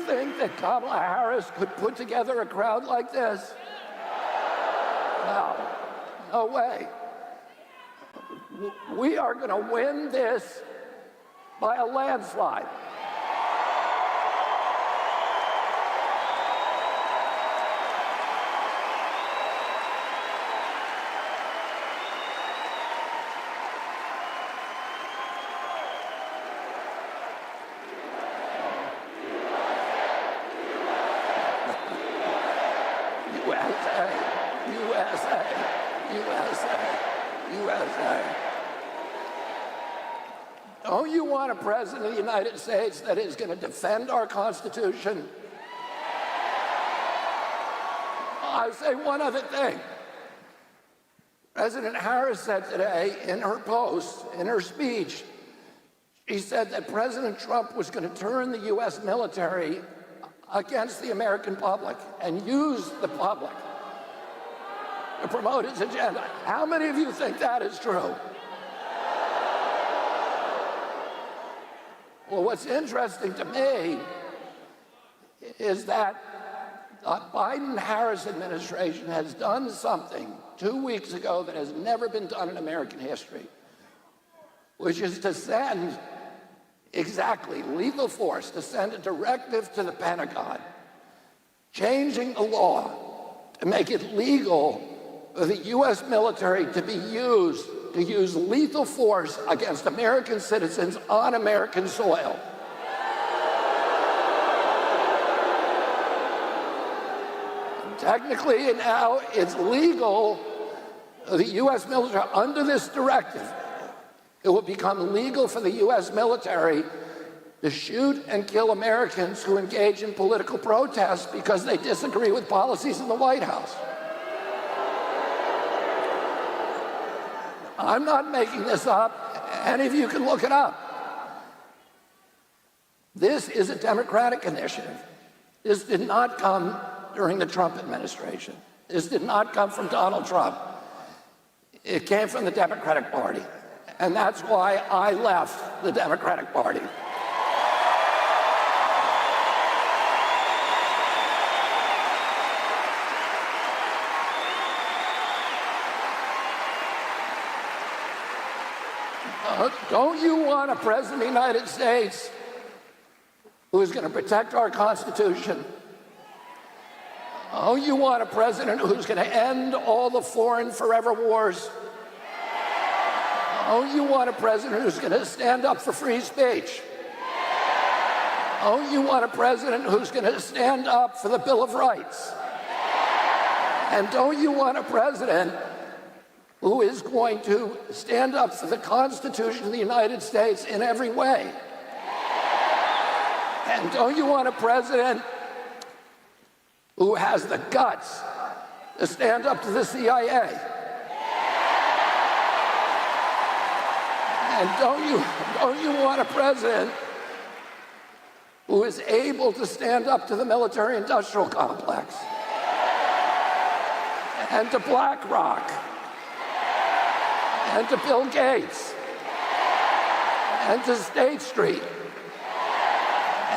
Think that Kamala Harris could put together a crowd like this? No, no way. We are going to win this by a landslide. USA. Don't you want a president of the United States that is going to defend our Constitution? I say one other thing. President Harris said today in her post, in her speech, she said that President Trump was going to turn the U.S. military against the American public and use the public to promote his agenda. How many of you think that is true? Well, what's interesting to me is that the Biden-Harris administration has done something 2 weeks ago that has never been done in American history, which is to send exactly lethal force, to send a directive to the Pentagon, changing the law to make it legal for the U.S. military to use lethal force against American citizens on American soil. Technically, now it's legal for the U.S. military under this directive. It will become legal for the U.S. military to shoot and kill Americans who engage in political protests because they disagree with policies in the White House. I'm not making this up. Any of you can look it up. This is a Democratic initiative. This did not come during the Trump administration. This did not come from Donald Trump. It came from the Democratic Party. And that's why I left the Democratic Party. Don't you want a president of the United States who is going to protect our Constitution? Don't you want a president who's going to end all the foreign forever wars? Don't you want a president who's going to stand up for free speech? Don't you want a president who's going to stand up for the Bill of Rights? And don't you want a president who is going to stand up for the Constitution of the United States in every way? And don't you want a president who has the guts to stand up to the CIA? And don't you want a president who is able to stand up to the military-industrial complex and to BlackRock and to Bill Gates and to State Street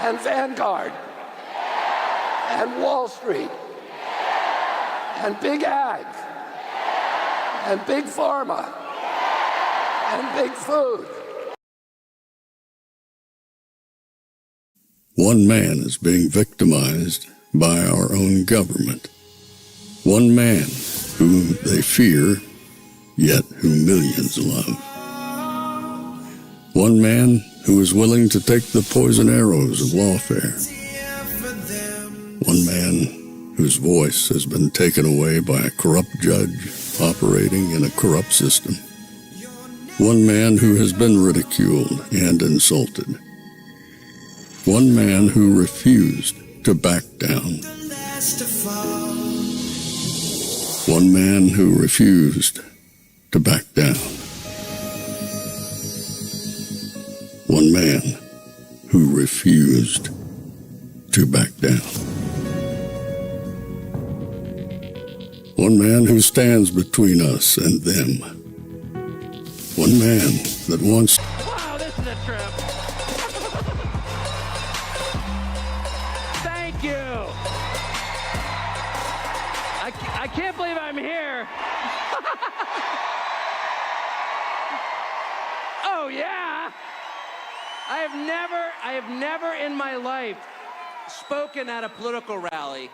and Vanguard and Wall Street and Big Ag and Big Pharma and Big Food? One man is being victimized by our own government. One man whom they fear, yet who millions love. One man who is willing to take the poison arrows of lawfare. One man whose voice has been taken away by a corrupt judge operating in a corrupt system. One man who has been ridiculed and insulted. One man who refused to back down. One man who refused to back down. One man who refused to back down. One man who stands between us and them. One man that wants... Wow, this is a trip. Can't believe I'm here. Oh, yeah. I have never in my life spoken at a political rally.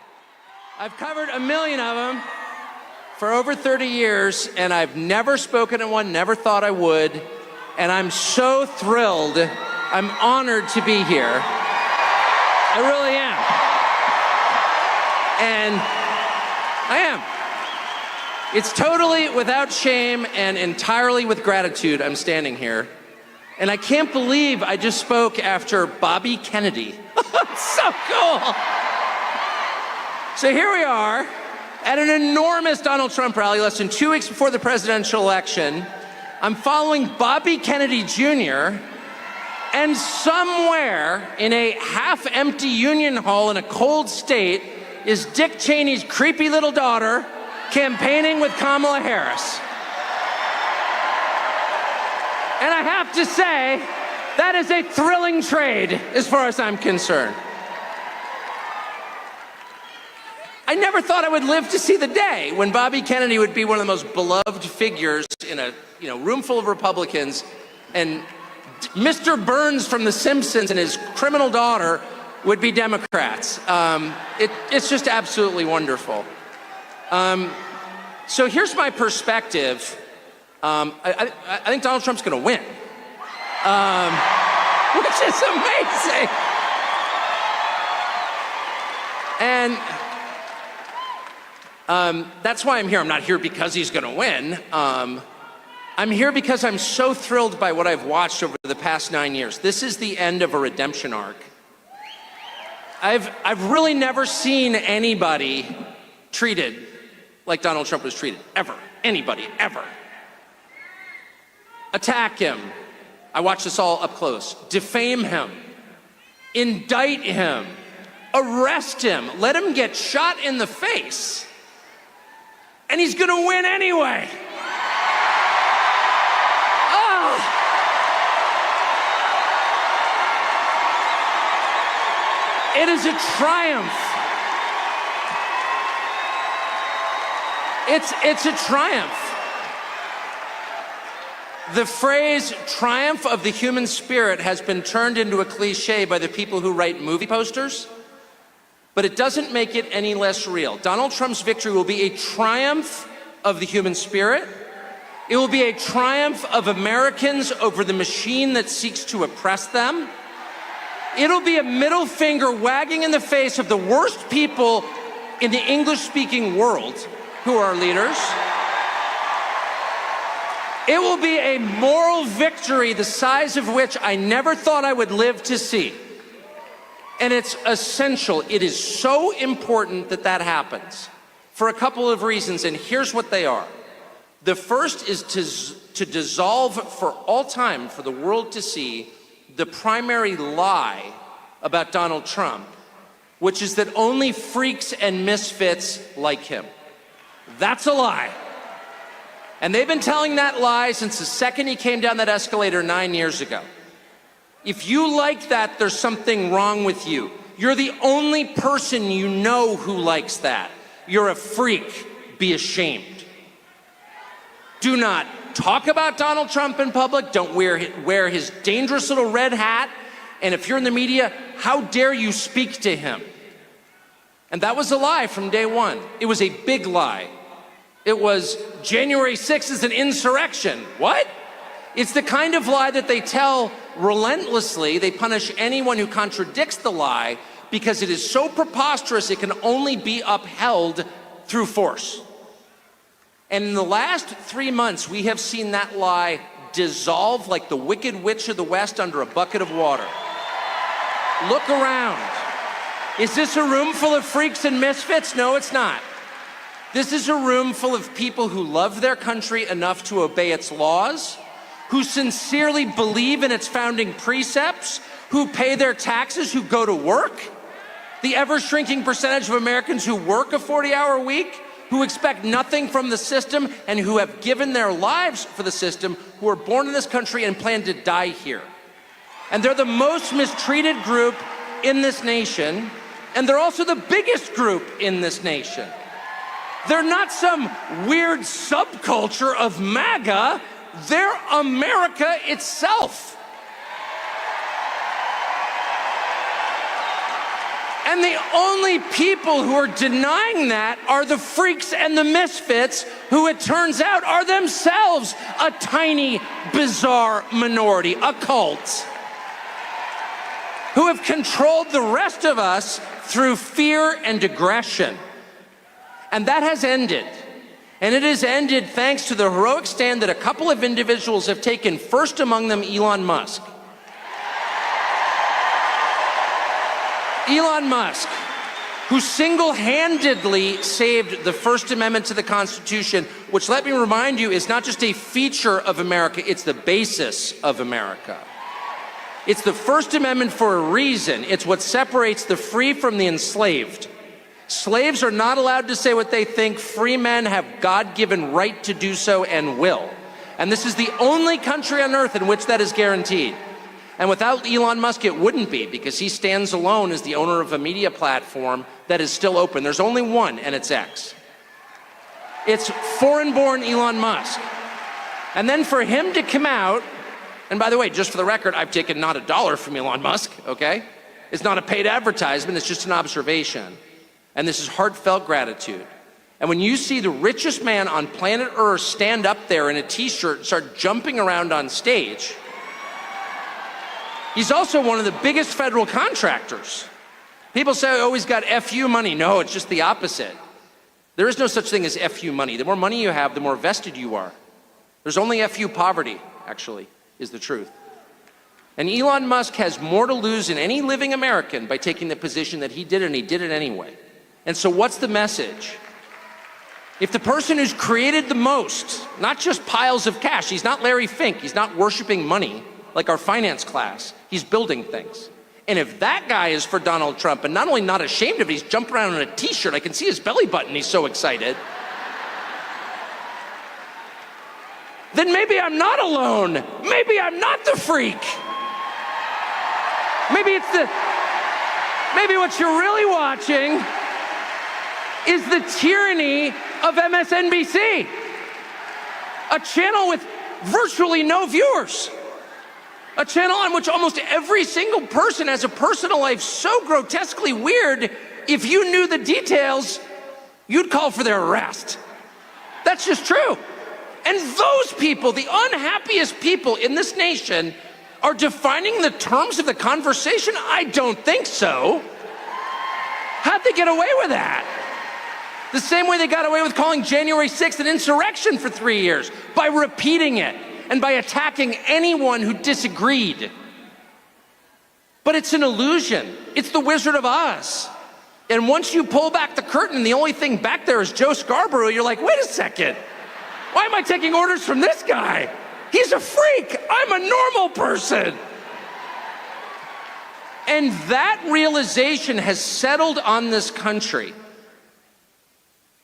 I've covered a million of them for over 30 years, and I've never spoken at one, never thought I would. And I'm so thrilled. I'm honored to be here. I really am. And I am. It's totally without shame and entirely with gratitude I'm standing here. And I can't believe I just spoke after Bobby Kennedy. It's so cool. So here we are at an enormous Donald Trump rally less than 2 weeks before the presidential election. I'm following Bobby Kennedy Jr., and somewhere in a half-empty Union Hall in a cold state is Dick Cheney's creepy little daughter campaigning with Kamala Harris. And I have to say, that is a thrilling trade as far as I'm concerned. I never thought I would live to see the day when Bobby Kennedy would be one of the most beloved figures in a room full of Republicans, and Mr. Burns from The Simpsons and his criminal daughter would be Democrats. It's just absolutely wonderful. So here's my perspective. I think Donald Trump's gonna win, which is amazing. And that's why I'm here. I'm not here because he's gonna win. I'm here because I'm so thrilled by what I've watched over the past 9 years. This is the end of a redemption arc. I've really never seen anybody treated like Donald Trump was treated, ever. Anybody, ever. Attack him. I watched this all up close. Defame him. Indict him. Arrest him. Let him get shot in the face. And he's gonna win anyway. It is a triumph. It's a triumph. The phrase triumph of the human spirit has been turned into a cliche by the people who write movie posters, but it doesn't make it any less real. Donald Trump's victory will be a triumph of the human spirit. It will be a triumph of Americans over the machine that seeks to oppress them. It'll be a middle finger wagging in the face of the worst people in the English-speaking world who are leaders. It will be a moral victory the size of which I never thought I would live to see. And it's essential. It is so important that that happens for a couple of reasons, and here's what they are. The first is to dissolve for all time, for the world to see, the primary lie about Donald Trump, which is that only freaks and misfits like him. That's a lie. And they've been telling that lie since the second he came down that escalator 9 years ago. If you like that, there's something wrong with you. You're the only person you know who likes that. You're a freak. Be ashamed. Do not talk about Donald Trump in public. Don't wear his dangerous little red hat. And if you're in the media, how dare you speak to him? And that was a lie from day one. It was a big lie. It was January 6th is an insurrection. What? It's the kind of lie that they tell relentlessly. They punish anyone who contradicts the lie because it is so preposterous it can only be upheld through force. And in the last 3 months, we have seen that lie dissolve like the Wicked Witch of the West under a bucket of water. Look around. Is this a room full of freaks and misfits? No, it's not. This is a room full of people who love their country enough to obey its laws, who sincerely believe in its founding precepts, who pay their taxes, who go to work. The ever-shrinking percentage of Americans who work a 40-hour week, who expect nothing from the system, and who have given their lives for the system, who are born in this country and plan to die here. And they're the most mistreated group in this nation, and they're also the biggest group in this nation. They're not some weird subculture of MAGA. They're America itself. And the only people who are denying that are the freaks and the misfits, who it turns out are themselves a tiny, bizarre minority, a cult, who have controlled the rest of us through fear and aggression. And that has ended. And it has ended thanks to the heroic stand that a couple of individuals have taken, first among them Elon Musk. Elon Musk, who single-handedly saved the First Amendment to the Constitution, which, let me remind you, is not just a feature of America, it's the basis of America. It's the First Amendment for a reason. It's what separates the free from the enslaved. Slaves are not allowed to say what they think. Free men have God-given right to do so and will. And this is the only country on earth in which that is guaranteed. And without Elon Musk, it wouldn't be, because he stands alone as the owner of a media platform that is still open. There's only one, and it's X. It's foreign-born Elon Musk. And then for him to come out, and by the way, just for the record, I've taken not $1 from Elon Musk, okay? It's not a paid advertisement, it's just an observation. And this is heartfelt gratitude. And when you see the richest man on planet Earth stand up there in a t-shirt and start jumping around on stage, he's also one of the biggest federal contractors. People say, oh, he's got FU money. No, it's just the opposite. There is no such thing as FU money. The more money you have, the more vested you are. There's only FU poverty, actually, is the truth. And Elon Musk has more to lose than any living American by taking the position that he did, and he did it anyway. And so what's the message? If the person who's created the most, not just piles of cash, he's not Larry Fink, he's not worshiping money like our finance class, he's building things. And if that guy is for Donald Trump, and not only not ashamed of it, he's jumping around in a t-shirt, I can see his belly button, he's so excited, then maybe I'm not alone. Maybe I'm not the freak. Maybe what you're really watching is the tyranny of MSNBC, a channel with virtually no viewers, a channel on which almost every single person has a personal life so grotesquely weird, if you knew the details, you'd call for their arrest. That's just true. And those people, the unhappiest people in this nation, are defining the terms of the conversation? I don't think so. How'd they get away with that? The same way they got away with calling January 6th an insurrection for 3 years, by repeating it and by attacking anyone who disagreed. But it's an illusion. It's the Wizard of Oz. And once you pull back the curtain and the only thing back there is Joe Scarborough, you're like, wait a second. Why am I taking orders from this guy? He's a freak. I'm a normal person. And that realization has settled on this country,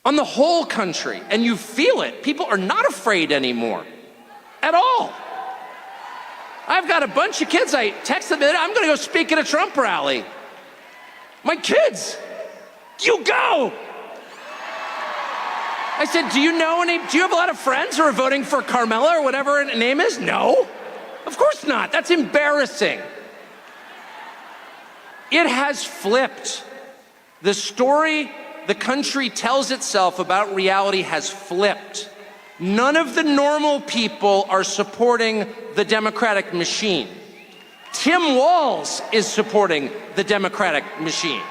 on the whole country, and you feel it. People are not afraid anymore, at all. I've got a bunch of kids, I texted them, I'm gonna go speak at a Trump rally. My kids, you go. I said, do you have a lot of friends who are voting for Carmela or whatever her name is? No, of course not, that's embarrassing. It has flipped. The story the country tells itself about reality has flipped. None of the normal people are supporting the Democratic machine. Tim Walz is supporting the Democratic machine.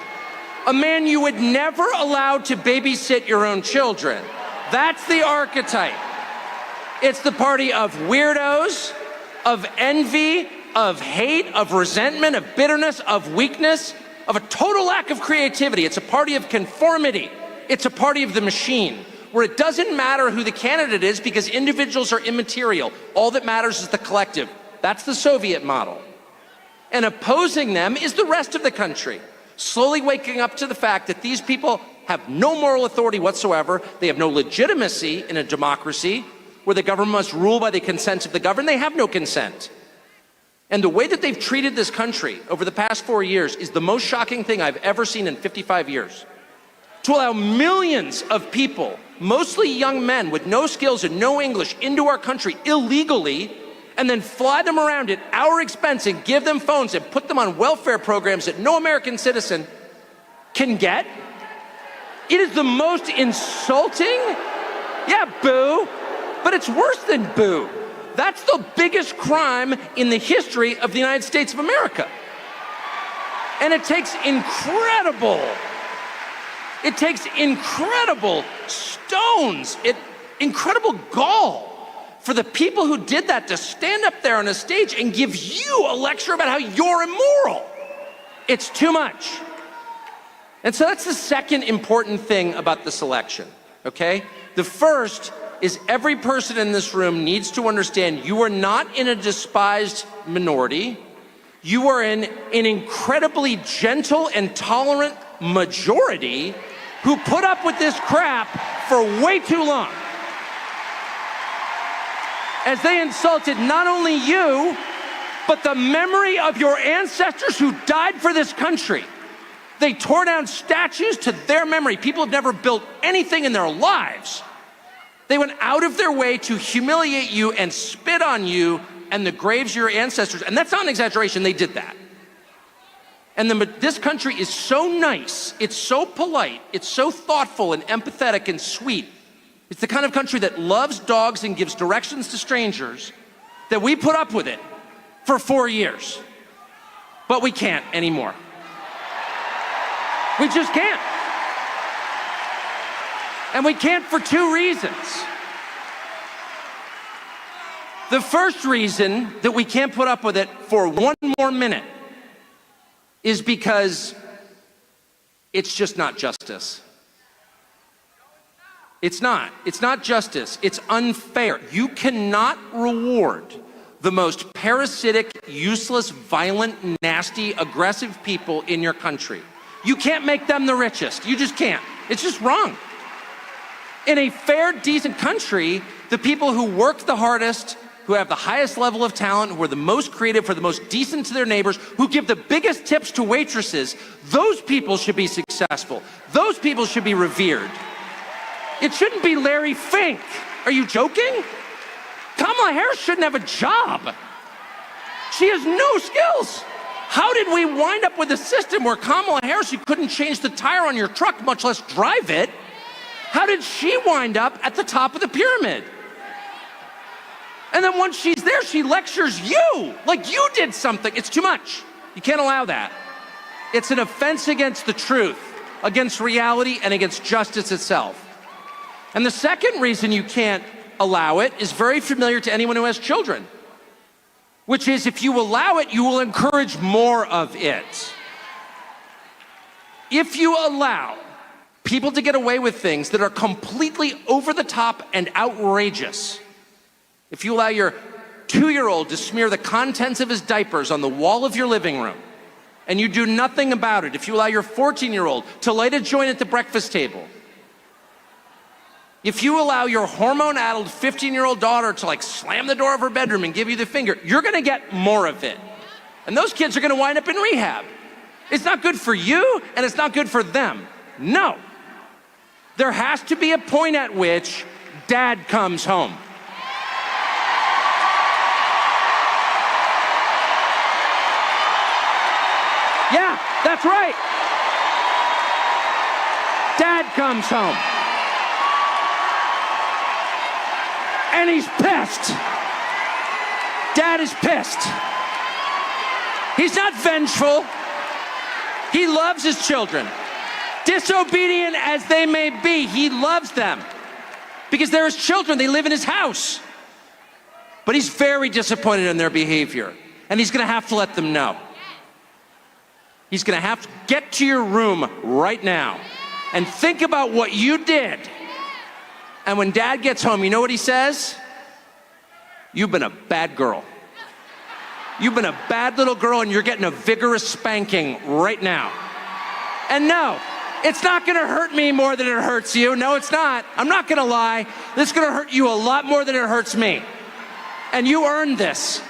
A man you would never allow to babysit your own children. That's the archetype. It's the party of weirdos, of envy, of hate, of resentment, of bitterness, of weakness, of a total lack of creativity. It's a party of conformity. It's a party of the machine, where it doesn't matter who the candidate is because individuals are immaterial. All that matters is the collective. That's the Soviet model. And opposing them is the rest of the country, slowly waking up to the fact that these people have no moral authority whatsoever. They have no legitimacy in a democracy where the government must rule by the consent of the governed. They have no consent. And the way that they've treated this country over the past 4 years is the most shocking thing I've ever seen in 55 years. to allow millions of people, mostly young men with no skills and no English, into our country illegally, and then fly them around at our expense and give them phones and put them on welfare programs that no American citizen can get? It is the most insulting, yeah, boo, but it's worse than boo. That's the biggest crime in the history of the United States of America. And it takes incredible stones, incredible gall for the people who did that to stand up there on a stage and give you a lecture about how you're immoral. It's too much. And so that's the second important thing about this election, okay? The first is every person in this room needs to understand you are not in a despised minority. You are in an incredibly gentle and tolerant majority who put up with this crap for way too long. As they insulted not only you, but the memory of your ancestors who died for this country. They tore down statues to their memory. People have never built anything in their lives. They went out of their way to humiliate you and spit on you and the graves of your ancestors. And that's not an exaggeration, they did that. And this country is so nice, it's so polite, it's so thoughtful and empathetic and sweet. It's the kind of country that loves dogs and gives directions to strangers, that we put up with it for 4 years. But we can't anymore. We just can't. And we can't for two reasons. The first reason that we can't put up with it for one more minute is because it's just not justice. It's not justice. It's unfair. You cannot reward the most parasitic, useless, violent, nasty, aggressive people in your country. You can't make them the richest. You just can't. It's just wrong. In a fair, decent country, the people who work the hardest, who have the highest level of talent, who are the most creative, who are the most decent to their neighbors, who give the biggest tips to waitresses, those people should be successful. Those people should be revered. It shouldn't be Larry Fink. Are you joking? Kamala Harris shouldn't have a job. She has no skills. How did we wind up with a system where Kamala Harris, you couldn't change the tire on your truck, much less drive it? How did she wind up at the top of the pyramid? And then once she's there, she lectures you like you did something. It's too much. You can't allow that. It's an offense against the truth, against reality, and against justice itself. And the second reason you can't allow it is very familiar to anyone who has children, which is if you allow it, you will encourage more of it. If you allow people to get away with things that are completely over the top and outrageous, if you allow your 2-year-old to smear the contents of his diapers on the wall of your living room and you do nothing about it, if you allow your 14-year-old to light a joint at the breakfast table, if you allow your hormone-addled 15-year-old daughter to like slam the door of her bedroom and give you the finger, you're gonna get more of it. And those kids are gonna wind up in rehab. It's not good for you and it's not good for them. No. There has to be a point at which dad comes home. Yeah, that's right. Dad comes home. And he's pissed. Dad is pissed. He's not vengeful. He loves his children. Disobedient as they may be, he loves them. Because they're his children, they live in his house. But he's very disappointed in their behavior. And he's gonna have to let them know. He's gonna have to get to your room right now and think about what you did. And when dad gets home, you know what he says? You've been a bad girl. You've been a bad little girl and you're getting a vigorous spanking right now. And no, it's not gonna hurt me more than it hurts you. No, it's not. I'm not gonna lie. This is gonna hurt you a lot more than it hurts me. And you earned this.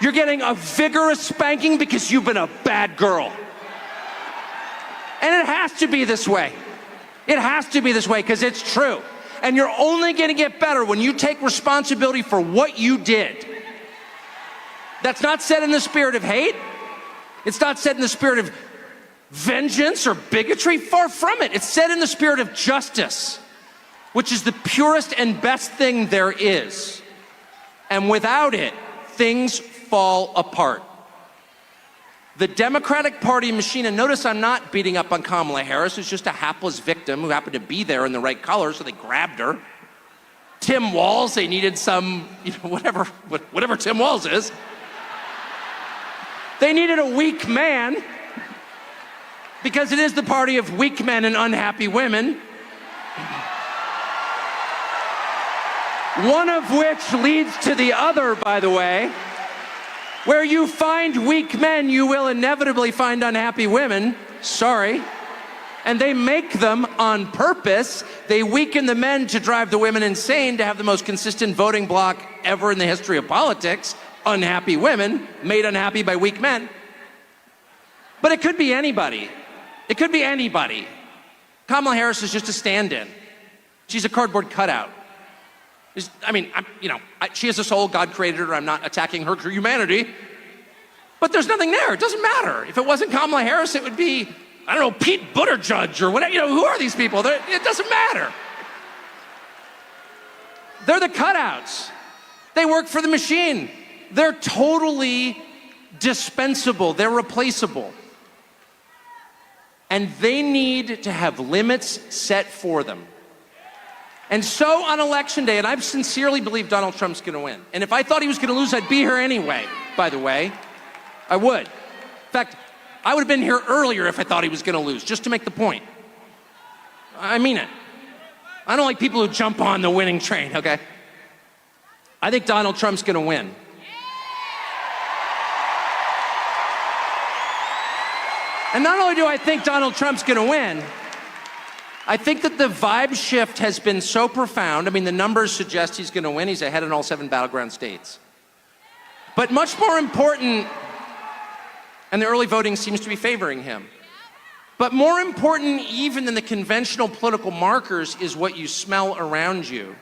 You're getting a vigorous spanking because you've been a bad girl. And it has to be this way. It has to be this way because it's true. And you're only going to get better when you take responsibility for what you did. That's not said in the spirit of hate. It's not said in the spirit of vengeance or bigotry. Far from it. It's said in the spirit of justice, which is the purest and best thing there is. And without it, things fall apart. The Democratic Party machine, and notice I'm not beating up on Kamala Harris, who's just a hapless victim who happened to be there in the right color, so they grabbed her. Tim Walz, they needed some, whatever Tim Walz is. They needed a weak man, because it is the party of weak men and unhappy women. One of which leads to the other, by the way. Where you find weak men, you will inevitably find unhappy women. Sorry. And they make them on purpose. They weaken the men to drive the women insane, to have the most consistent voting bloc ever in the history of politics. Unhappy women, made unhappy by weak men. But it could be anybody. It could be anybody. Kamala Harris is just a stand-in. She's a cardboard cutout. She has a soul, God created her, I'm not attacking her humanity, but there's nothing there, it doesn't matter. If it wasn't Kamala Harris, it would be, I don't know, Pete Buttigieg or whatever, who are these people? It doesn't matter. They're the cutouts. They work for the machine. They're totally dispensable, they're replaceable. And they need to have limits set for them. And so on election day, and I sincerely believe Donald Trump's gonna win. And if I thought he was gonna lose, I'd be here anyway, by the way. I would. In fact, I would have been here earlier if I thought he was gonna lose, just to make the point. I mean it. I don't like people who jump on the winning train, okay? I think Donald Trump's gonna win. And not only do I think Donald Trump's gonna win, I think that the vibe shift has been so profound. I mean, the numbers suggest he's gonna win. He's ahead in all 7 battleground states. But much more important, and the early voting seems to be favoring him. But more important even than the conventional political markers is what you smell around you.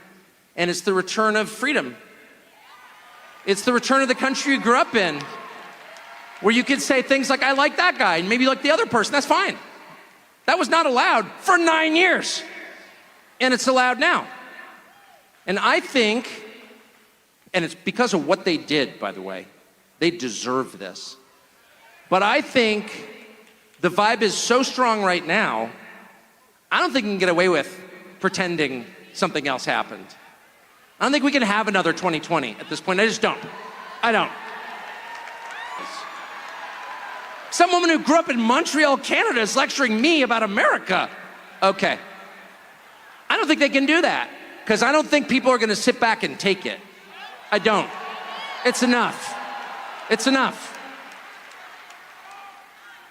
And it's the return of freedom. It's the return of the country you grew up in, where you could say things like, I like that guy, and maybe you like the other person, that's fine. That was not allowed for 9 years. And it's allowed now. And I think, and it's because of what they did, by the way, they deserve this. But I think the vibe is so strong right now, I don't think we can get away with pretending something else happened. I don't think we can have another 2020 at this point. I just don't. I don't. Some woman who grew up in Montreal, Canada is lecturing me about America. Okay. I don't think they can do that, because I don't think people are gonna sit back and take it. I don't. It's enough. It's enough.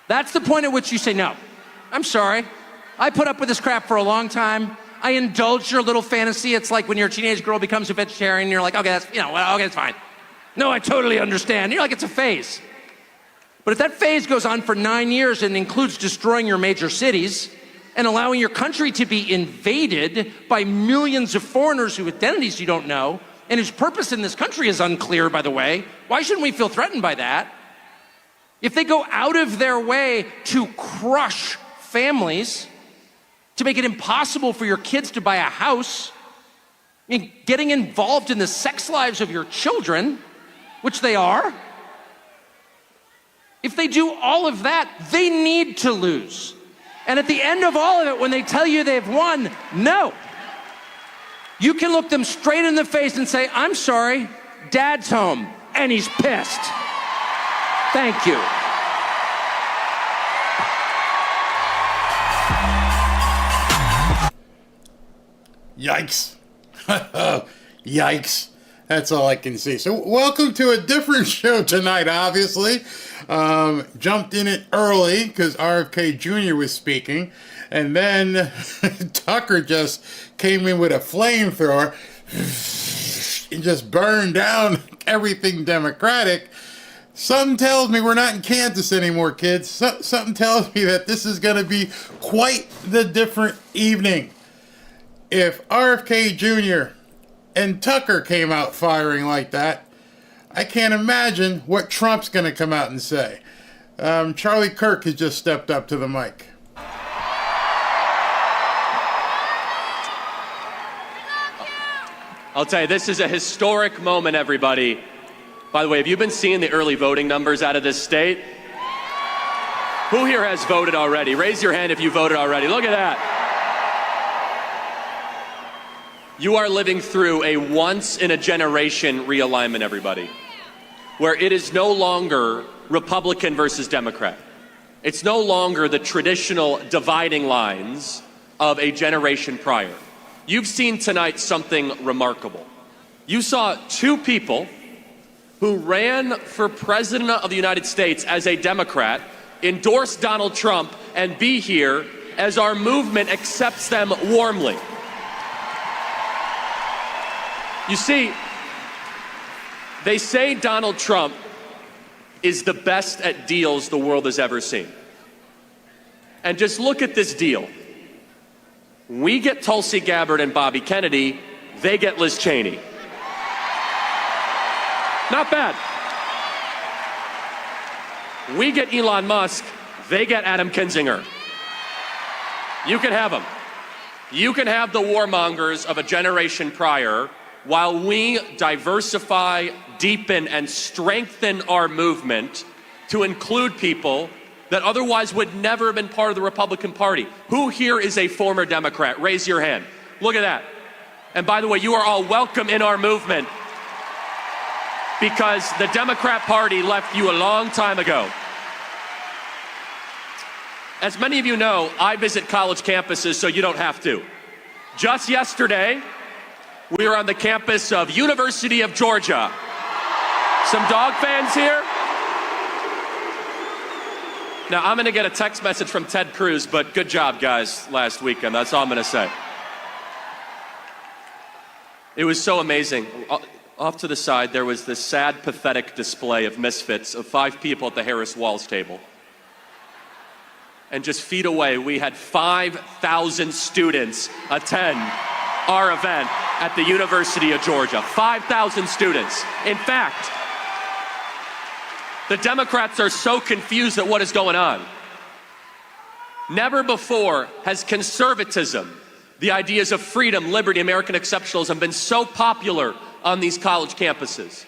That's the point at which you say, no, I'm sorry. I put up with this crap for a long time. I indulge your little fantasy. It's like when your teenage girl becomes a vegetarian, and you're like, okay, that's, okay, it's fine. No, I totally understand. You're like, it's a phase. But if that phase goes on for 9 years and includes destroying your major cities and allowing your country to be invaded by millions of foreigners whose identities you don't know, and whose purpose in this country is unclear, by the way, why shouldn't we feel threatened by that? If they go out of their way to crush families, to make it impossible for your kids to buy a house, getting involved in the sex lives of your children, which they are, if they do all of that, they need to lose. And at the end of all of it, when they tell you they've won, no. You can look them straight in the face and say, I'm sorry, Dad's home, and he's pissed. Thank you. Yikes. Yikes. That's all I can see. So welcome to a different show tonight, obviously. Jumped in it early because RFK Jr. was speaking. And then Tucker just came in with a flamethrower and just burned down everything Democratic. Something tells me we're not in Kansas anymore, kids. Something tells me that this is going to be quite the different evening. If RFK Jr. and Tucker came out firing like that, I can't imagine what Trump's going to come out and say. Charlie Kirk has just stepped up to the mic. I'll tell you, this is a historic moment, everybody. By the way, have you been seeing the early voting numbers out of this state? Who here has voted already? Raise your hand if you voted already. Look at that. You are living through a once-in-a-generation realignment, everybody, where it is no longer Republican versus Democrat. It's no longer the traditional dividing lines of a generation prior. You've seen tonight something remarkable. You saw two people who ran for president of the United States as a Democrat, endorse Donald Trump, and be here as our movement accepts them warmly. You see, they say Donald Trump is the best at deals the world has ever seen. And just look at this deal. We get Tulsi Gabbard and Bobby Kennedy, they get Liz Cheney. Not bad. We get Elon Musk, they get Adam Kinzinger. You can have them. You can have the warmongers of a generation prior while we diversify, deepen, and strengthen our movement to include people that otherwise would never have been part of the Republican Party. Who here is a former Democrat? Raise your hand. Look at that. And by the way, you are all welcome in our movement because the Democrat Party left you a long time ago. As many of you know, I visit college campuses so you don't have to. Just yesterday, we were on the campus of University of Georgia. Some dog fans here? Now, I'm going to get a text message from Ted Cruz, but good job, guys, last weekend. That's all I'm going to say. It was so amazing. Off to the side, there was this sad, pathetic display of misfits of 5 people at the Harris Walls table. And just feet away, we had 5,000 students attend our event at the University of Georgia. 5,000 students. In fact, the Democrats are so confused at what is going on. Never before has conservatism, the ideas of freedom, liberty, American exceptionalism, been so popular on these college campuses.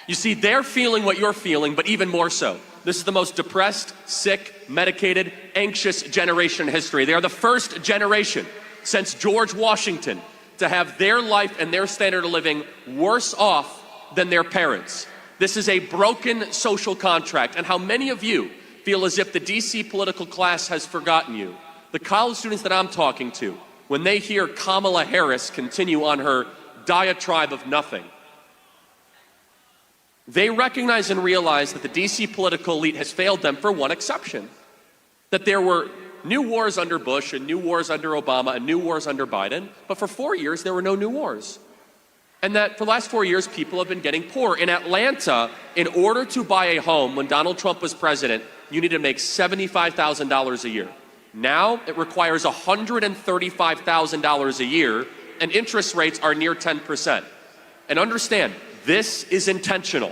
You see, they're feeling what you're feeling, but even more so. This is the most depressed, sick, medicated, anxious generation in history. They are the first generation since George Washington to have their life and their standard of living worse off than their parents. This is a broken social contract. And how many of you feel as if the DC political class has forgotten you? The college students that I'm talking to, when they hear Kamala Harris continue on her diatribe of nothing, they recognize and realize that the DC political elite has failed them for one exception. That there were new wars under Bush and new wars under Obama and new wars under Biden, but for 4 years there were no new wars. And that for the last 4 years people have been getting poor. In Atlanta, in order to buy a home when Donald Trump was president, you need to make $75,000 a year. Now it requires $135,000 a year, and interest rates are near 10%. And understand, this is intentional.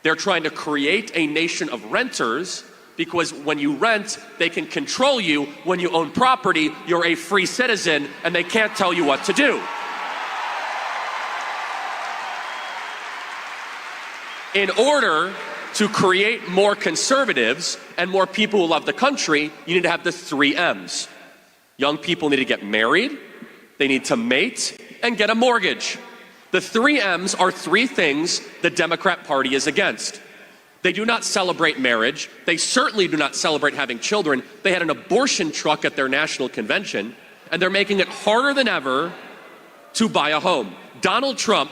They're trying to create a nation of renters because when you rent, they can control you. When you own property, you're a free citizen and they can't tell you what to do. In order to create more conservatives and more people who love the country, you need to have the 3 M's. Young people need to get married, they need to mate, and get a mortgage. The 3 M's are 3 things the Democrat Party is against. They do not celebrate marriage. They certainly do not celebrate having children. They had an abortion truck at their national convention, and they're making it harder than ever to buy a home. Donald Trump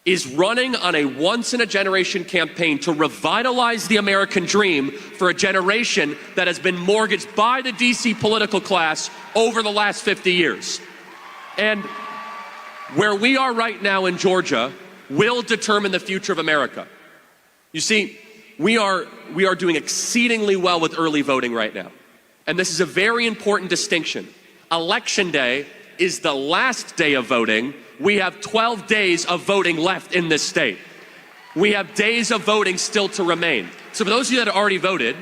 is running on a once-in-a-generation campaign to revitalize the American dream for a generation that has been mortgaged by the DC political class over the last 50 years. And where we are right now in Georgia will determine the future of America. You see, we are doing exceedingly well with early voting right now. And this is a very important distinction. Election day is the last day of voting. We have 12 days of voting left in this state. We have days of voting still to remain. So for those of you that have already voted,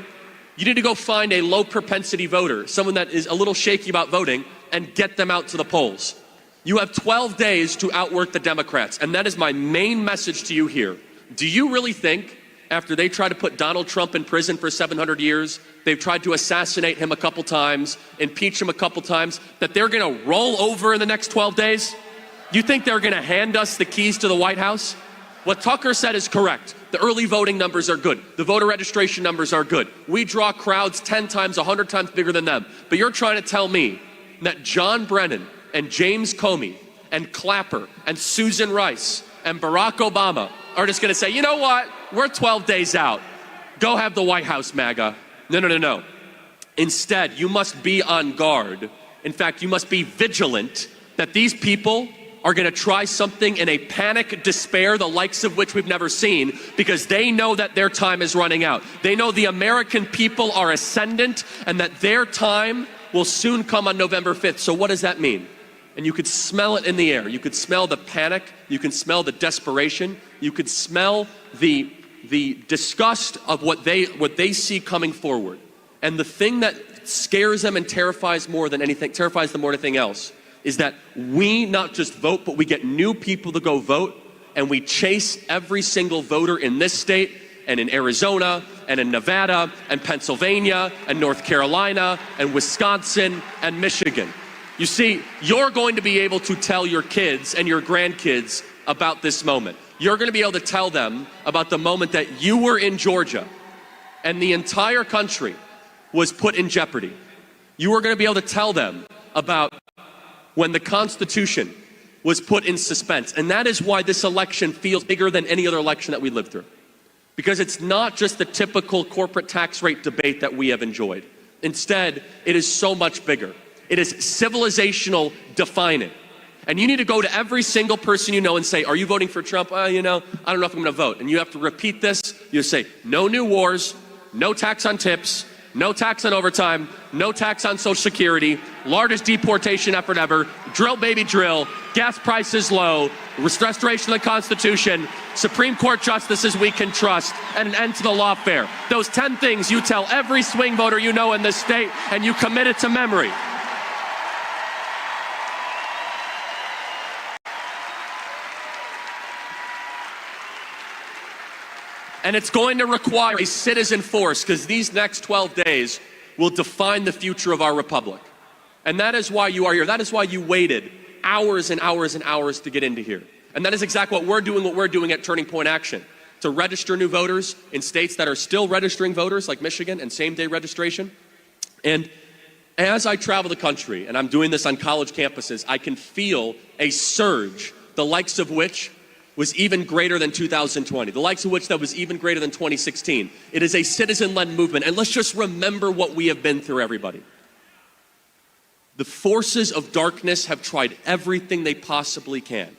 you need to go find a low propensity voter, someone that is a little shaky about voting, and get them out to the polls. You have 12 days to outwork the Democrats, and that is my main message to you here. Do you really think, after they try to put Donald Trump in prison for 700 years, they've tried to assassinate him a couple times, impeach him a couple times, that they're gonna roll over in the next 12 days? You think they're gonna hand us the keys to the White House? What Tucker said is correct. The early voting numbers are good. The voter registration numbers are good. We draw crowds 10 times, 100 times bigger than them. But you're trying to tell me that John Brennan and James Comey and Clapper and Susan Rice and Barack Obama are just gonna say, you know what? We're 12 days out. Go have the White House, MAGA. No. Instead, you must be on guard. In fact, you must be vigilant that these people are gonna try something in a panic despair, the likes of which we've never seen, because they know that their time is running out. They know the American people are ascendant and that their time will soon come on November 5th. So what does that mean? And you could smell it in the air. You could smell the panic. You can smell the desperation. You could smell the disgust of what they see coming forward. And the thing that scares them and terrifies them more than anything else, is that we not just vote, but we get new people to go vote, and we chase every single voter in this state and in Arizona and in Nevada and Pennsylvania and North Carolina and Wisconsin and Michigan. You see, you're going to be able to tell your kids and your grandkids about this moment. You're going to be able to tell them about the moment that you were in Georgia and the entire country was put in jeopardy. You are going to be able to tell them about when the Constitution was put in suspense. And that is why this election feels bigger than any other election that we lived through. Because it's not just the typical corporate tax rate debate that we have enjoyed. Instead, it is so much bigger. It is civilizational defining. And you need to go to every single person you know and say, are you voting for Trump? I don't know if I'm gonna vote. And you have to repeat this. You say, no new wars, no tax on tips, no tax on overtime, no tax on Social Security, largest deportation effort ever, drill baby drill, gas prices low, restoration of the Constitution, Supreme Court justices we can trust, and an end to the lawfare. Those 10 things you tell every swing voter you know in this state, and you commit it to memory. And it's going to require a citizen force, because these next 12 days will define the future of our republic. And that is why you are here. That is why you waited hours and hours and hours to get into here. And that is exactly what we're doing at Turning Point Action, to register new voters in states that are still registering voters, like Michigan, and same-day registration. And as I travel the country, and I'm doing this on college campuses, I can feel a surge, the likes of which was even greater than 2020, the likes of which that was even greater than 2016. It is a citizen-led movement, and let's just remember what we have been through, everybody. The forces of darkness have tried everything they possibly can.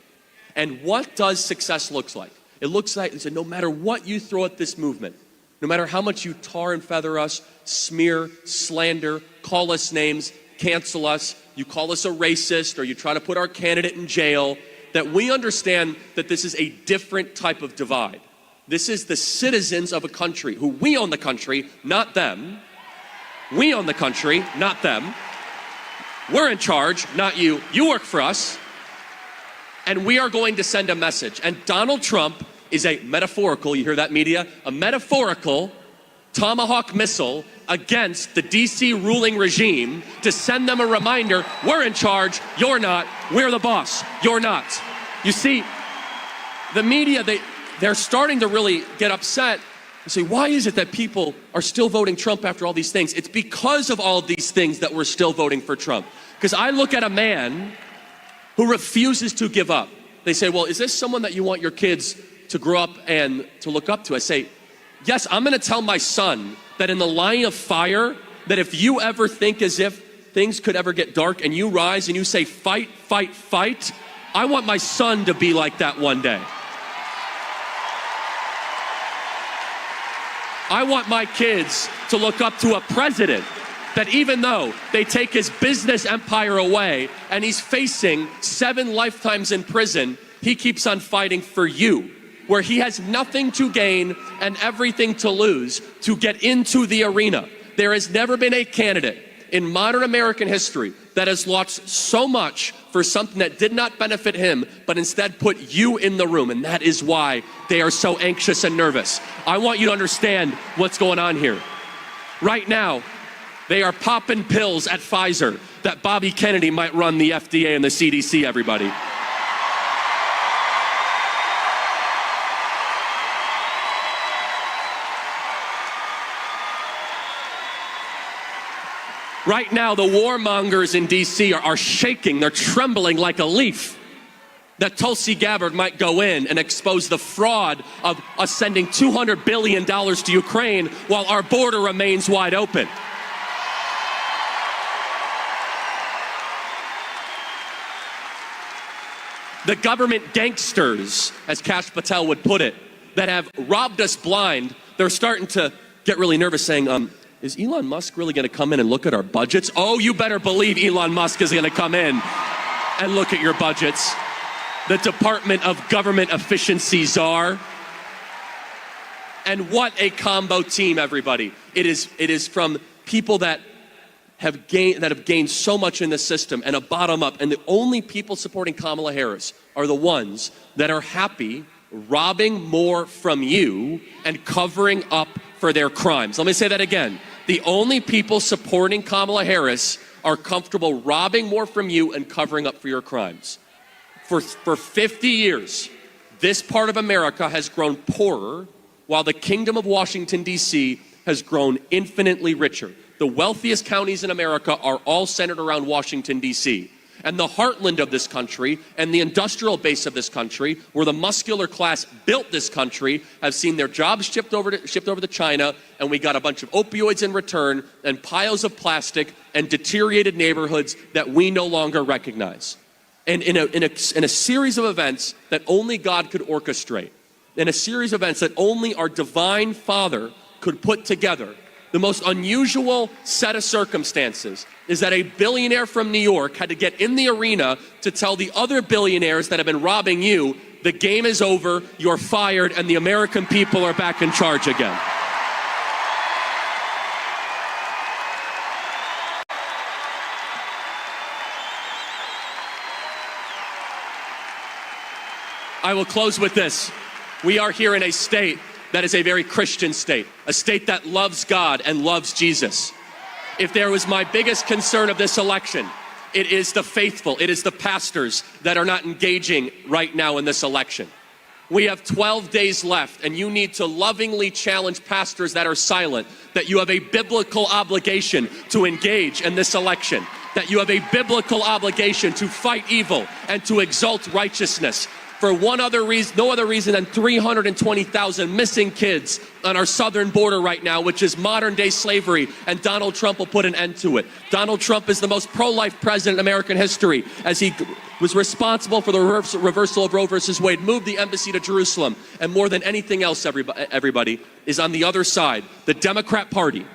And what does success look like? It looks like, no matter what you throw at this movement, no matter how much you tar and feather us, smear, slander, call us names, cancel us, you call us a racist, or you try to put our candidate in jail, that we understand that this is a different type of divide. This is the citizens of a country who we own the country, not them. We own the country, not them. We're in charge, not you. You work for us. And we are going to send a message. And Donald Trump is a metaphorical, you hear that, media? A metaphorical Tomahawk missile against the DC ruling regime to send them a reminder, we're in charge, you're not, we're the boss, you're not. You see, the media, they're starting to really get upset and say, why is it that people are still voting Trump after all these things? It's because of all of these things that we're still voting for Trump. Because I look at a man who refuses to give up. They say, well, is this someone that you want your kids to grow up and to look up to? I say, yes, I'm gonna tell my son that in the line of fire, that if you ever think as if things could ever get dark and you rise and you say, fight, fight, fight, I want my son to be like that one day. I want my kids to look up to a president that even though they take his business empire away and he's facing 7 lifetimes in prison, he keeps on fighting for you, where he has nothing to gain and everything to lose to get into the arena. There has never been a candidate in modern American history that has lost so much for something that did not benefit him, but instead put you in the room. And that is why they are so anxious and nervous. I want you to understand what's going on here. Right now, they are popping pills at Pfizer that Bobby Kennedy might run the FDA and the CDC, everybody. Right now, the warmongers in DC are shaking, they're trembling like a leaf that Tulsi Gabbard might go in and expose the fraud of us sending $200 billion to Ukraine while our border remains wide open. The government gangsters, as Kash Patel would put it, that have robbed us blind, they're starting to get really nervous saying, is Elon Musk really going to come in and look at our budgets? Oh, you better believe Elon Musk is going to come in and look at your budgets. The Department of Government Efficiency czar. And what a combo team, everybody. It is from people that have gained so much in the system and a bottom up. And the only people supporting Kamala Harris are the ones that are happy robbing more from you and covering up for their crimes. Let me say that again. The only people supporting Kamala Harris are comfortable robbing more from you and covering up for your crimes. For 50 years, this part of America has grown poorer while the Kingdom of Washington, D.C. has grown infinitely richer. The wealthiest counties in America are all centered around Washington, D.C. And the heartland of this country and the industrial base of this country, where the muscular class built this country, have seen their jobs shipped over to China, and we got a bunch of opioids in return and piles of plastic and deteriorated neighborhoods that we no longer recognize. And in a series of events that only God could orchestrate, in a series of events that only our divine Father could put together, the most unusual set of circumstances is that a billionaire from New York had to get in the arena to tell the other billionaires that have been robbing you, the game is over, you're fired, and the American people are back in charge again. I will close with this. We are here in a state that is a very Christian state, a state that loves God and loves Jesus. If there was my biggest concern of this election, it is the faithful, it is the pastors that are not engaging right now in this election. We have 12 days left, and you need to lovingly challenge pastors that are silent that you have a biblical obligation to engage in this election, that you have a biblical obligation to fight evil and to exalt righteousness. For no other reason than 320,000 missing kids on our southern border right now, which is modern day slavery, and Donald Trump will put an end to it. Donald Trump is the most pro-life president in American history, as he was responsible for the reversal of Roe versus Wade, moved the embassy to Jerusalem, and more than anything else, everybody is on the other side. The Democrat Party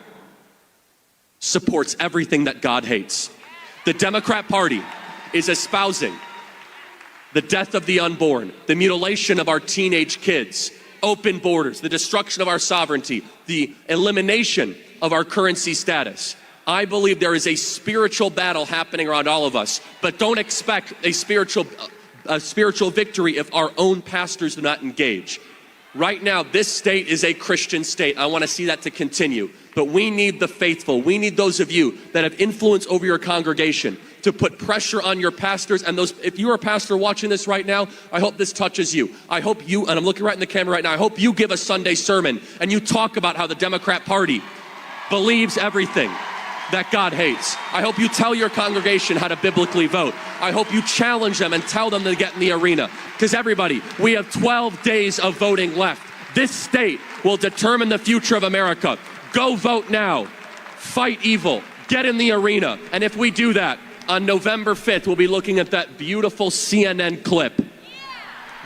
supports everything that God hates. The Democrat Party is espousing the death of the unborn, the mutilation of our teenage kids, open borders, the destruction of our sovereignty, the elimination of our currency status. I believe there is a spiritual battle happening around all of us, but don't expect a spiritual victory if our own pastors do not engage. Right now, this state is a Christian state. I want to see that to continue. But we need the faithful. We need those of you that have influence over your congregation to put pressure on your pastors. And those, if you're a pastor watching this right now, I hope this touches you. I hope you, and I'm looking right in the camera right now, I hope you give a Sunday sermon and you talk about how the Democrat Party believes everything that God hates. I hope you tell your congregation how to biblically vote. I hope you challenge them and tell them to get in the arena. Because everybody, we have 12 days of voting left. This state will determine the future of America. Go vote now. Fight evil. Get in the arena. And if we do that, on November 5th, we'll be looking at that beautiful CNN clip.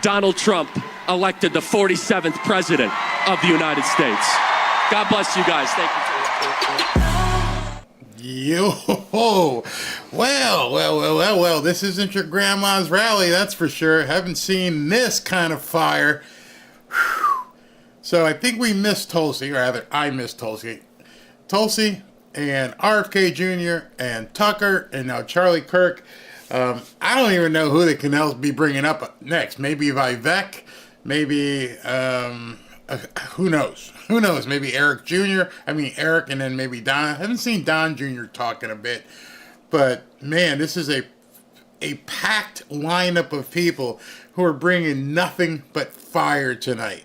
Donald Trump elected the 47th president of the United States. God bless you guys. Thank you. Yo, well, this isn't your grandma's rally, that's for sure. Haven't seen this kind of fire. Whew. So I think we missed Tulsi, or rather, I missed Tulsi. Tulsi and RFK Jr. and Tucker and now Charlie Kirk. I don't even know who they can else be bringing up next. Maybe Vivek, maybe, who knows? Who knows? Maybe Eric Jr. Eric, and then maybe Don. I haven't seen Don Jr. talking a bit. But, man, this is a packed lineup of people who are bringing nothing but fire tonight.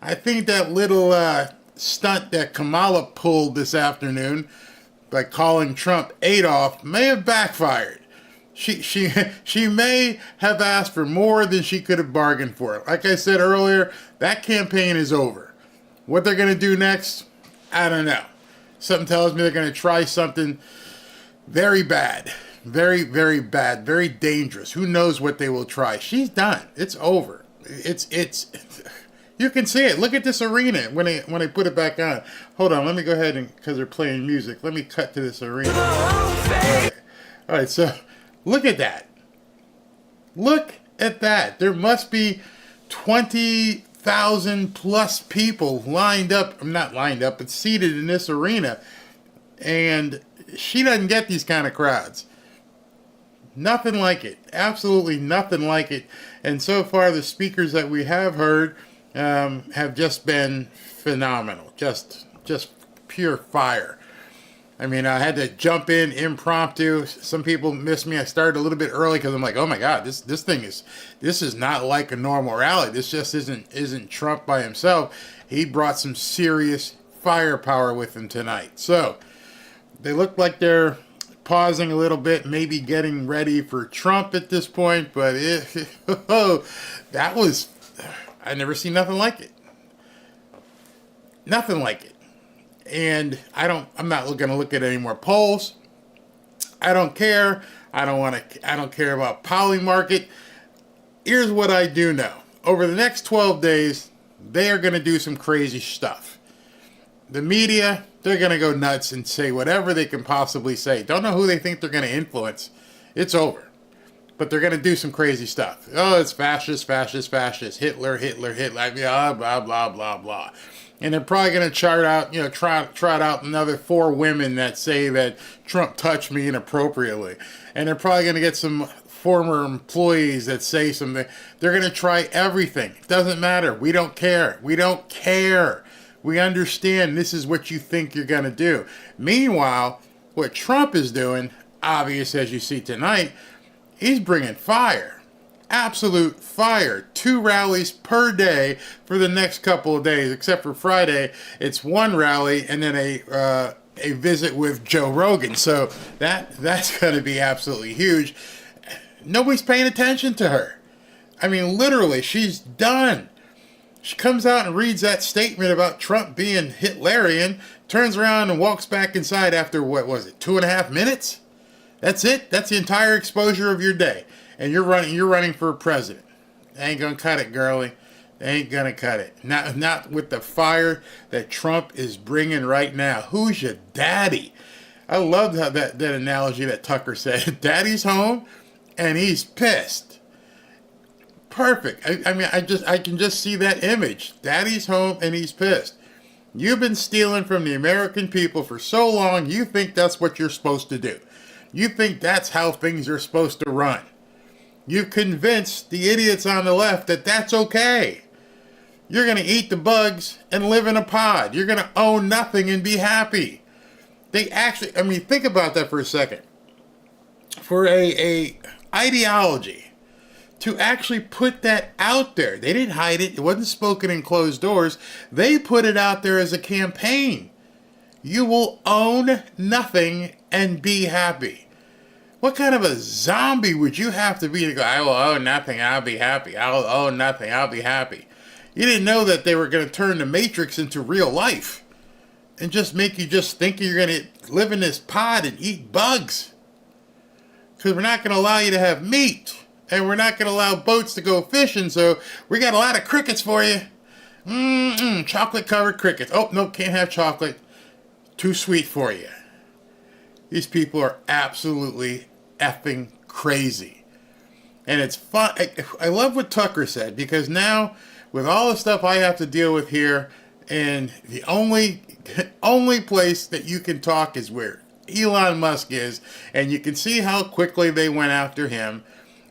I think that little stunt that Kamala pulled this afternoon by calling Trump Adolf may have backfired. She may have asked for more than she could have bargained for. Like I said earlier, that campaign is over. What they're going to do next, I don't know. Something tells me they're going to try something very bad. Very, very bad. Very dangerous. Who knows what they will try. She's done. It's over. It's you can see it. Look at this arena when I put it back on. Hold on. Let me go ahead and, because they're playing music, let me cut to this arena. All right, so look at that. Look at that. There must be 20,000 plus people lined up, not lined up, but seated in this arena. And she doesn't get these kind of crowds. Nothing like it. Absolutely nothing like it. And so far, the speakers that we have heard have just been phenomenal. Just pure fire. I mean, I had to jump in impromptu. Some people missed me. I started a little bit early because I'm like, oh my God, this is not like a normal rally. This just isn't Trump by himself. He brought some serious firepower with him tonight. So they look like they're pausing a little bit, maybe getting ready for Trump at this point. But that was, I never seen nothing like it. Nothing like it. And I'm not going to look at any more polls. I don't care. I don't care about Polymarket. Here's what I do know. Over the next 12 days, they are going to do some crazy stuff. The media, they're going to go nuts and say whatever they can possibly say. Don't know who they think they're going to influence. It's over. But they're going to do some crazy stuff. Oh, it's fascist. Hitler. Blah, blah, blah, blah, blah. And they're probably going to trot out another 4 women that say that Trump touched me inappropriately. And they're probably going to get some former employees that say something. They're going to try everything. It doesn't matter. We don't care. We don't care. We understand this is what you think you're going to do. Meanwhile, what Trump is doing, obvious as you see tonight, he's bringing fire. Absolute fire. 2 rallies per day for the next couple of days, except for Friday. It's 1 rally and then a visit with Joe Rogan. So that's going to be absolutely huge. Nobody's paying attention to her. I mean, literally, she's done. She comes out and reads that statement about Trump being Hitlerian, turns around and walks back inside after, 2.5 minutes? That's it? That's the entire exposure of your day. And you're running for president. They ain't gonna cut it, girlie. They ain't gonna cut it. Not with the fire that Trump is bringing right now. Who's your daddy? I loved how that analogy that Tucker said. Daddy's home, and he's pissed. Perfect. I can just see that image. Daddy's home, and he's pissed. You've been stealing from the American people for so long. You think that's what you're supposed to do. You think that's how things are supposed to run. You've convinced the idiots on the left that that's okay. You're going to eat the bugs and live in a pod. You're going to own nothing and be happy. They actually, think about that for a second. For a ideology to actually put that out there. They didn't hide it. It wasn't spoken in closed doors. They put it out there as a campaign. You will own nothing and be happy. What kind of a zombie would you have to be to go, I will own nothing, I'll be happy. I'll own nothing, I'll be happy. You didn't know that they were going to turn the Matrix into real life and just make you just think you're going to live in this pod and eat bugs. Because we're not going to allow you to have meat. And we're not going to allow boats to go fishing, so we got a lot of crickets for you. Chocolate-covered crickets. Oh, no, can't have chocolate. Too sweet for you. These people are absolutely effing crazy. And it's fun. I love what Tucker said, because now, with all the stuff I have to deal with here, and the only place that you can talk is where Elon Musk is, and you can see how quickly they went after him.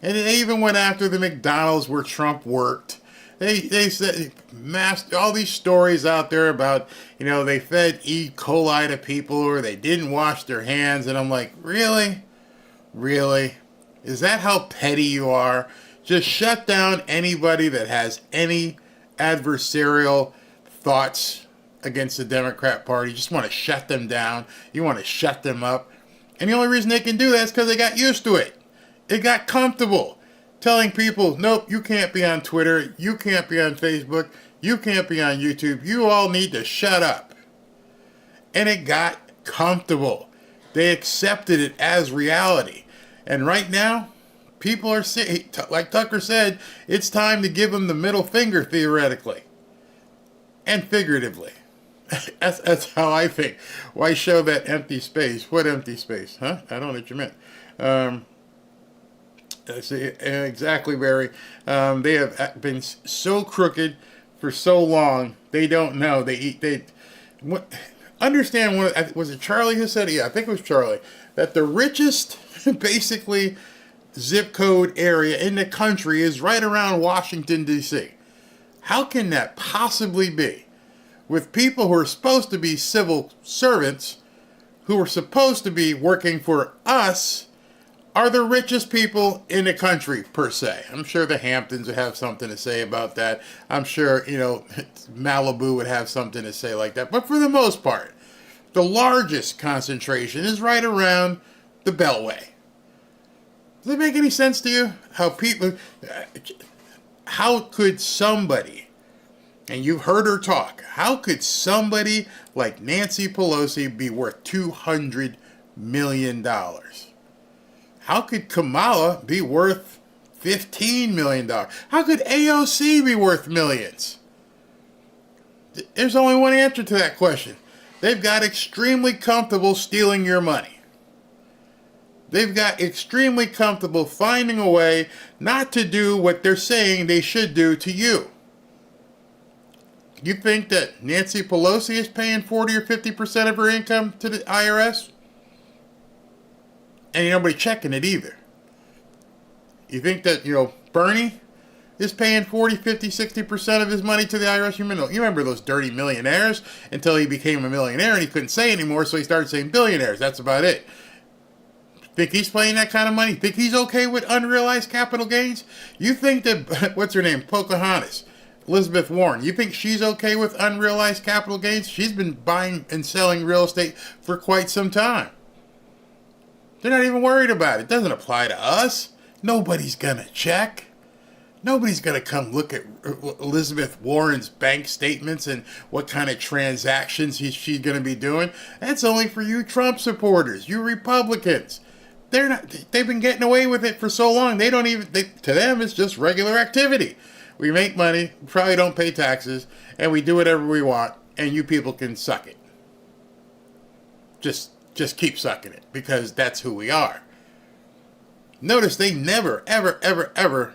And they even went after the McDonald's where Trump worked. They said all these stories out there about, they fed E. coli to people, or they didn't wash their hands. And I'm like, really? Really? Is that how petty you are? Just shut down anybody that has any adversarial thoughts against the Democrat Party. You just want to shut them down. You want to shut them up. And the only reason they can do that is because they got used to it. It got comfortable. Telling people, nope, you can't be on Twitter, you can't be on Facebook, you can't be on YouTube, you all need to shut up. And it got comfortable. They accepted it as reality. And right now, people are saying, like Tucker said, it's time to give them the middle finger, theoretically. And figuratively. That's how I think. Why show that empty space? What empty space? Huh? I don't know what you meant. Exactly, Barry. They have been so crooked for so long. They don't know. Understand was it Charlie who said? Yeah, I think it was Charlie. That the richest, basically, zip code area in the country is right around Washington, D.C. How can that possibly be? With people who are supposed to be civil servants, who are supposed to be working for us, are the richest people in the country, per se. I'm sure the Hamptons would have something to say about that. I'm sure, Malibu would have something to say like that. But for the most part, the largest concentration is right around the Beltway. Does it make any sense to you? How could somebody, and you've heard her talk, how could somebody like Nancy Pelosi be worth $200 million? How could Kamala be worth $15 million? How could AOC be worth millions? There's only one answer to that question. They've got extremely comfortable stealing your money. They've got extremely comfortable finding a way not to do what they're saying they should do to you. You think that Nancy Pelosi is paying 40 or 50% of her income to the IRS? And nobody checking it either. You think that, Bernie is paying 40, 50, 60% of his money to the IRS? You remember those dirty millionaires until he became a millionaire and he couldn't say anymore, so he started saying billionaires. That's about it. Think he's paying that kind of money? Think he's okay with unrealized capital gains? You think that, what's her name, Pocahontas, Elizabeth Warren, you think she's okay with unrealized capital gains? She's been buying and selling real estate for quite some time. They're not even worried about it. It doesn't apply to us. Nobody's going to check. Nobody's going to come look at Elizabeth Warren's bank statements and what kind of transactions she's going to be doing. That's only for you Trump supporters, you Republicans. They've been getting away with it for so long. To them, it's just regular activity. We make money, probably don't pay taxes, and we do whatever we want, and you people can suck it. Just keep sucking it, because that's who we are. Notice they never, ever, ever, ever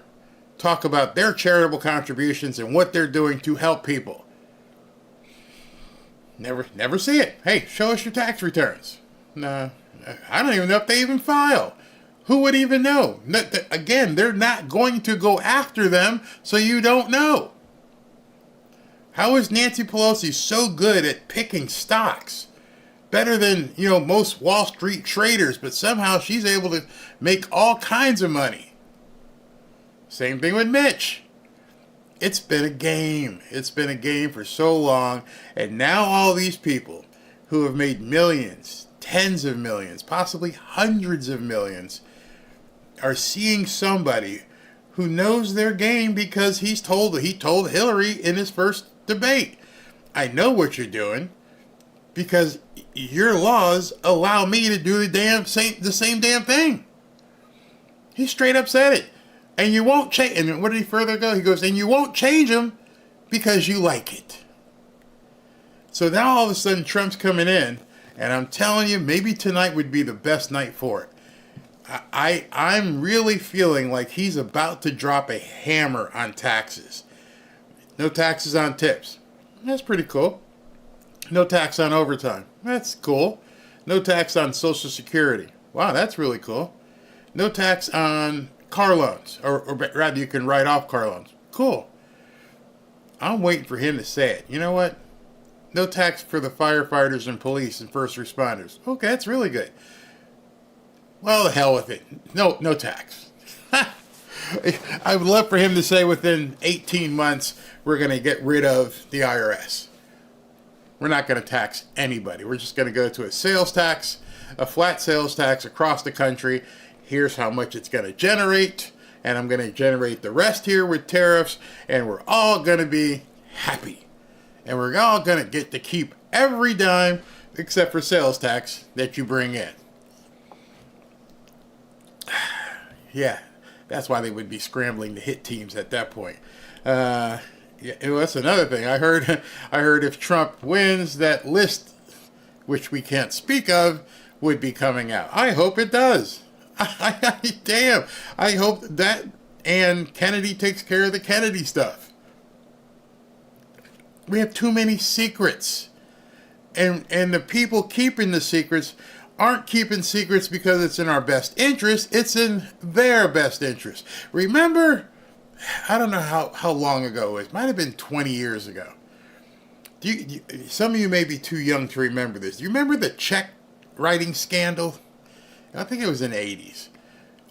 talk about their charitable contributions and what they're doing to help people. Never see it. Hey, show us your tax returns. No, I don't even know if they even file. Who would even know? Again, they're not going to go after them, so you don't know. How is Nancy Pelosi so good at picking stocks? Better than, most Wall Street traders, but somehow she's able to make all kinds of money. Same thing with Mitch. It's been a game. It's been a game for so long, and now all these people who have made millions, tens of millions, possibly hundreds of millions, are seeing somebody who knows their game because he told Hillary in his first debate, I know what you're doing because your laws allow me to do the same damn thing. He straight up said it. And you won't change. And what did he further go? He goes, and you won't change them because you like it. So now all of a sudden Trump's coming in, and I'm telling you, maybe tonight would be the best night for it. I'm really feeling like he's about to drop a hammer on taxes. No taxes on tips. That's pretty cool. No tax on overtime. That's cool. No tax on Social Security. Wow, that's really cool. No tax on car loans, or rather you can write off car loans. Cool. I'm waiting for him to say it. You know what? No tax for the firefighters and police and first responders. Okay, that's really good. Well, the hell with it. No tax. I would love for him to say within 18 months, we're going to get rid of the IRS. We're not going to tax anybody. We're just going to go to a sales tax, a flat sales tax across the country. Here's how much it's going to generate, and I'm going to generate the rest here with tariffs, and we're all going to be happy. And we're all going to get to keep every dime except for sales tax that you bring in. Yeah, that's why they would be scrambling to hit teams at that point. Yeah, well, that's another thing. I heard if Trump wins, that list, which we can't speak of, would be coming out. I hope it does. Damn. I hope that and Kennedy takes care of the Kennedy stuff. We have too many secrets. And the people keeping the secrets aren't keeping secrets because it's in our best interest. It's in their best interest. Remember, I don't know how long ago it was. It might have been 20 years ago. Some of you may be too young to remember this. Do you remember the check writing scandal? I think it was in the 80s.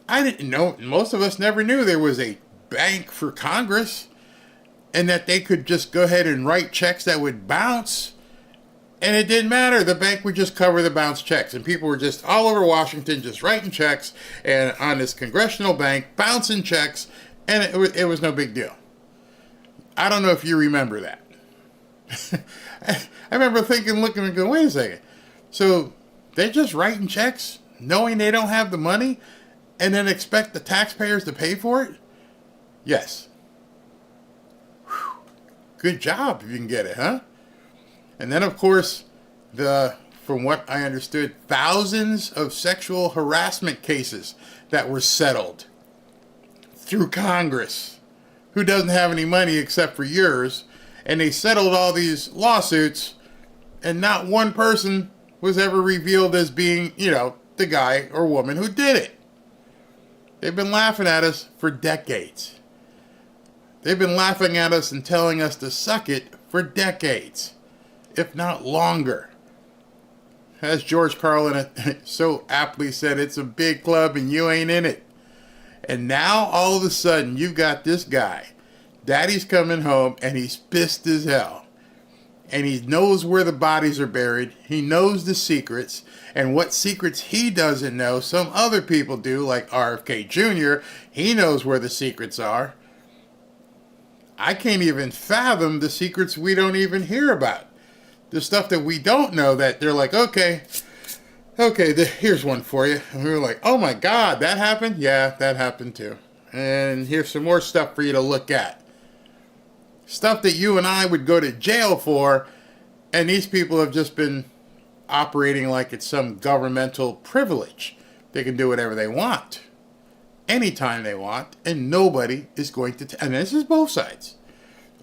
I didn't know. Most of us never knew there was a bank for Congress and that they could just go ahead and write checks that would bounce. And it didn't matter. The bank would just cover the bounce checks. And people were just all over Washington just writing checks and on this congressional bank, bouncing checks. And it was no big deal. I don't know if you remember that. I remember thinking, looking and going, wait a second. So they're just writing checks knowing they don't have the money and then expect the taxpayers to pay for it? Yes. Whew. Good job if you can get it, huh? And then, of course, from what I understood, thousands of sexual harassment cases that were settled through Congress, who doesn't have any money except for yours, and they settled all these lawsuits, and not one person was ever revealed as being, the guy or woman who did it. They've been laughing at us for decades. They've been laughing at us and telling us to suck it for decades, if not longer. As George Carlin so aptly said, it's a big club and you ain't in it. And now, all of a sudden, you've got this guy. Daddy's coming home, and he's pissed as hell. And he knows where the bodies are buried. He knows the secrets. And what secrets he doesn't know, some other people do, like RFK Jr. He knows where the secrets are. I can't even fathom the secrets we don't even hear about. The stuff that we don't know that they're like, okay, here's one for you. And we were like, oh my God, that happened? Yeah, that happened too. And here's some more stuff for you to look at. Stuff that you and I would go to jail for, and these people have just been operating like it's some governmental privilege. They can do whatever they want, anytime they want, and nobody is going to... and this is both sides.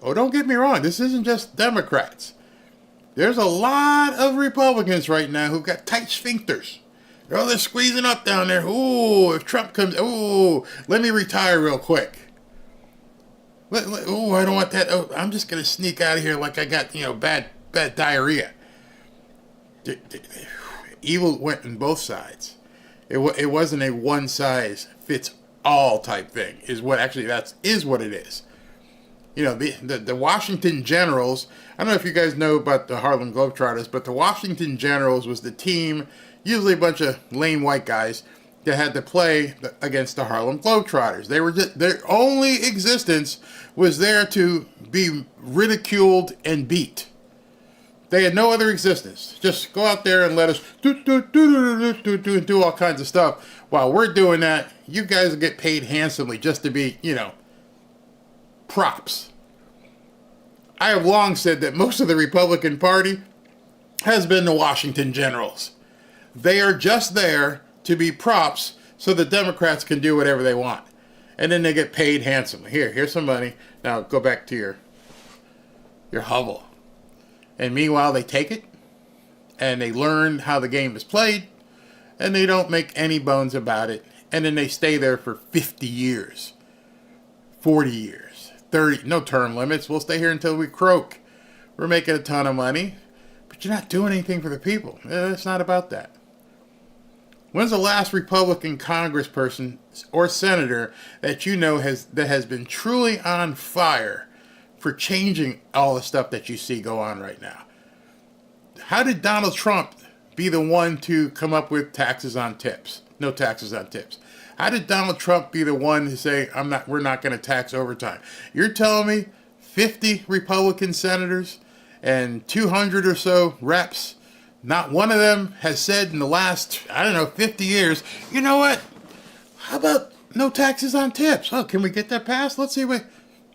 Oh, don't get me wrong. This isn't just Democrats. There's a lot of Republicans right now who've got tight sphincters. They're squeezing up down there. Ooh, if Trump comes... ooh, let me retire real quick. Oh, I don't want that. Oh, I'm just going to sneak out of here like I got, bad diarrhea. Evil went on both sides. It wasn't a one-size-fits-all type thing. That is what it is. The Washington Generals, I don't know if you guys know about the Harlem Globetrotters, but the Washington Generals was the team, usually a bunch of lame white guys, that had to play against the Harlem Globetrotters. Their only existence was there to be ridiculed and beat. They had no other existence. Just go out there and let us do all kinds of stuff. While we're doing that, you guys will get paid handsomely just to be, props. I have long said that most of the Republican Party has been the Washington Generals. They are just there to be props so the Democrats can do whatever they want. And then they get paid handsomely. Here's some money. Now go back to your hovel. And meanwhile, they take it and they learn how the game is played and they don't make any bones about it. And then they stay there for 50 years, 40 years, 30, no term limits. We'll stay here until we croak. We're making a ton of money, but you're not doing anything for the people. It's not about that. When's the last Republican congressperson or senator that you know has been truly on fire for changing all the stuff that you see go on right now? How did Donald Trump be the one to come up with taxes on tips? No taxes on tips. How did Donald Trump be the one to say we're not going to tax overtime? You're telling me 50 Republican senators and 200 or so reps, not one of them has said in the last, 50 years, you know what? How about no taxes on tips? Oh, can we get that passed? Let's see.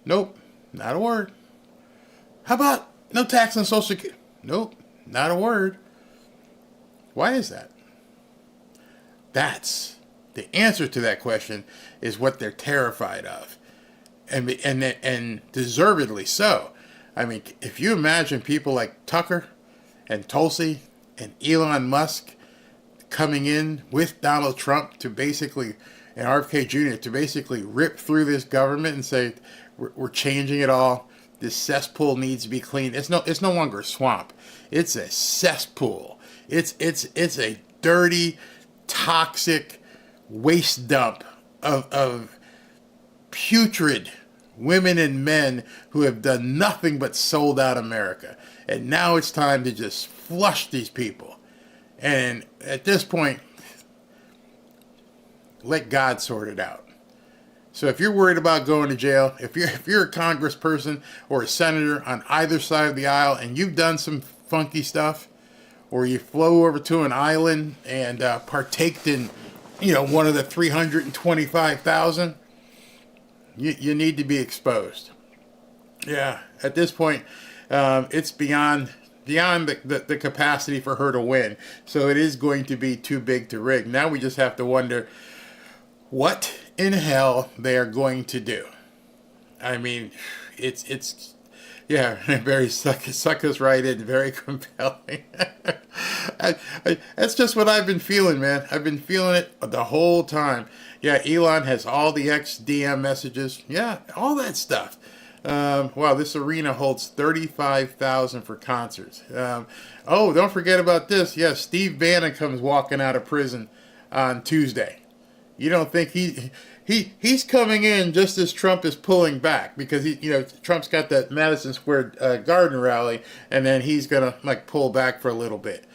Nope, not a word. How about no tax on Social Security? Nope, not a word. Why is that? That's the answer to that question, is what they're terrified of, and deservedly so. I mean, if you imagine people like Tucker and Tulsi and Elon Musk coming in with Donald Trump to basically, and RFK Jr. to basically rip through this government and say, we're changing it all. This cesspool needs to be cleaned. It's no longer a swamp. It's a cesspool. It's a dirty, toxic waste dump of putrid women and men who have done nothing but sold out America. And now it's time to just flush these people. And at this point, let God sort it out. So if you're worried about going to jail, if you're a congressperson or a senator on either side of the aisle and you've done some funky stuff, or you flew over to an island and partaked in, one of the 325,000, you need to be exposed. Yeah, at this point, it's beyond the capacity for her to win. So it is going to be too big to rig. Now we just have to wonder what in hell they are going to do. I mean, it's very suck us right in, very compelling. That's just what I've been feeling, man. I've been feeling it the whole time. Yeah, Elon has all the XDM messages. Yeah, all that stuff. Wow, this arena holds 35,000 for concerts. Don't forget about this. Yeah, Steve Bannon comes walking out of prison on Tuesday. You don't think he's coming in just as Trump is pulling back, because Trump's got that Madison Square Garden rally, and then he's gonna pull back for a little bit.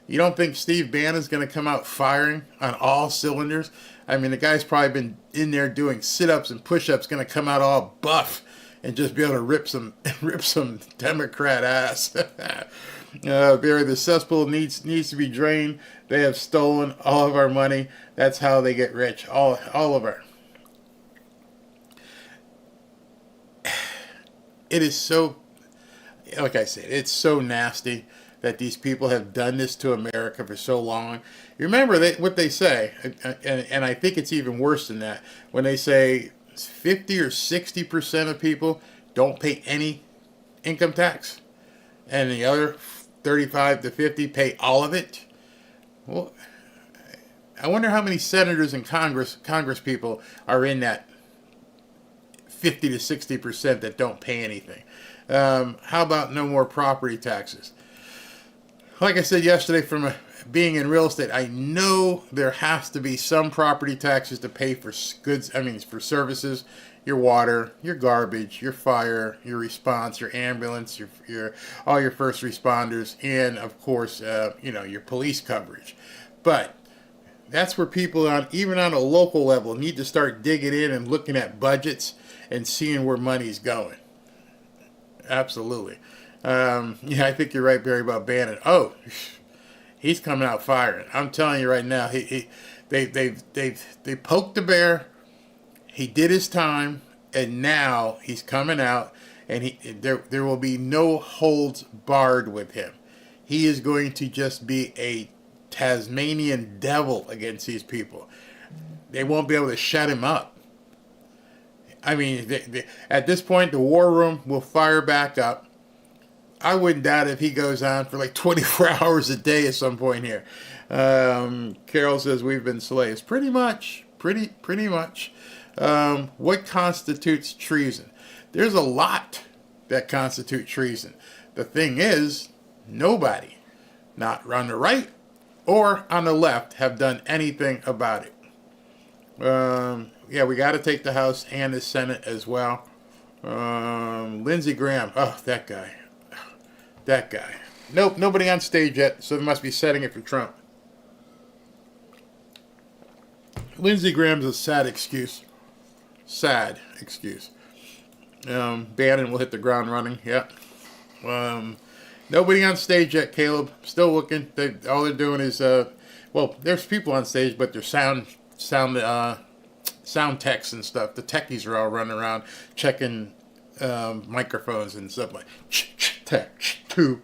You don't think Steve Bannon's gonna come out firing on all cylinders? I mean, the guy's probably been in there doing sit-ups and push-ups, gonna come out all buff and just be able to rip some Democrat ass. Barry, the cesspool needs to be drained. They have stolen all of our money. That's how they get rich. All of our. It is so, like I said, it's so nasty that these people have done this to America for so long. You remember what they say, and I think it's even worse than that, when they say 50 or 60% of people don't pay any income tax, and the other 35 to 50 pay all of it. Well, I wonder how many senators and Congress people are in that 50 to 60% that don't pay anything. How about no more property taxes? Like I said yesterday, from being in real estate, I know there has to be some property taxes to pay for goods. I mean, for services, your water, your garbage, your fire, your response, your ambulance, your all your first responders, and of course, your police coverage. But that's where people even on a local level, need to start digging in and looking at budgets and seeing where money's going. Absolutely. I think you're right, Barry, about Bannon. Oh, he's coming out firing. I'm telling you right now, they poked the bear. He did his time, and now he's coming out, and there will be no holds barred with him. He is going to just be a Tasmanian devil against these people. They won't be able to shut him up. I mean, at this point, the war room will fire back up. I wouldn't doubt if he goes on for like 24 hours a day at some point here. Carol says we've been slaves. Pretty much. Pretty much. What constitutes treason? There's a lot that constitute treason. The thing is, nobody, not on the right or on the left, have done anything about it. Yeah, we got to take the House and the Senate as well. Lindsey Graham. Oh, that guy. That guy. Nope, nobody on stage yet, so they must be setting it for Trump. Lindsey Graham's a sad excuse. Sad excuse. Bannon will hit the ground running. Yep. Nobody on stage yet, Caleb. Still looking. All they're doing is, well, there's people on stage, but there's sound techs and stuff. The techies are all running around checking microphones and stuff like tech, two.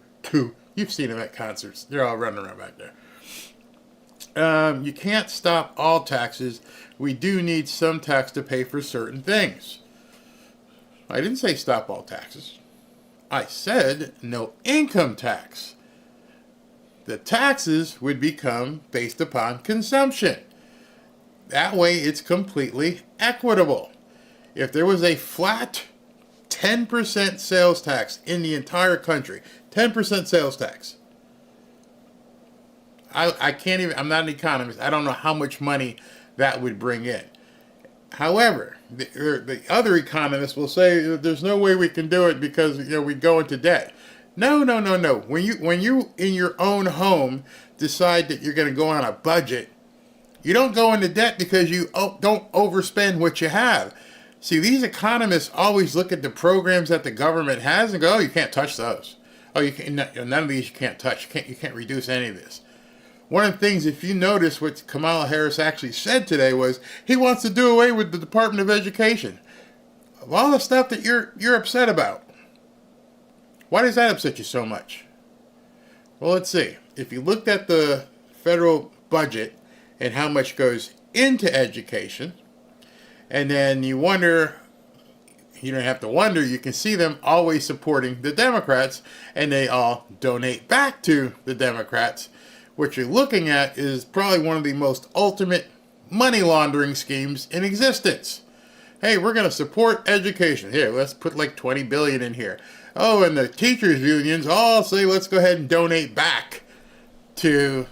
You've seen them at concerts. They're all running around back there. You can't stop all taxes. We do need some tax to pay for certain things. I didn't say stop all taxes. I said no income tax. The taxes would become based upon consumption. That way it's completely equitable. If there was a flat 10% sales tax in the entire country, 10% sales tax, I can't even, I'm not an economist, I don't know how much money that would bring in. However, the other economists will say there's no way we can do it because we go into debt. No. When you in your own home decide that you're going to go on a budget, you don't go into debt because you don't overspend what you have. See, these economists always look at the programs that the government has and go, "Oh, you can't touch those. Oh, you can't. None of these you can't touch. You can't reduce any of this." One of the things, if you notice what Kamala Harris actually said today, was he wants to do away with the Department of Education. Of all the stuff that you're upset about, why does that upset you so much? Well, let's see. If you looked at the federal budget and how much goes into education, and then you wonder, you don't have to wonder, you can see them always supporting the Democrats, and they all donate back to the Democrats. What you're looking at is probably one of the most ultimate money laundering schemes in existence. Hey, we're going to support education. Here, let's put like $20 billion in here. Oh, and the teachers' unions all say let's go ahead and donate back to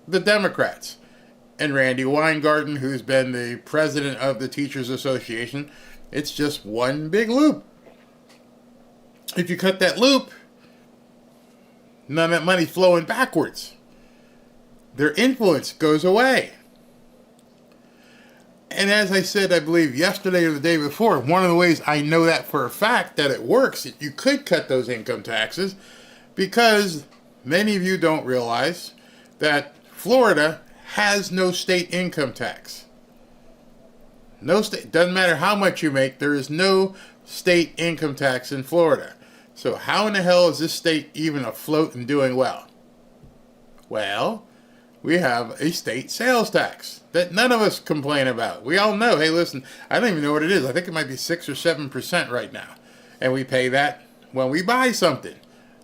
the Democrats. And Randy Weingarten, who's been the president of the Teachers Association, it's just one big loop. If you cut that loop, none of that money's flowing backwards. Their influence goes away. And as I said, I believe yesterday or the day before, one of the ways I know that for a fact that it works, you could cut those income taxes, because many of you don't realize that Florida has no state income tax. No state, doesn't matter how much you make, there is no state income tax in Florida. So how in the hell is this state even afloat and doing well? Well, we have a state sales tax that none of us complain about. We all know, hey, listen, I don't even know what it is. I think it might be 6 or 7% right now. And we pay that when we buy something.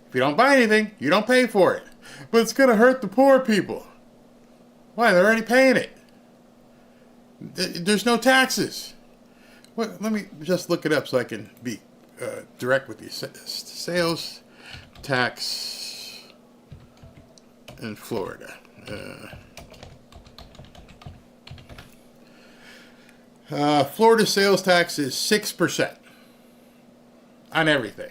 If you don't buy anything, you don't pay for it. But it's going to hurt the poor people. Why? They're already paying it. There's no taxes. Well, let me just look it up so I can be direct with you. Sales tax in Florida. Florida sales tax is 6% on everything.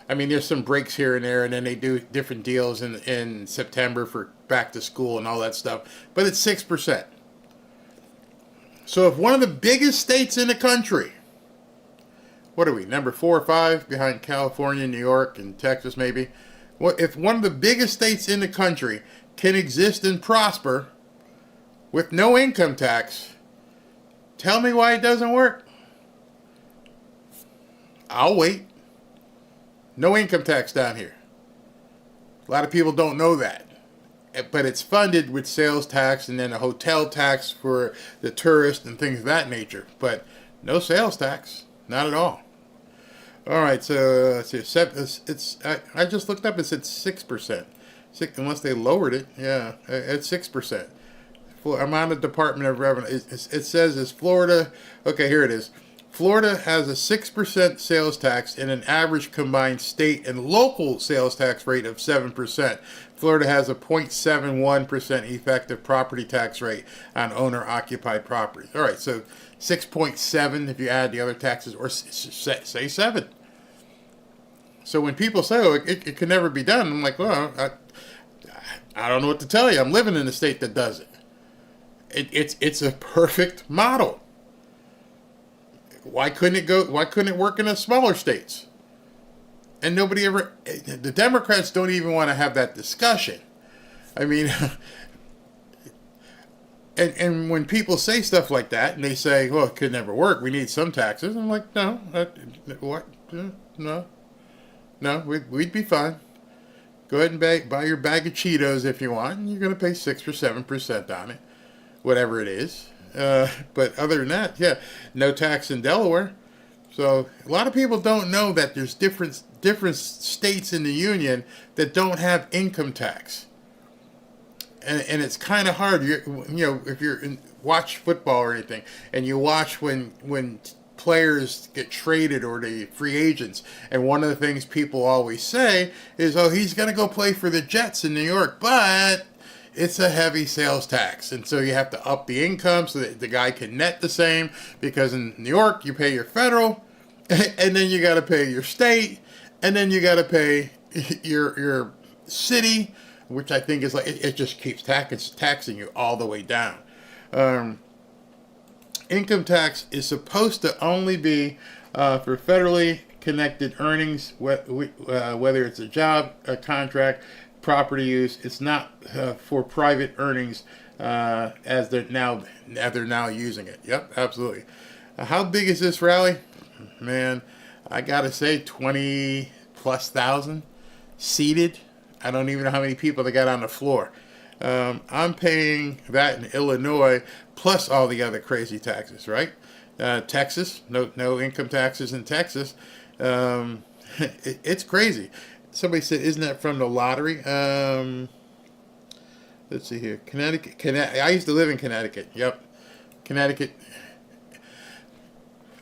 I mean, there's some breaks here and there, and then they do different deals in September for back to school and all that stuff, but it's 6%. So if one of the biggest states in the country, what are we, number 4 or 5 behind California, New York, and Texas maybe? If one of the biggest states in the country can exist and prosper with no income tax, tell me why it doesn't work. I'll wait. No income tax down here. A lot of people don't know that. But it's funded with sales tax and then a hotel tax for the tourists and things of that nature. But no sales tax. Not at all. All right, so I just looked up. It said 6%. Unless they lowered it. Yeah, it's 6%. I'm on the Department of Revenue. It says is Florida. Okay, here it is. Florida has a 6% sales tax and an average combined state and local sales tax rate of 7%. Florida has a 0.71% effective property tax rate on owner-occupied properties. All right, so 6.7 if you add the other taxes, or say 7. So when people say, "Oh, it can never be done," I'm like, "Well, I don't know what to tell you. I'm living in a state that does it. It's a perfect model. Why couldn't it go? Why couldn't it work in the smaller states?" And nobody ever. The Democrats don't even want to have that discussion. I mean, and when people say stuff like that, and they say, "Well, it could never work. We need some taxes," I'm like, "No, what? No, we'd be fine. Go ahead and buy your bag of Cheetos if you want, and you're going to pay 6 or 7% on it, whatever it is." But other than that, yeah, no tax in Delaware. So a lot of people don't know that there's different states in the union that don't have income tax, and it's kind of hard. If watch football or anything, and you watch when players get traded or the free agents, and one of the things people always say is, "Oh, he's going to go play for the Jets in New York, but it's a heavy sales tax, and so you have to up the income so that the guy can net the same, because in New York you pay your federal, and then you got to pay your state, and then you got to pay your city," which I think is like it just keeps taxing you all the way down. Income tax is supposed to only be for federally connected earnings, whether it's a job, a contract, property use. It's not for private earnings as they're now using it. Yep, absolutely. How big is this rally? Man, I gotta say 20,000+ seated. I don't even know how many people they got on the floor. I'm paying that in Illinois plus all the other crazy taxes, right? Texas, no income taxes in Texas. It's crazy. Somebody said, "Isn't that from the lottery?" Let's see here. Connecticut. I used to live in Connecticut. Yep. Connecticut.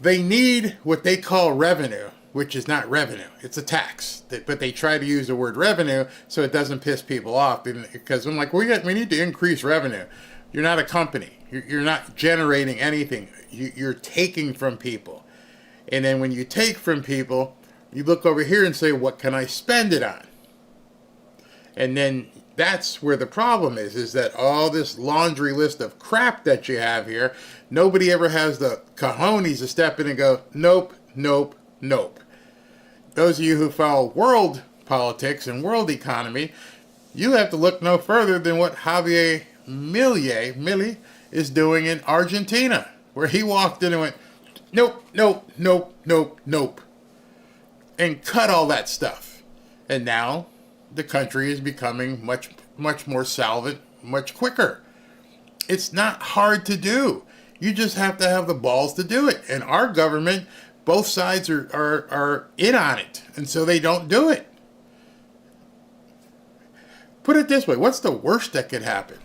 They need what they call revenue, which is not revenue. It's a tax. But they try to use the word revenue so it doesn't piss people off. Because I'm like, we need to increase revenue. You're not a company. You're not generating anything. You're taking from people. And then when you take from people, you look over here and say, "What can I spend it on?" And then that's where the problem is that all this laundry list of crap that you have here, nobody ever has the cojones to step in and go, "Nope, nope, nope." Those of you who follow world politics and world economy, you have to look no further than what Javier Milei is doing in Argentina, where he walked in and went, "Nope, nope, nope, nope, nope," and cut all that stuff. And now the country is becoming much, much more solvent, much quicker. It's not hard to do. You just have to have the balls to do it. And our government, both sides are in on it, and so they don't do it. Put it this way, what's the worst that could happen?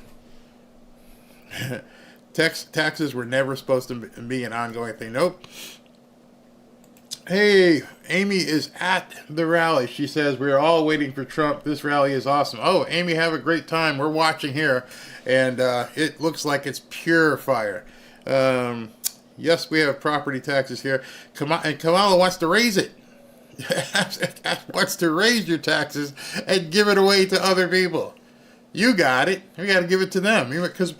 Taxes were never supposed to be an ongoing thing. Nope. Hey, Amy is at the rally. She says, "We are all waiting for Trump. This rally is awesome." Oh, Amy, have a great time. We're watching here, and it looks like it's pure fire. Yes, we have property taxes here. And Kamala wants to raise it. Wants to raise your taxes and give it away to other people. You got it. We got to give it to them, because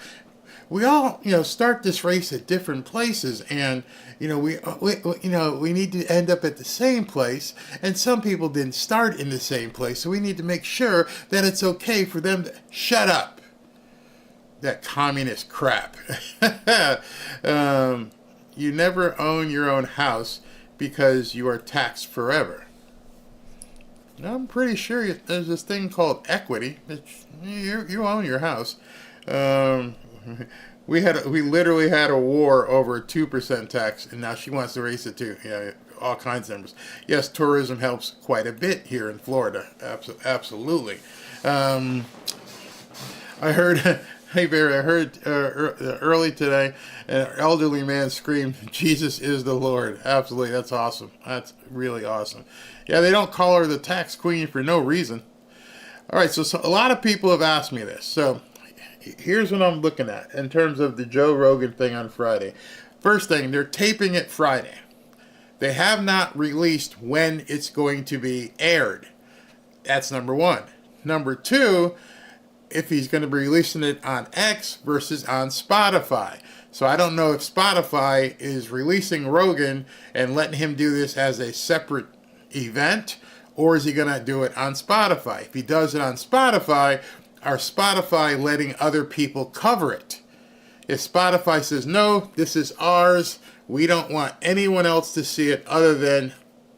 we all, start this race at different places, and we need to end up at the same place, and some people didn't start in the same place, so we need to make sure that it's okay for them to shut up. That communist crap. You never own your own house because you are taxed forever. I'm pretty sure there's this thing called equity. You own your house. Um, we literally had a war over a 2% tax, and now she wants to raise it to all kinds of numbers. Yes, tourism helps quite a bit here in Florida. Absolutely. I heard, hey Barry, I heard early today, an elderly man screamed, "Jesus is the Lord." Absolutely, that's awesome. That's really awesome. Yeah, they don't call her the tax queen for no reason. All right, so a lot of people have asked me this. So here's what I'm looking at in terms of the Joe Rogan thing on Friday. First thing, they're taping it Friday. They have not released when it's going to be aired. That's number one. Number two, if he's going to be releasing it on X versus on Spotify. So I don't know if Spotify is releasing Rogan and letting him do this as a separate event, or is he going to do it on Spotify? If he does it on Spotify, are Spotify letting other people cover it? If Spotify says, no, this is ours, we don't want anyone else to see it other than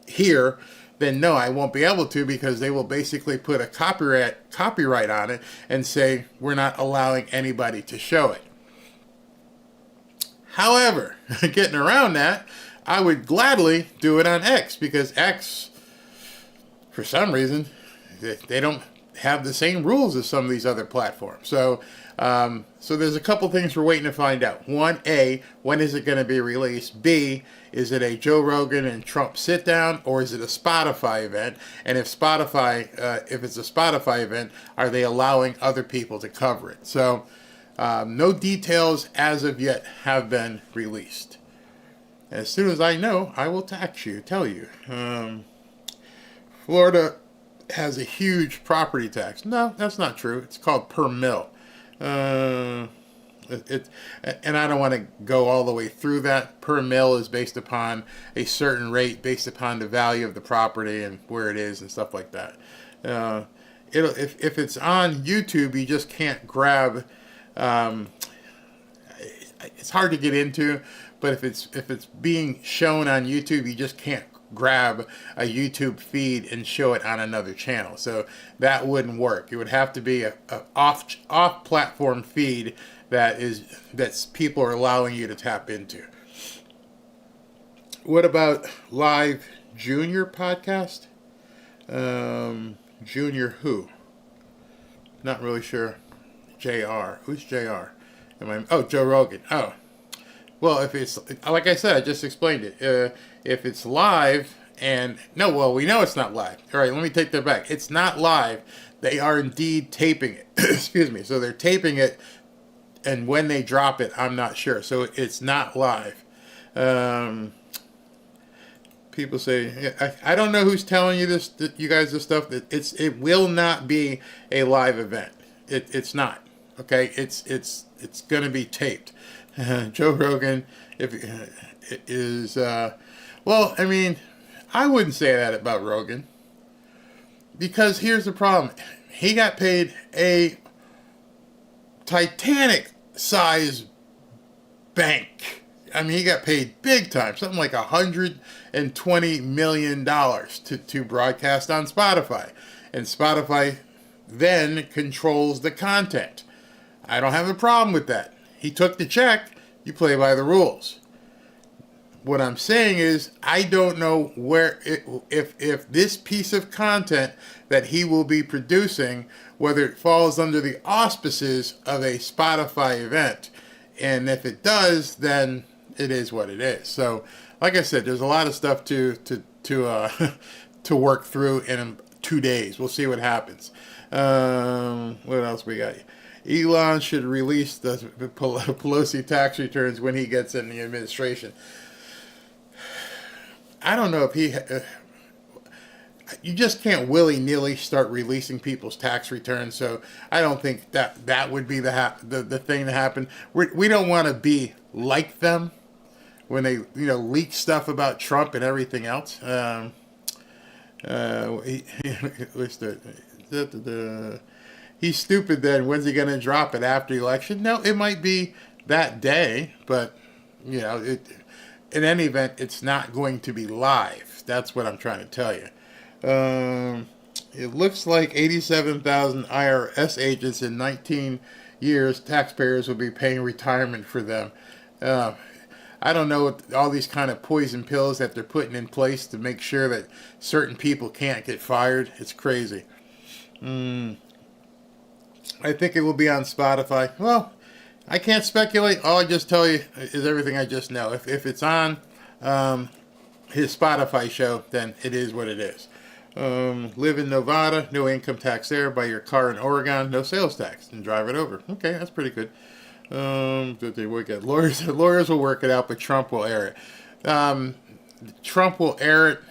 here, then no, I won't be able to, because they will basically put a copyright on it and say we're not allowing anybody to show it. However, getting around that, I would gladly do it on X, because X, for some reason, they don't have the same rules as some of these other platforms. So there's a couple things we're waiting to find out. One, A, when is it going to be released? B, is it a Joe Rogan and Trump sit down, or is it a Spotify event? And if it's a Spotify event, are they allowing other people to cover it? So no details as of yet have been released. As soon as I know, I will tell you. Florida has a huge property tax. No, that's not true. It's called per mill. And I don't want to go all the way through that. Per mill is based upon a certain rate, based upon the value of the property and where it is and stuff like that. If it's on YouTube, you just can't grab. It's hard to get into, but if it's being shown on YouTube, you just can't grab a YouTube feed and show it on another channel. So that wouldn't work. It would have to be a off platform feed that people are allowing you to tap into. What about live Junior podcast? Junior who? Not really sure. JR. Who's JR? Joe Rogan. Oh. Well, if it's, like I said, I just explained it. If it's live we know it's not live. All right, let me take that back. It's not live. They are indeed taping it. Excuse me. So they're taping it, and when they drop it, I'm not sure. So it's not live. People say, I don't know who's telling you this, you guys, this stuff. It will not be a live event. It's not. Okay, it's going to be taped. Joe Rogan, is well, I mean, I wouldn't say that about Rogan, because here's the problem: he got paid a Titanic size bank. I mean, he got paid big time, something like $120 million to broadcast on Spotify, and Spotify then controls the content. I don't have a problem with that. He took the check. You play by the rules. What I'm saying is, I don't know if this piece of content that he will be producing, whether it falls under the auspices of a Spotify event. And if it does, then it is what it is. So, like I said, there's a lot of stuff to work through in 2 days. We'll see what happens. What else we got? Elon should release the Pelosi tax returns when he gets in the administration. I don't know if you just can't willy-nilly start releasing people's tax returns. So I don't think that would be the thing to happen. We don't want to be like them when they leak stuff about Trump and everything else. He's stupid then. When's he going to drop it? After the election? No, it might be that day, but, in any event, it's not going to be live. That's what I'm trying to tell you. It looks like 87,000 IRS agents in 19 years, taxpayers will be paying retirement for them. Uh, I don't know what all these kind of poison pills that they're putting in place to make sure that certain people can't get fired. It's crazy. I think it will be on Spotify. Well, I can't speculate. All I just tell you is everything I just know. If it's on his Spotify show, then it is what it is. Live in Nevada, no income tax there. Buy your car in Oregon, no sales tax, and drive it over. Okay, that's pretty good. They work at lawyers. Lawyers will work it out, but Trump will air it. Trump will air it.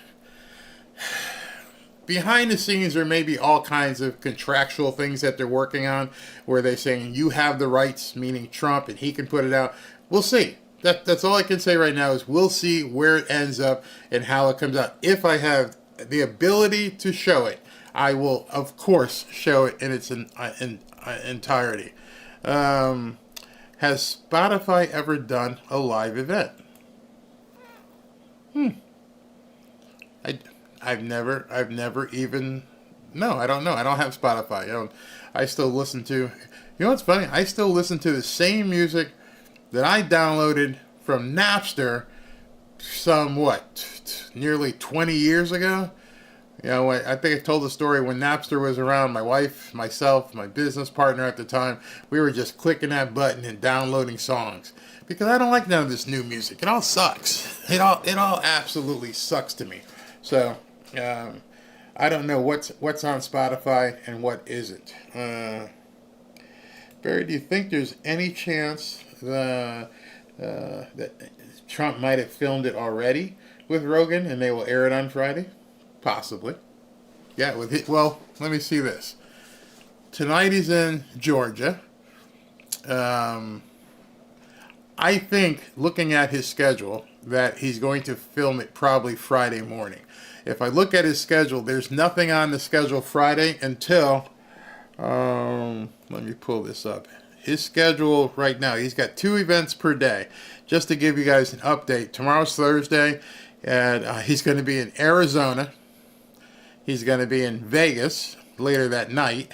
Behind the scenes, there may be all kinds of contractual things that they're working on, where they're saying you have the rights, meaning Trump, and he can put it out. We'll see. That's all I can say right now is we'll see where it ends up and how it comes out. If I have the ability to show it, I will, of course, show it in its entirety. Has Spotify ever done a live event? I've never even. No, I don't know. I don't have Spotify. I still listen to. You know what's funny? I still listen to the same music that I downloaded from Napster nearly 20 years ago. I think I told the story when Napster was around. My wife, myself, my business partner at the time, we were just clicking that button and downloading songs because I don't like none of this new music. It all sucks. It all absolutely sucks to me. So I don't know what's on Spotify and what isn't. Barry, do you think there's any chance that Trump might have filmed it already with Rogan and they will air it on Friday? Possibly. Yeah, well, let me see this. Tonight he's in Georgia. I think, looking at his schedule, that he's going to film it probably Friday morning. If I look at his schedule, there's nothing on the schedule Friday until, let me pull this up. His schedule right now, he's got 2 events per day. Just to give you guys an update, tomorrow's Thursday, and he's going to be in Arizona. He's going to be in Vegas later that night.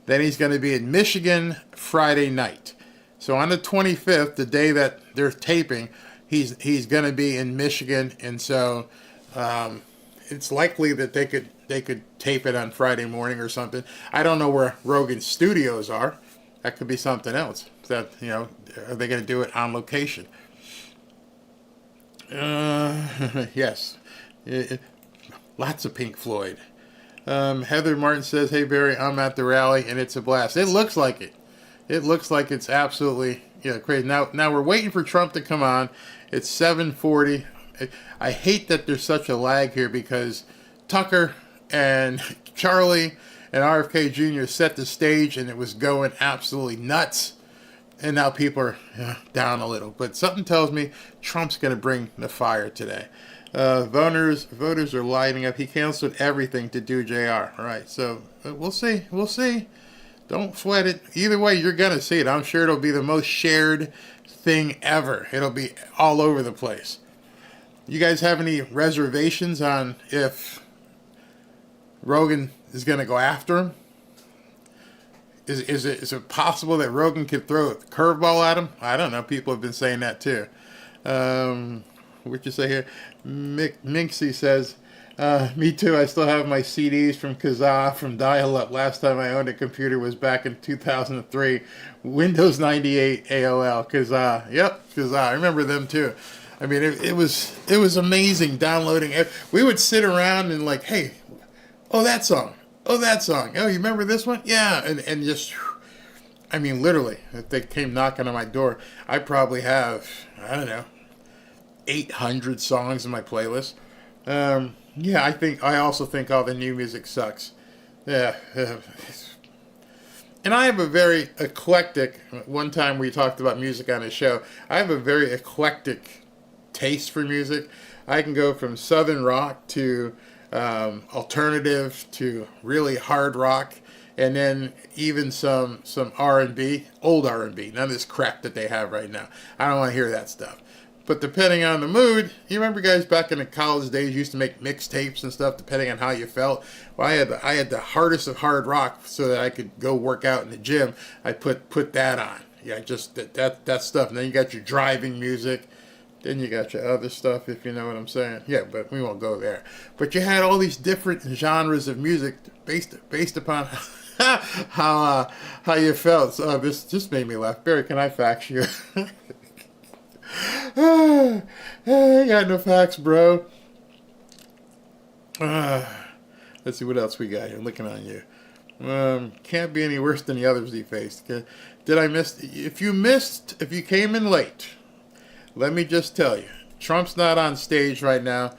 Then he's going to be in Michigan Friday night. So on the 25th, the day that they're taping, he's going to be in Michigan, and so it's likely that they could tape it on Friday morning or something. I don't know where Rogan's studios are. That could be something else. That are they going to do it on location? Yes, lots of Pink Floyd. Heather Martin says, "Hey Barry, I'm at the rally and it's a blast." It looks like it. It looks like it's absolutely crazy. Now we're waiting for Trump to come on. It's 7:40. I hate that there's such a lag here because Tucker and Charlie and RFK Jr. set the stage and it was going absolutely nuts. And now people are down a little. But something tells me Trump's going to bring the fire today. Voters are lighting up. He canceled everything to do JR. All right, so we'll see. We'll see. Don't sweat it. Either way, you're going to see it. I'm sure it'll be the most shared thing ever. It'll be all over the place. You guys have any reservations on if Rogan is going to go after him? Is it possible that Rogan could throw a curveball at him? I don't know. People have been saying that too. What you say here? Minxie says, me too. I still have my CDs from Kazaa from dial-up. Last time I owned a computer was back in 2003. Windows 98 AOL. Kazaa. Yep, Kazaa. I remember them too. I mean, it was amazing downloading it. We would sit around and like, hey, oh, that song. Oh, that song. Oh, you remember this one? Yeah. And just, I mean, literally, if they came knocking on my door, I probably have, I don't know, 800 songs in my playlist. Yeah, I also think all the new music sucks. Yeah. And I have a very eclectic, one time we talked about music on a show, I have a very eclectic taste for music. I can go from southern rock to alternative to really hard rock, and then even some R&B, old R&B, none of this crap that they have right now. I don't want to hear that stuff. But depending on the mood, you remember guys back in the college days used to make mixtapes and stuff depending on how you felt. Well, I had the hardest of hard rock so that I could go work out in the gym. I put that on. Yeah, just that stuff. And then you got your driving music. Then you got your other stuff, if you know what I'm saying. Yeah, but we won't go there. But you had all these different genres of music based upon how you felt. So this just made me laugh. Barry, can I fax you? I got no facts, bro. Let's see what else we got here. Looking on you. Can't be any worse than the others he faced. Did I miss? If you came in late, let me just tell you, Trump's not on stage right now.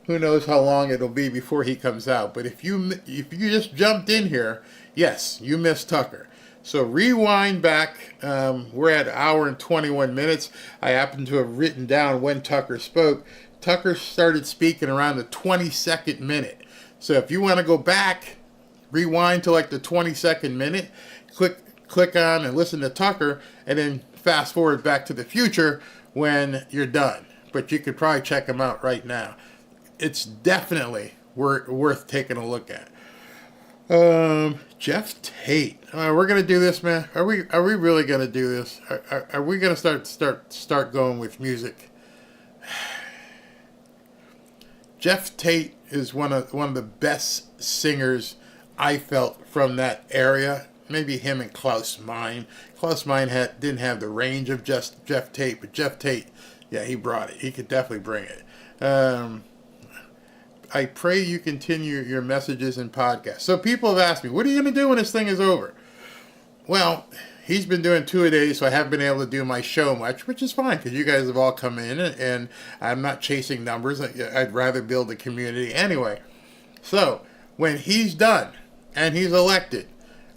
Who knows how long it'll be before he comes out? But if you just jumped in here, yes, you missed Tucker. So rewind back. We're at 1 hour and 21 minutes. I happen to have written down when Tucker spoke. Tucker started speaking around the 22nd minute. So if you want to go back, rewind to like the 22nd minute, click on and listen to Tucker, and then fast forward back to the future when you're done. But you could probably check him out right now. It's definitely worth taking a look at. Jeff Tate. We're gonna do this, man. Are we really gonna do this? Are we gonna start going with music? Jeff Tate is one of the best singers I felt from that area. Maybe him and Klaus Meine. Klaus Meine didn't have the range of just Jeff Tate, but Jeff Tate, yeah, he brought it. He could definitely bring it. I pray you continue your messages and podcasts. So people have asked me, what are you going to do when this thing is over? Well, he's been doing 2 a day, so I haven't been able to do my show much, which is fine because you guys have all come in, and I'm not chasing numbers. I'd rather build a community anyway. So when he's done and he's elected,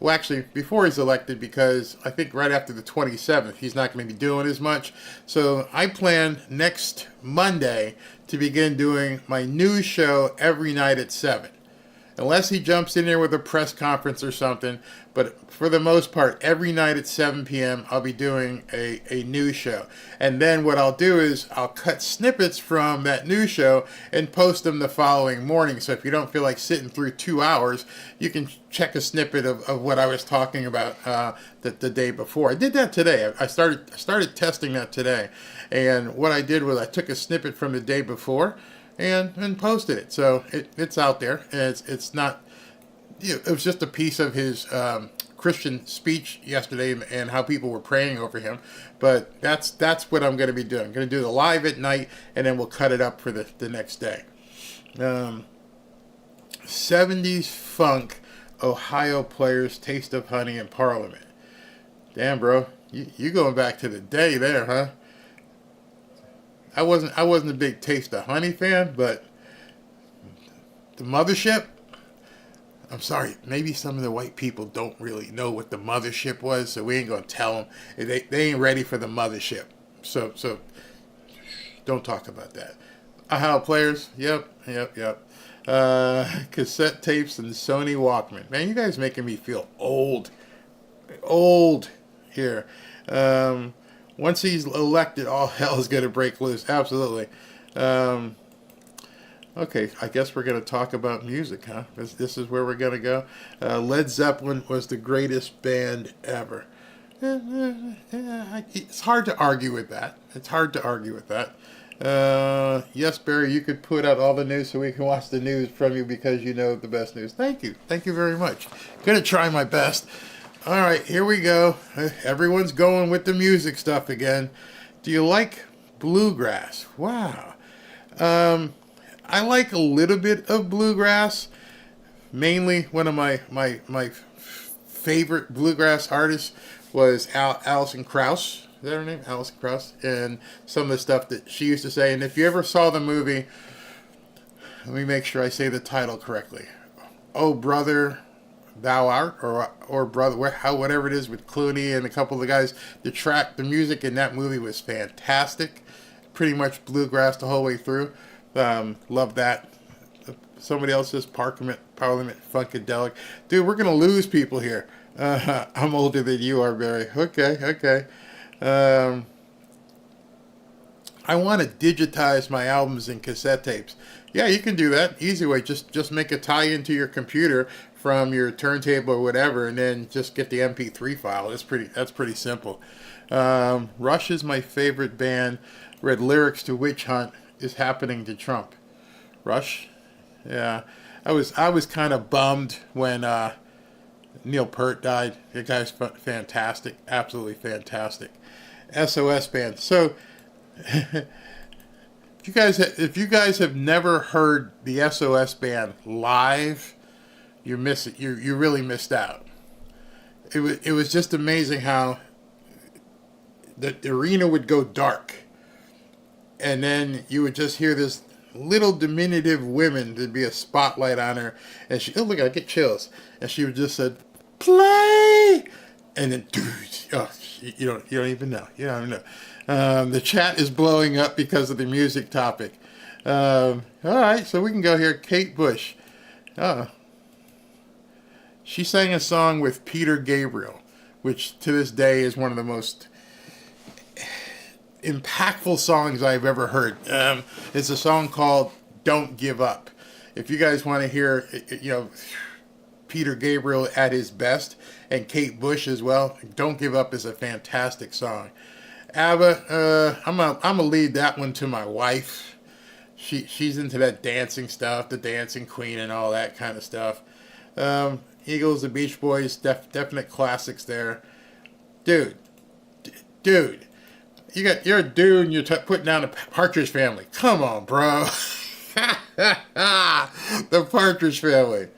well, actually, before he's elected, because I think right after the 27th, he's not going to be doing as much. So I plan next Monday to begin doing my news show every night at 7. Unless he jumps in there with a press conference or something. But for the most part, every night at 7 p.m., I'll be doing a news show. And then what I'll do is I'll cut snippets from that news show and post them the following morning. So if you don't feel like sitting through 2 hours, you can check a snippet of what I was talking about the day before. I did that today. I started testing that today. And what I did was I took a snippet from the day before and posted it. So it's out there. And it's not, it was just a piece of his Christian speech yesterday and how people were praying over him. But that's what I'm going to be doing. I'm going to do the live at night, and then we'll cut it up for the next day. 70s funk, Ohio players, Taste of Honey in Parliament. Damn, bro, you going back to the day there, huh? I wasn't a big Taste of Honey fan, but the Mothership. I'm sorry, maybe some of the white people don't really know what the Mothership was, so we ain't gonna tell them. They ain't ready for the Mothership. So don't talk about that. Ohio players, yep. Cassette tapes and Sony Walkman. Man, you guys making me feel old here. Once he's elected, all hell is going to break loose. Absolutely. Okay, I guess we're going to talk about music, huh? This is where we're going to go. Led Zeppelin was the greatest band ever. It's hard to argue with that. Yes, Barry, you could put out all the news so we can watch the news from you because you know the best news. Thank you. Thank you very much. Going to try my best. All right, here we go. Everyone's going with the music stuff again. Do you like bluegrass? Wow. I like a little bit of bluegrass. Mainly one of my favorite bluegrass artists was Alison Krauss. Is that her name? Alison Krauss. And some of the stuff that she used to say. And if you ever saw the movie, let me make sure I say the title correctly. Oh, Brother, Thou Art, or Brother, whatever it is with Clooney and a couple of the guys. The music in that movie was fantastic. Pretty much bluegrass the whole way through. Love that. Somebody else says Parliament Funkadelic. Dude, we're gonna lose people here. I'm older than you are, Barry. Okay. I want to digitize my albums in cassette tapes. Yeah, you can do that. Easy way. Just make a tie into your computer from your turntable or whatever, and then just get the MP3 file. That's pretty simple. Rush is my favorite band. Read lyrics to Witch Hunt is happening to Trump. Rush, yeah. I was kind of bummed when Neil Peart died. The guy's fantastic, absolutely fantastic. SOS band. So. If you guys have never heard the SOS band live, you miss it. You really missed out. It was just amazing how the arena would go dark, and then you would just hear this little diminutive woman. There'd be a spotlight on her, and she, oh look, I get chills, and she would just said, "Play," and then you don't even know. You don't even know. The chat is blowing up because of the music topic. All right, so we can go here. Kate Bush. She sang a song with Peter Gabriel, which to this day is one of the most impactful songs I've ever heard. It's a song called "Don't Give Up." If you guys want to hear, Peter Gabriel at his best, and Kate Bush as well, "Don't Give Up" is a fantastic song. ABBA, I'm gonna lead that one to my wife. She's into that dancing stuff, the Dancing Queen and all that kind of stuff. Eagles, the Beach Boys, definite classics there. Dude, you're a dude and you're putting down the Partridge Family. Come on, bro. The Partridge Family.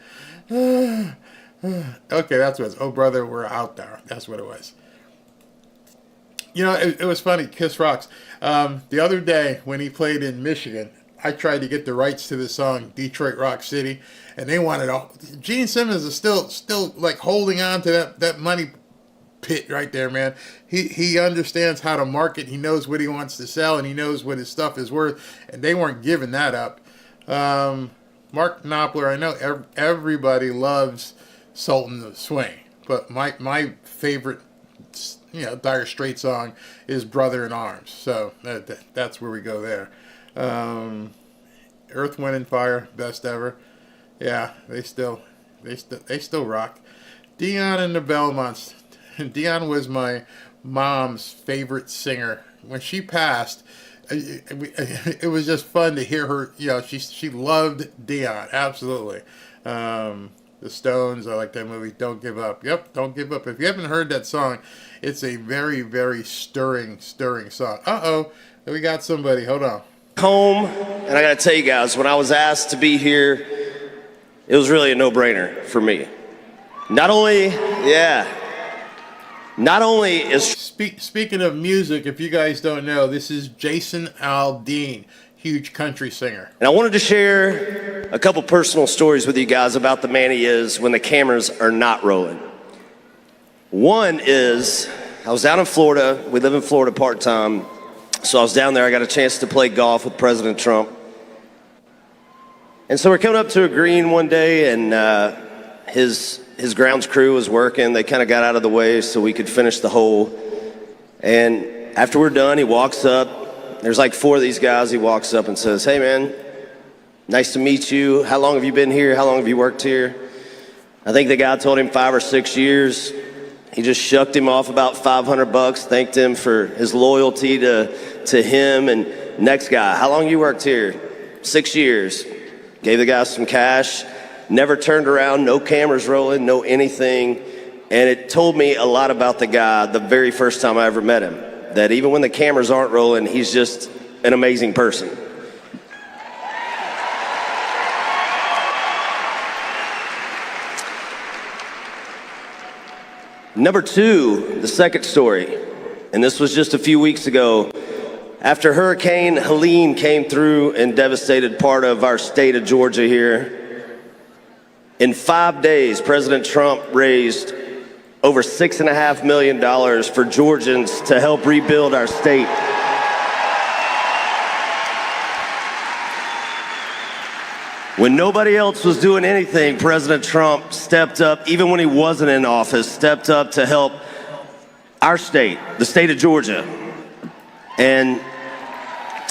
Okay, that's what it was. Oh, brother, we're out there. That's what it was. It was funny, Kiss Rocks. The other day when he played in Michigan, I tried to get the rights to the song Detroit Rock City, and they wanted all. Gene Simmons is still like holding on to that money pit right there, man. He understands how to market. He knows what he wants to sell, and he knows what his stuff is worth, and they weren't giving that up. Mark Knopfler, I know everybody loves Sultan of Swing, but my favorite Dire Straits song is Brother in Arms. So that's where we go there. Earth, Wind and Fire, best ever. Yeah, they still rock. Dion and the Belmonts. Dion was my mom's favorite singer. When she passed, it was just fun to hear her. She loved Dion, absolutely. The Stones, I like that movie, Don't Give Up. Yep, Don't Give Up. If you haven't heard that song, it's a very, very stirring song. Uh-oh, we got somebody. Hold on. Home, and I got to tell you guys, when I was asked to be here, it was really a no-brainer for me. Not only is... Speaking of music, if you guys don't know, this is Jason Aldean, huge country singer. And I wanted to share a couple personal stories with you guys about the man he is when the cameras are not rolling. One is, I was down in Florida. We live in Florida part-time. So I was down there. I got a chance to play golf with President Trump. And so we're coming up to a green one day, and his grounds crew was working. They kind of got out of the way so we could finish the hole. And after we're done, he walks up. There's like 4 of these guys. He walks up and says, "Hey, man, nice to meet you. How long have you been here? How long have you worked here?" I think the guy told him 5 or 6 years. He just shucked him off about $500, thanked him for his loyalty to him. And next guy, "How long you worked here?" 6 years. Gave the guy some cash, never turned around, no cameras rolling, no anything. And it told me a lot about the guy the very first time I ever met him, that even when the cameras aren't rolling, he's just an amazing person. Number 2, the second story, and this was just a few weeks ago. After Hurricane Helene came through and devastated part of our state of Georgia here, in 5 days, President Trump raised over $6.5 million for Georgians to help rebuild our state. When nobody else was doing anything, President Trump stepped up, even when he wasn't in office, stepped up to help our state, the state of Georgia. And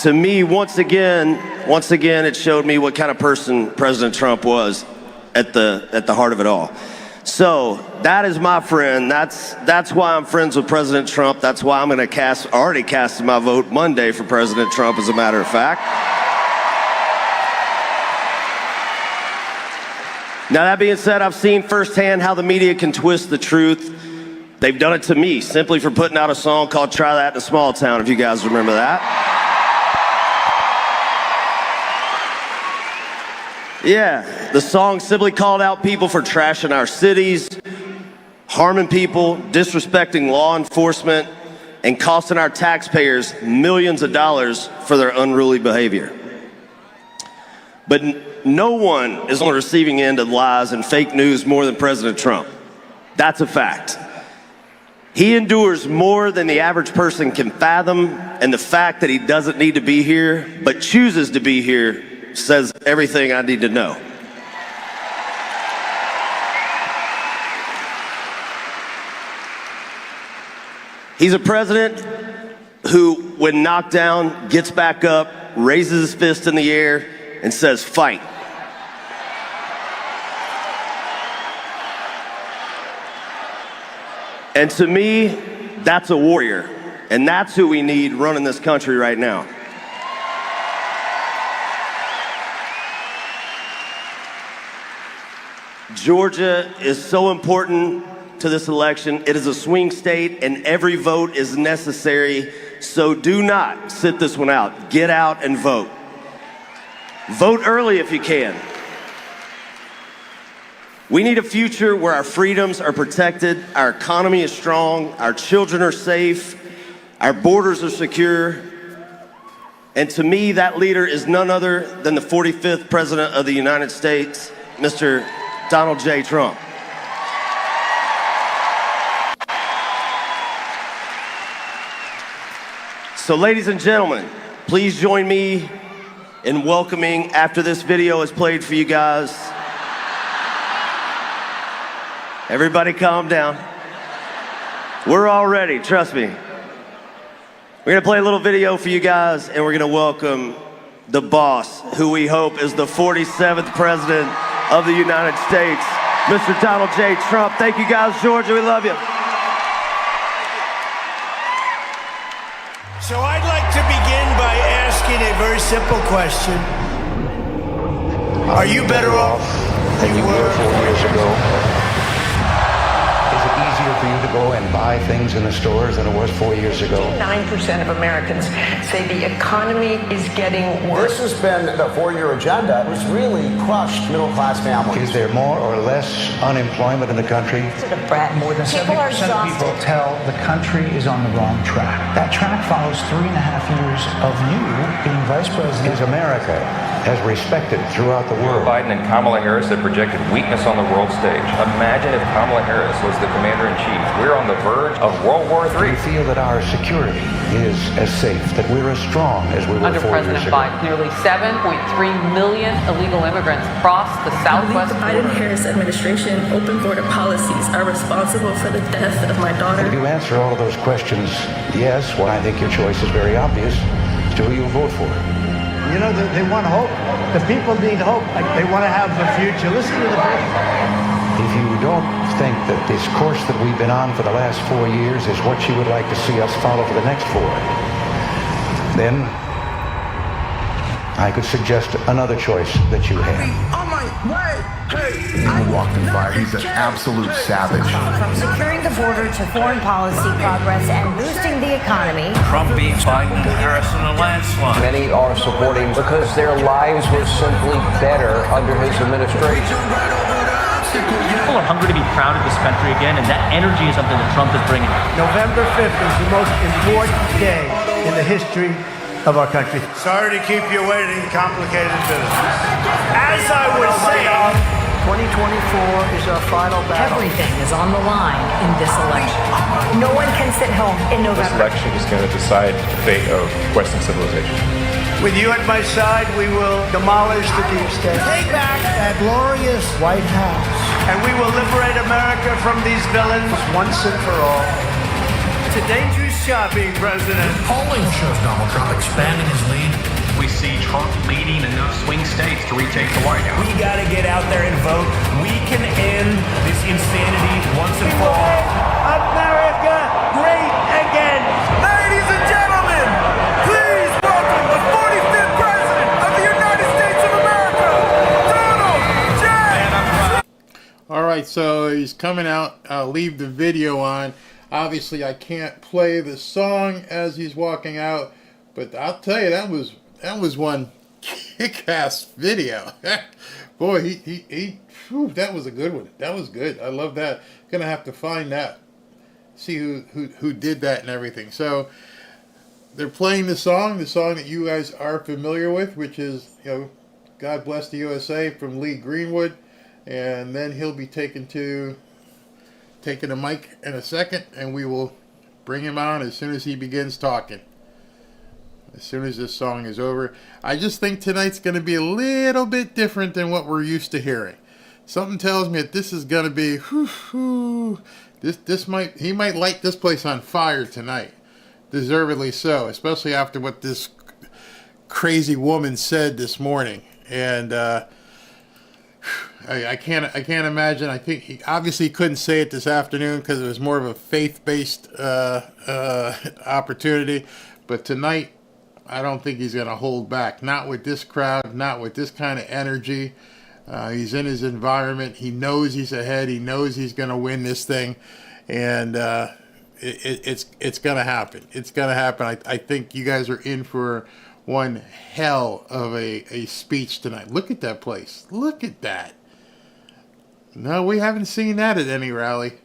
to me, once again, it showed me what kind of person President Trump was at the heart of it all. So that is my friend. That's why I'm friends with President Trump. That's why I'm going to already casted my vote Monday for President Trump, as a matter of fact. Now, that being said, I've seen firsthand how the media can twist the truth. They've done it to me simply for putting out a song called Try That in a Small Town, if you guys remember that. Yeah, the song simply called out people for trashing our cities, harming people, disrespecting law enforcement, and costing our taxpayers millions of dollars for their unruly behavior. But no one is on the receiving end of lies and fake news more than President Trump. That's a fact. He endures more than the average person can fathom, and the fact that he doesn't need to be here, but chooses to be here, says everything I need to know. He's a president who, when knocked down, gets back up, raises his fist in the air, and says, "Fight." And to me, that's a warrior, and that's who we need running this country right now. Georgia is so important to this election. It is a swing state, and every vote is necessary. So do not sit this one out. Get out and vote. Vote early if you can. We need a future where our freedoms are protected, our economy is strong, our children are safe, our borders are secure. And to me, that leader is none other than the 45th President of the United States, Mr. Donald J. Trump. So, ladies and gentlemen, please join me in welcoming, after this video is played for you guys. Everybody calm down. We're all ready, trust me. We're gonna play a little video for you guys, and we're gonna welcome the boss, who we hope is the 47th President of the United States, Mr. Donald J. Trump. Thank you guys, Georgia, we love you. So I'd like to begin by asking a very simple question. Are you better off than you were 4 years ago? Is it easier for you to go and buy things in the stores than it was 4 years ago? 9% of Americans say the economy is getting worse. This has been the four-year agenda. It's really crushed middle-class families. Is there more or less unemployment in the country? More than 70% of people tell the country is on the wrong track. That track follows 3.5 years of you being vice president. Is America as respected throughout the world? Biden and Kamala Harris have projected weakness on the world stage. Imagine if Kamala Harris was the commander-in-chief. We're on the verge of World War III. Do you feel that our security is as safe, that we're as strong as we were Under 4 years President ago? Biden, nearly 7.3 million illegal immigrants crossed the southwest The Biden-Harris administration open border policies are responsible for the death of my daughter. If you answer all of those questions yes, well, I think your choice is very obvious as to who you'll vote for. You know, they want hope. The people need hope. Like, they want to have a future. Listen to the people. If you don't think that this course that we've been on for the last 4 years is what you would like to see us follow for the next 4, then I could suggest another choice that you have. On my way! Hey! I walked in fire. He's an absolute savage. From securing the border to foreign policy progress and boosting the economy. Trump beat Biden and Harris in a landslide. Many are supporting because their lives were simply better under his administration. People are hungry to be proud of this country again, and that energy is something that Trump is bringing. November 5th is the most important day in the history of our country. Sorry to keep you waiting, complicated business. As I was saying, 2024 is our final battle. Everything is on the line in this election. No one can sit home in November. This election is going to decide the fate of Western civilization. with you at my side, we will demolish the deep state. Take back that glorious White House. And we will liberate America from these villains once and for all. It's a dangerous job being president. Polling shows Donald Trump expanding his lead Trump leading enough swing states to retake the White House. We got to get out there and vote. We can end this insanity once and for all. America great again. Ladies and gentlemen, please welcome the 45th President of the United States of America, Donald J. All right, so he's coming out. I'll leave the video on. Obviously, I can't play the song as he's walking out, but I'll tell you, that was one kick-ass video. Boy, whew, that was a good one. That was good. I love that. Gonna have to find that, see who did that and everything. So they're playing the song that you guys are familiar with, which is, you know, God Bless the USA from Lee Greenwood, and then he'll be taking a mic in a second, and we will bring him on as soon as he begins talking. As soon as this song is over. I just think tonight's going to be a little bit different than what we're used to hearing. Something tells me that this is going to be, he might light this place on fire tonight. Deservedly so, especially after what this crazy woman said this morning. And I can't imagine. I think he obviously couldn't say it this afternoon because it was more of a faith-based opportunity. But tonight, I don't think he's going to hold back. Not with this crowd, not with this kind of energy. He's in his environment. He knows he's ahead. He knows he's going to win this thing. And it's going to happen. It's going to happen. I think you guys are in for one hell of a speech tonight. Look at that place. Look at that. No, we haven't seen that at any rally.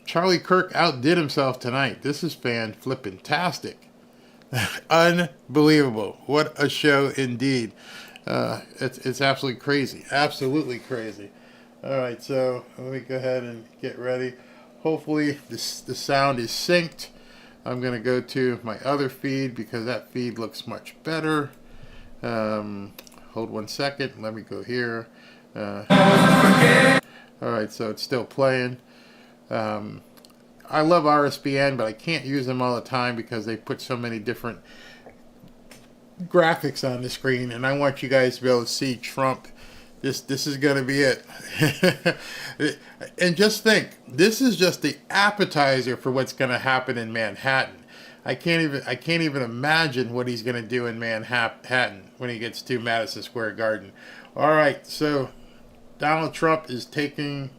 Charlie Kirk outdid himself tonight. This is fan-flippin-tastic. Unbelievable. What a show indeed. It's absolutely crazy. Absolutely crazy. All right, so let me go ahead and get ready. Hopefully the sound is synced. I'm going to go to my other feed because that feed looks much better. Hold 1 second. Let me go here. All right, so it's still playing. I love RSBN, but I can't use them all the time because they put so many different graphics on the screen, and I want you guys to be able to see Trump. This is going to be it. And just think, this is just the appetizer for what's going to happen in Manhattan. I can't even imagine what he's going to do in Manhattan when he gets to Madison Square Garden. All right, so Donald Trump is taking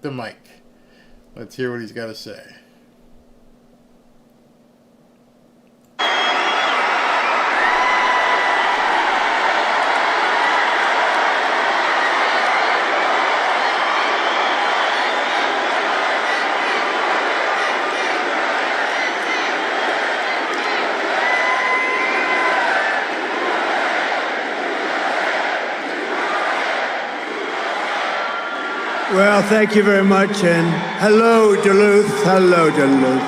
the mic. Let's hear what he's got to say. Well, thank you very much, and hello, Duluth. Hello, Duluth.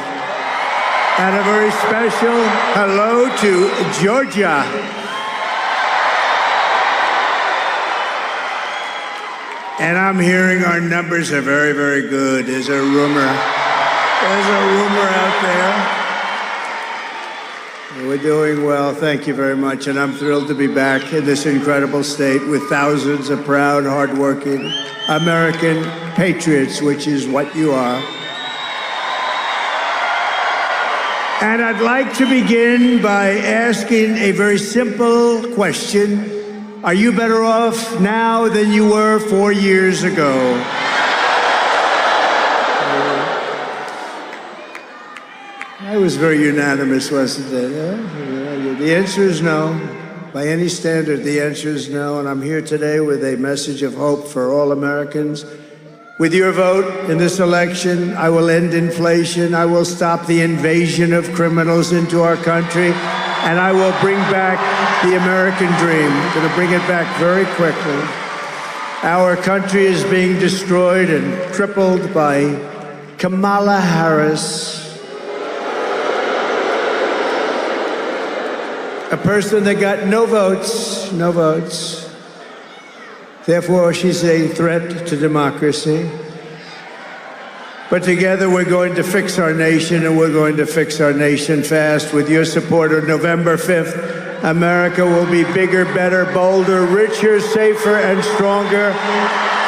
And a very special hello to Georgia. And I'm hearing our numbers are very, very good. There's a rumor out there. We're doing well. Thank you very much. And I'm thrilled to be back in this incredible state with thousands of proud, hardworking American patriots, which is what you are. And I'd like to begin by asking a very simple question. Are you better off now than you were 4 years ago? That was very unanimous, wasn't it? The answer is no. By any standard, the answer is no, and I'm here today with a message of hope for all Americans. With your vote in this election, I will end inflation, I will stop the invasion of criminals into our country, and I will bring back the American dream. I'm going to bring it back very quickly. Our country is being destroyed and crippled by Kamala Harris, a person that got no votes. Therefore, she's a threat to democracy. But together, we're going to fix our nation, and we're going to fix our nation fast. With your support on November 5th, America will be bigger, better, bolder, richer, safer, and stronger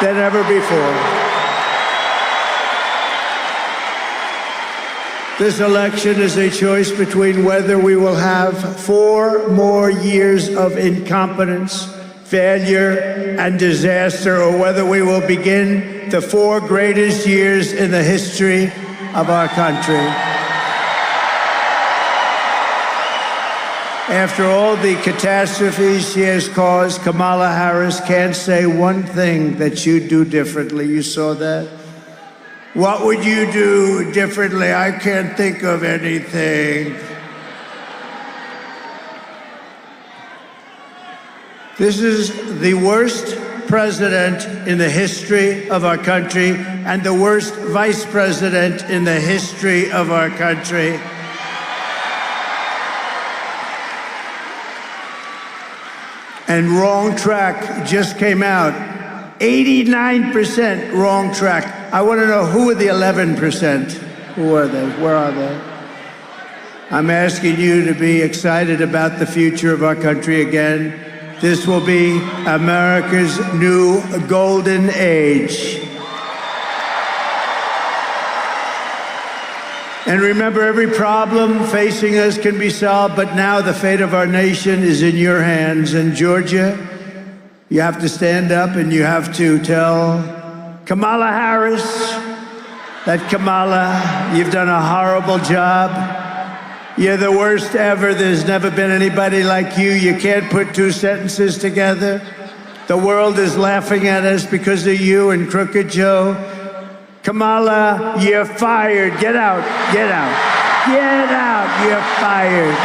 than ever before. This election is a choice between whether we will have 4 more years of incompetence, failure, and disaster, or whether we will begin the 4 greatest years in the history of our country. After all the catastrophes she has caused, Kamala Harris can't say one thing that you'd do differently. You saw that? What would you do differently? I can't think of anything. This is the worst president in the history of our country and the worst vice president in the history of our country. And Wrong Track just came out. 89% wrong track. I want to know, who are the 11%? Who are they? Where are they? I'm asking you to be excited about the future of our country again. This will be America's new golden age. And remember, every problem facing us can be solved, but now the fate of our nation is in your hands. In Georgia, you have to stand up and you have to tell Kamala Harris that, Kamala, you've done a horrible job. You're the worst ever. There's never been anybody like you. You can't put 2 sentences together. The world is laughing at us because of you and Crooked Joe. Kamala, you're fired. Get out. Get out. Get out. You're fired.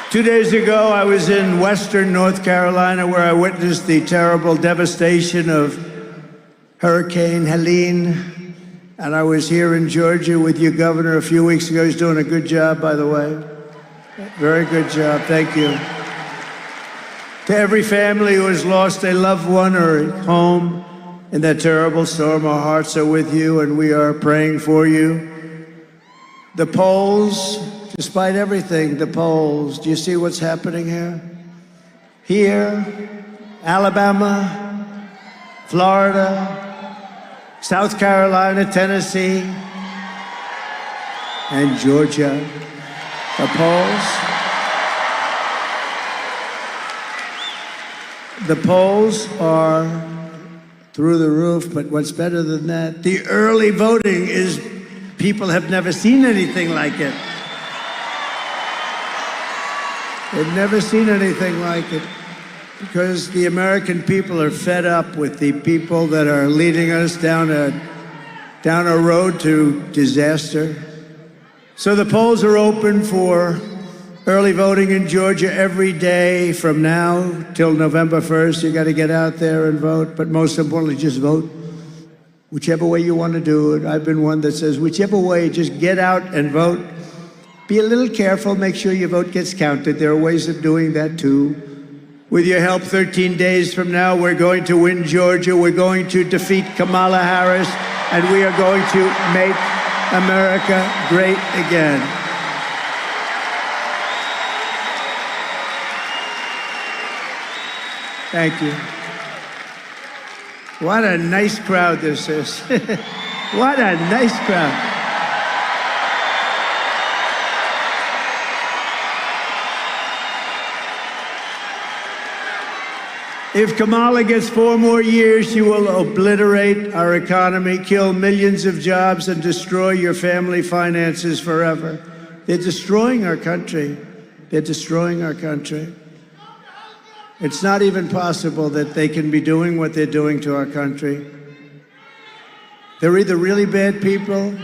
Two days ago, I was in western North Carolina, where I witnessed the terrible devastation of Hurricane Helene. And I was here in Georgia with your governor a few weeks ago. He's doing a good job, by the way. Very good job. Thank you. To every family who has lost a loved one or a home in that terrible storm, our hearts are with you and we are praying for you. The polls, despite everything, the polls, do you see what's happening here? Here, Alabama, Florida, South Carolina, Tennessee, and Georgia. The polls are through the roof, but what's better than that? The early voting is, people have never seen anything like it. They've never seen anything like it, because the American people are fed up with the people that are leading us down a road to disaster. So the polls are open for early voting in Georgia every day from now till November 1st. You got to get out there and vote, but most importantly, just vote. Whichever way you want to do it. I've been one that says, whichever way, just get out and vote. Be a little careful, make sure your vote gets counted. There are ways of doing that too. With your help, 13 days from now, we're going to win Georgia. We're going to defeat Kamala Harris, and we are going to make America great again. Thank you. What a nice crowd this is. What a nice crowd. If Kamala gets 4 more years, she will obliterate our economy, kill millions of jobs, and destroy your family finances forever. They're destroying our country. They're destroying our country. It's not even possible that they can be doing what they're doing to our country. They're either really bad people,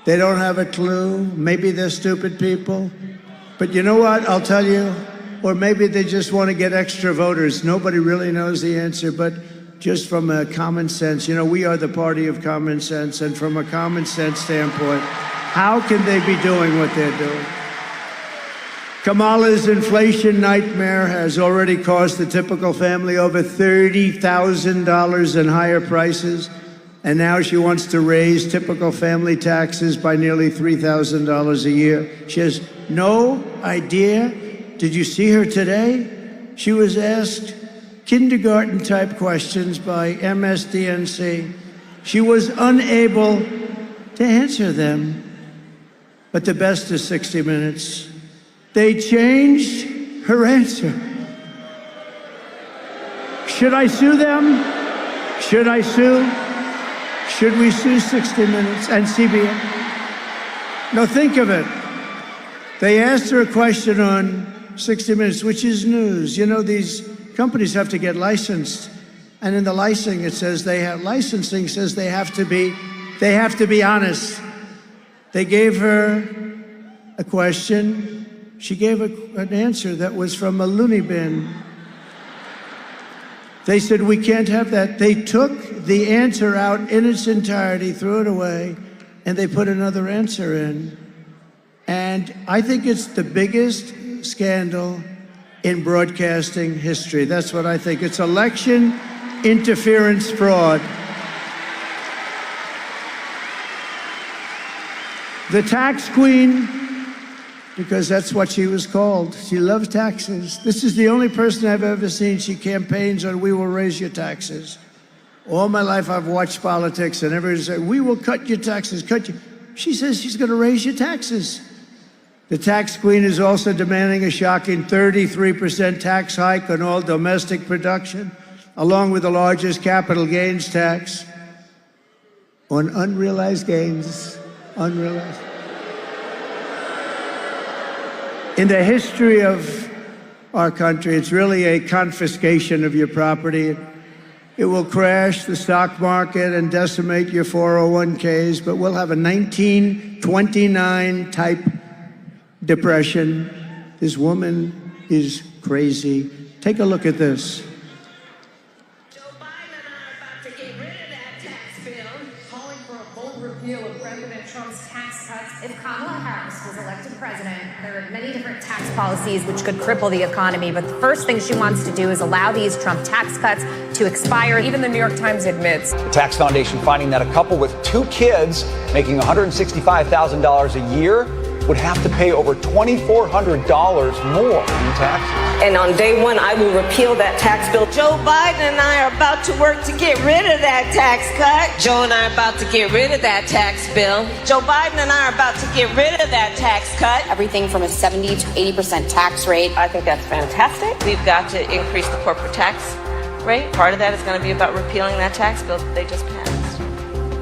they don't have a clue, maybe they're stupid people. But you know what, I'll tell you, or maybe they just want to get extra voters. Nobody really knows the answer, but just from a common sense, you know, we are the party of common sense, and from a common sense standpoint, how can they be doing what they're doing? Kamala's inflation nightmare has already cost the typical family over $30,000 in higher prices. And now she wants to raise typical family taxes by nearly $3,000 a year. She has no idea. Did you see her today? She was asked kindergarten-type questions by MSDNC. She was unable to answer them. But the best is 60 Minutes. They changed her answer. Should I sue them? Should I sue? Should we sue 60 Minutes and CBS? No, think of it. They asked her a question on 60 Minutes, which is news. You know, these companies have to get licensed. And in the licensing, it says they have to be honest. They gave her a question. She gave an answer that was from a loony bin. They said, we can't have that. They took the answer out in its entirety, threw it away, and they put another answer in. And I think it's the biggest scandal in broadcasting history. That's what I think. It's election interference fraud. The tax queen, because that's what she was called. She loves taxes. This is the only person I've ever seen. She campaigns on, we will raise your taxes. All my life I've watched politics and everybody says, we will cut your taxes, cut you. She says she's going to raise your taxes. The tax queen is also demanding a shocking 33% tax hike on all domestic production, along with the largest capital gains tax on unrealized gains. Unrealized. In the history of our country, it's really a confiscation of your property. It will crash the stock market and decimate your 401ks, but we'll have a 1929 type depression. This woman is crazy. Take a look at this. Joe Biden and I are about to get rid of that tax bill, calling for a full repeal of President Trump's tax cuts. If Kamala Harris was elected president, there are many different tax policies which could cripple the economy, but the first thing she wants to do is allow these Trump tax cuts to expire. Even the New York Times admits. The Tax Foundation finding that a couple with 2 kids making $165,000 a year would have to pay over $2,400 more in taxes. And on day one, I will repeal that tax bill. Joe Biden and I are about to work to get rid of that tax cut. Joe and I are about to get rid of that tax bill. Joe Biden and I are about to get rid of that tax cut. Everything from a 70 to 80% tax rate. I think that's fantastic. We've got to increase the corporate tax rate. Part of that is going to be about repealing that tax bill that they just passed.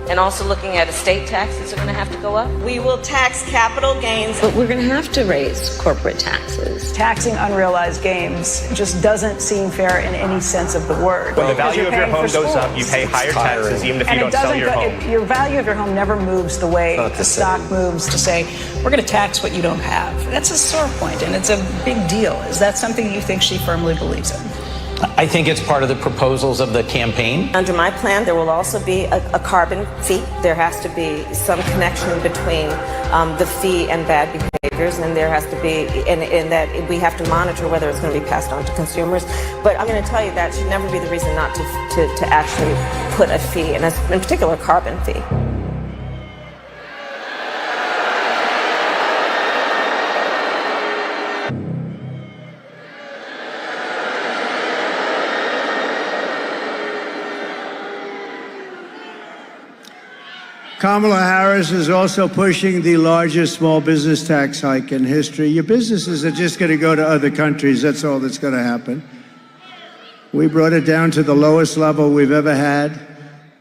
And also looking at estate taxes are going to have to go up. We will tax capital gains. But we're going to have to raise corporate taxes. Taxing unrealized gains just doesn't seem fair in any sense of the word. When the value of your home goes up, you pay higher taxes even if you don't sell your home. Your value of your home never moves the way the stock moves to say, we're going to tax what you don't have. That's a sore point, and it's a big deal. Is that something you think she firmly believes in? I think it's part of the proposals of the campaign. Under my plan, there will also be a carbon fee. There has to be some connection between the fee and bad behaviors, and there has to be, in that we have to monitor whether it's going to be passed on to consumers. But I'm going to tell you that should never be the reason not to actually put a fee, and in particular, a carbon fee. Kamala Harris is also pushing the largest small business tax hike in history. Your businesses are just going to go to other countries. That's all that's going to happen. We brought it down to the lowest level we've ever had,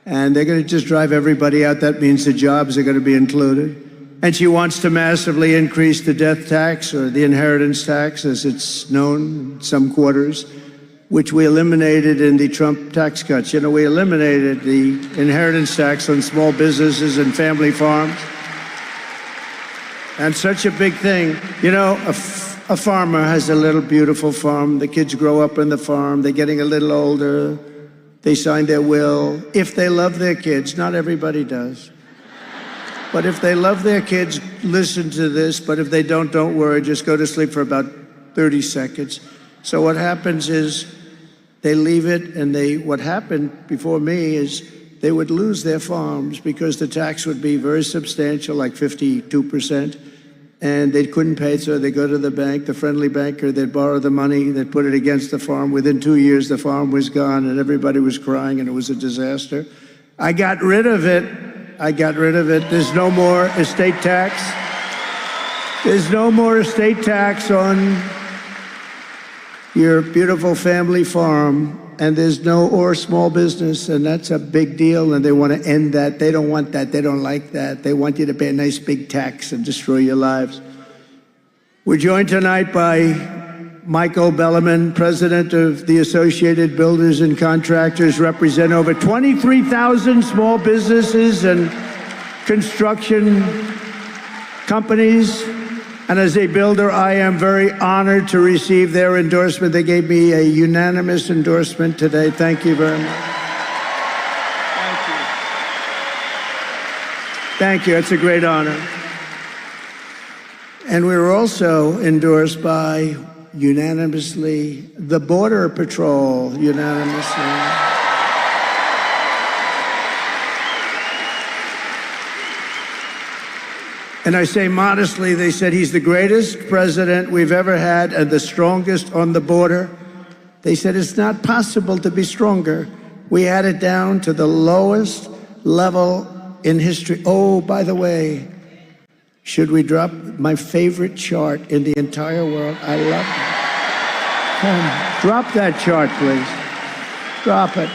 and they're going to just drive everybody out. That means the jobs are going to be included. And she wants to massively increase the death tax, or the inheritance tax, as it's known in some quarters, which we eliminated in the Trump tax cuts. You know, we eliminated the inheritance tax on small businesses and family farms. And such a big thing. You know, a farmer has a little beautiful farm. The kids grow up on the farm. They're getting a little older. They sign their will. If they love their kids, not everybody does. But if they love their kids, listen to this. But if they don't worry. Just go to sleep for about 30 seconds. So what happens is they leave it, and what happened before me is they would lose their farms because the tax would be very substantial, like 52%, and they couldn't pay, so they go to the bank, the friendly banker, they'd borrow the money, they'd put it against the farm. Within 2 years, the farm was gone, and everybody was crying, and it was a disaster. I got rid of it. I got rid of it. There's no more estate tax. There's no more estate tax on your beautiful family farm, and there's no or small business, and that's a big deal, and they want to end that. They don't want that. They don't like that. They want you to pay a nice big tax and destroy your lives. We're joined tonight by Michael Bellerman, president of the Associated Builders and Contractors, represent over 23,000 small businesses and construction companies. And as a builder, I am very honored to receive their endorsement. They gave me a unanimous endorsement today. Thank you very much. Thank you. Thank you. It's a great honor. And we were also endorsed by, unanimously, the Border Patrol, unanimously. And I say modestly, they said he's the greatest president we've ever had and the strongest on the border. They said it's not possible to be stronger. We had it down to the lowest level in history. Oh, by the way, should we drop my favorite chart in the entire world? I love it. Come, drop that chart, please. Drop it.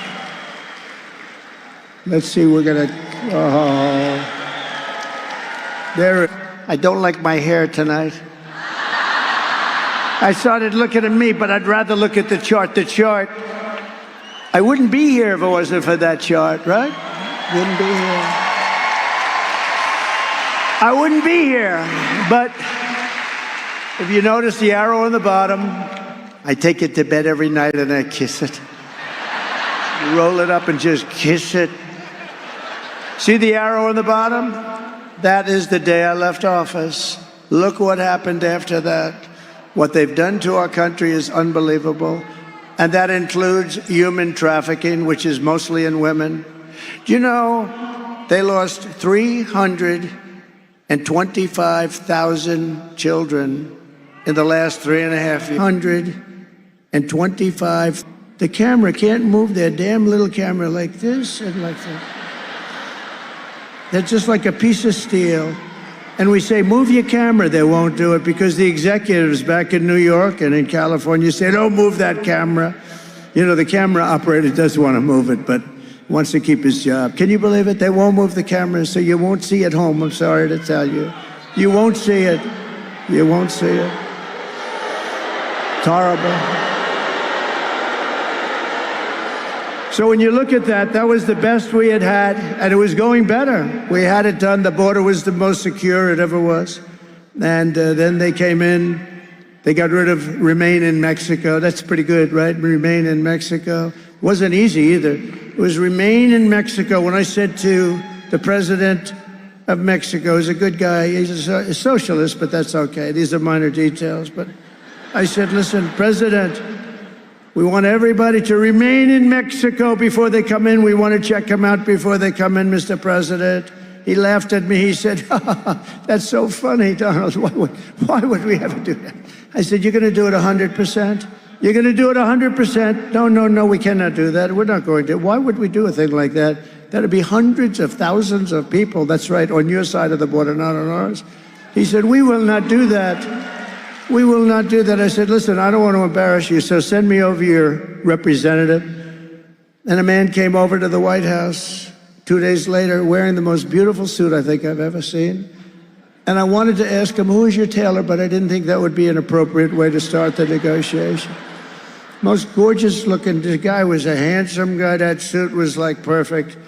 Let's see, we're gonna, oh. There, I don't like my hair tonight. I started looking at me, but I'd rather look at the chart. The chart, I wouldn't be here if it wasn't for that chart, right? Wouldn't be here. I wouldn't be here. But if you notice the arrow on the bottom, I take it to bed every night and I kiss it. Roll it up and just kiss it. See the arrow on the bottom? That is the day I left office. Look what happened after that. What they've done to our country is unbelievable. And that includes human trafficking, which is mostly in women. Do you know they lost 325,000 children in the last 3.5 years? 125. The camera can't move their damn little camera like this and like that. They're just like a piece of steel. And we say, move your camera. They won't do it because the executives back in New York and in California say, don't move that camera. You know, the camera operator does want to move it, but wants to keep his job. Can you believe it? They won't move the camera, so you won't see it home. I'm sorry to tell you. You won't see it. You won't see it. It's horrible. So when you look at that, that was the best we had had, and it was going better. We had it done. The border was the most secure it ever was. And then they came in. They got rid of Remain in Mexico. That's pretty good, right? Remain in Mexico. Wasn't easy either. It was Remain in Mexico. When I said to the president of Mexico, he's a good guy. He's a socialist, but that's okay. These are minor details. But I said, listen, President, we want everybody to remain in Mexico before they come in. We want to check them out before they come in, Mr. President. He laughed at me. He said, that's so funny, Donald. Why would we ever do that? I said, you're going to do it 100%? You're going to do it 100%? No, we cannot do that. We're not going to. Why would we do a thing like that? That would be hundreds of thousands of people. That's right, on your side of the border, not on ours. He said, we will not do that. We will not do that. I said, listen, I don't want to embarrass you, so send me over your representative. And a man came over to the White House 2 days later wearing the most beautiful suit I think I've ever seen. And I wanted to ask him, who is your tailor? But I didn't think that would be an appropriate way to start the negotiation. Most gorgeous looking, the guy was a handsome guy. That suit was like perfect.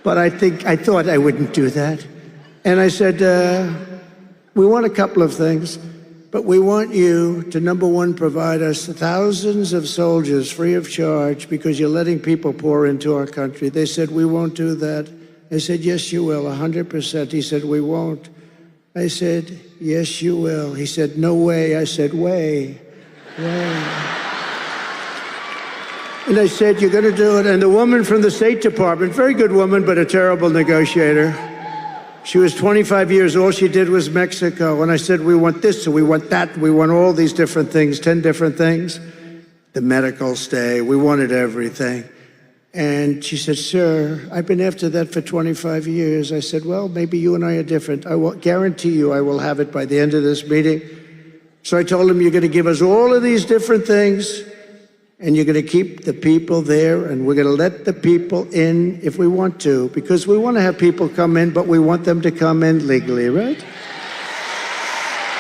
But I thought I wouldn't do that. And I said, we want a couple of things. But we want you to, number one, provide us thousands of soldiers free of charge because you're letting people pour into our country. They said, we won't do that. I said, yes, you will, 100%. He said, we won't. I said, yes, you will. He said, no way. I said, way. And I said, you're going to do it. And the woman from the State Department, very good woman, but a terrible negotiator. She was 25 years. All she did was Mexico. And I said, we want this, and we want that. We want all these different things, 10 different things. The medical stay. We wanted everything. And she said, sir, I've been after that for 25 years. I said, well, maybe you and I are different. I will guarantee you I will have it by the end of this meeting. So I told him, you're going to give us all of these different things, and you're going to keep the people there, and we're going to let the people in if we want to, because we want to have people come in, but we want them to come in legally, right?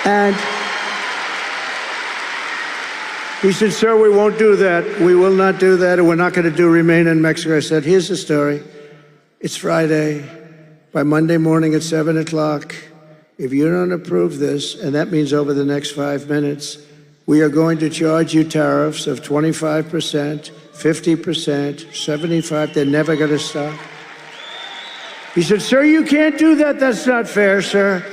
And he said, sir, we won't do that. We will not do that, and we're not going to do Remain in Mexico. I said, here's the story. It's Friday. By Monday morning at 7 o'clock, if you don't approve this, and that means over the next 5 minutes, we are going to charge you tariffs of 25%, 50%, 75%. They're never going to stop. He said, sir, you can't do that. That's not fair, sir.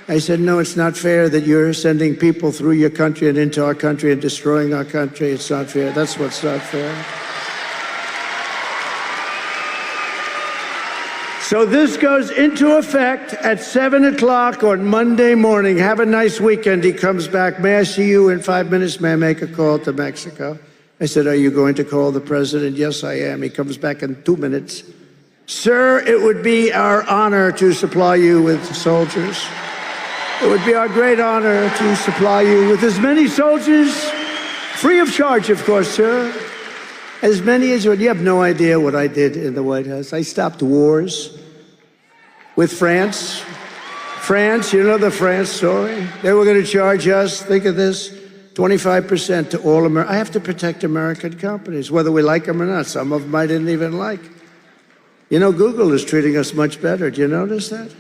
I said, no, it's not fair that you're sending people through your country and into our country and destroying our country. It's not fair. That's what's not fair. So this goes into effect at 7 o'clock on Monday morning. Have a nice weekend. He comes back. May I see you in 5 minutes? May I make a call to Mexico? I said, are you going to call the president? Yes, I am. He comes back in 2 minutes. Sir, it would be our honor to supply you with soldiers. It would be our great honor to supply you with as many soldiers, free of charge, of course, sir. As many as you would. You have no idea what I did in the White House. I stopped wars with France. France, you know the France story? They were going to charge us, think of this, 25% to all America. I have to protect American companies, whether we like them or not. Some of them I didn't even like. You know, Google is treating us much better. Do you notice that?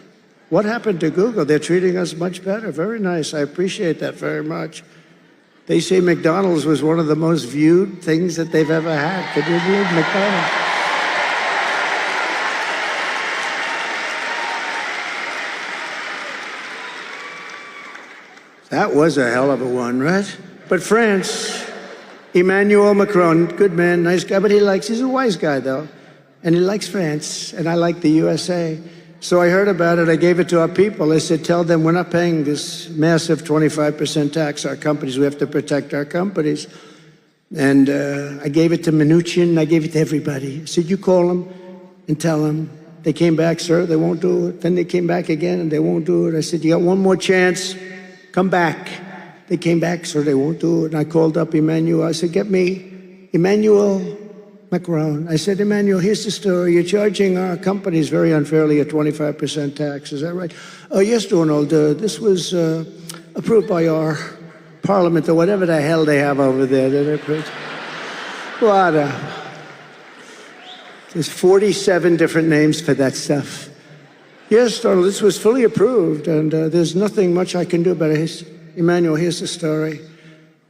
What happened to Google? They're treating us much better. Very nice. I appreciate that very much. They say McDonald's was one of the most viewed things that they've ever had. Could you believe McDonald's? That was a hell of a one, right? But France, Emmanuel Macron, good man, nice guy, but he's a wise guy, though. And he likes France, and I like the USA. So I heard about it. I gave it to our people. I said, tell them we're not paying this massive 25% tax, our companies. We have to protect our companies. And I gave it to Mnuchin. I gave it to everybody. I said, you call them and tell them. They came back, sir, they won't do it. Then they came back again, and they won't do it. I said, you got one more chance. Come back. They came back, sir, they won't do it. And I called up Emmanuel. I said, get me Emmanuel Macron. I said, Emmanuel, here's the story. You're charging our companies very unfairly a 25% tax. Is that right? Oh, yes, Donald. This was approved by our parliament or whatever the hell they have over there. What? There's 47 different names for that stuff. Yes, Donald, this was fully approved, and there's nothing much I can do about it. Emmanuel, here's the story.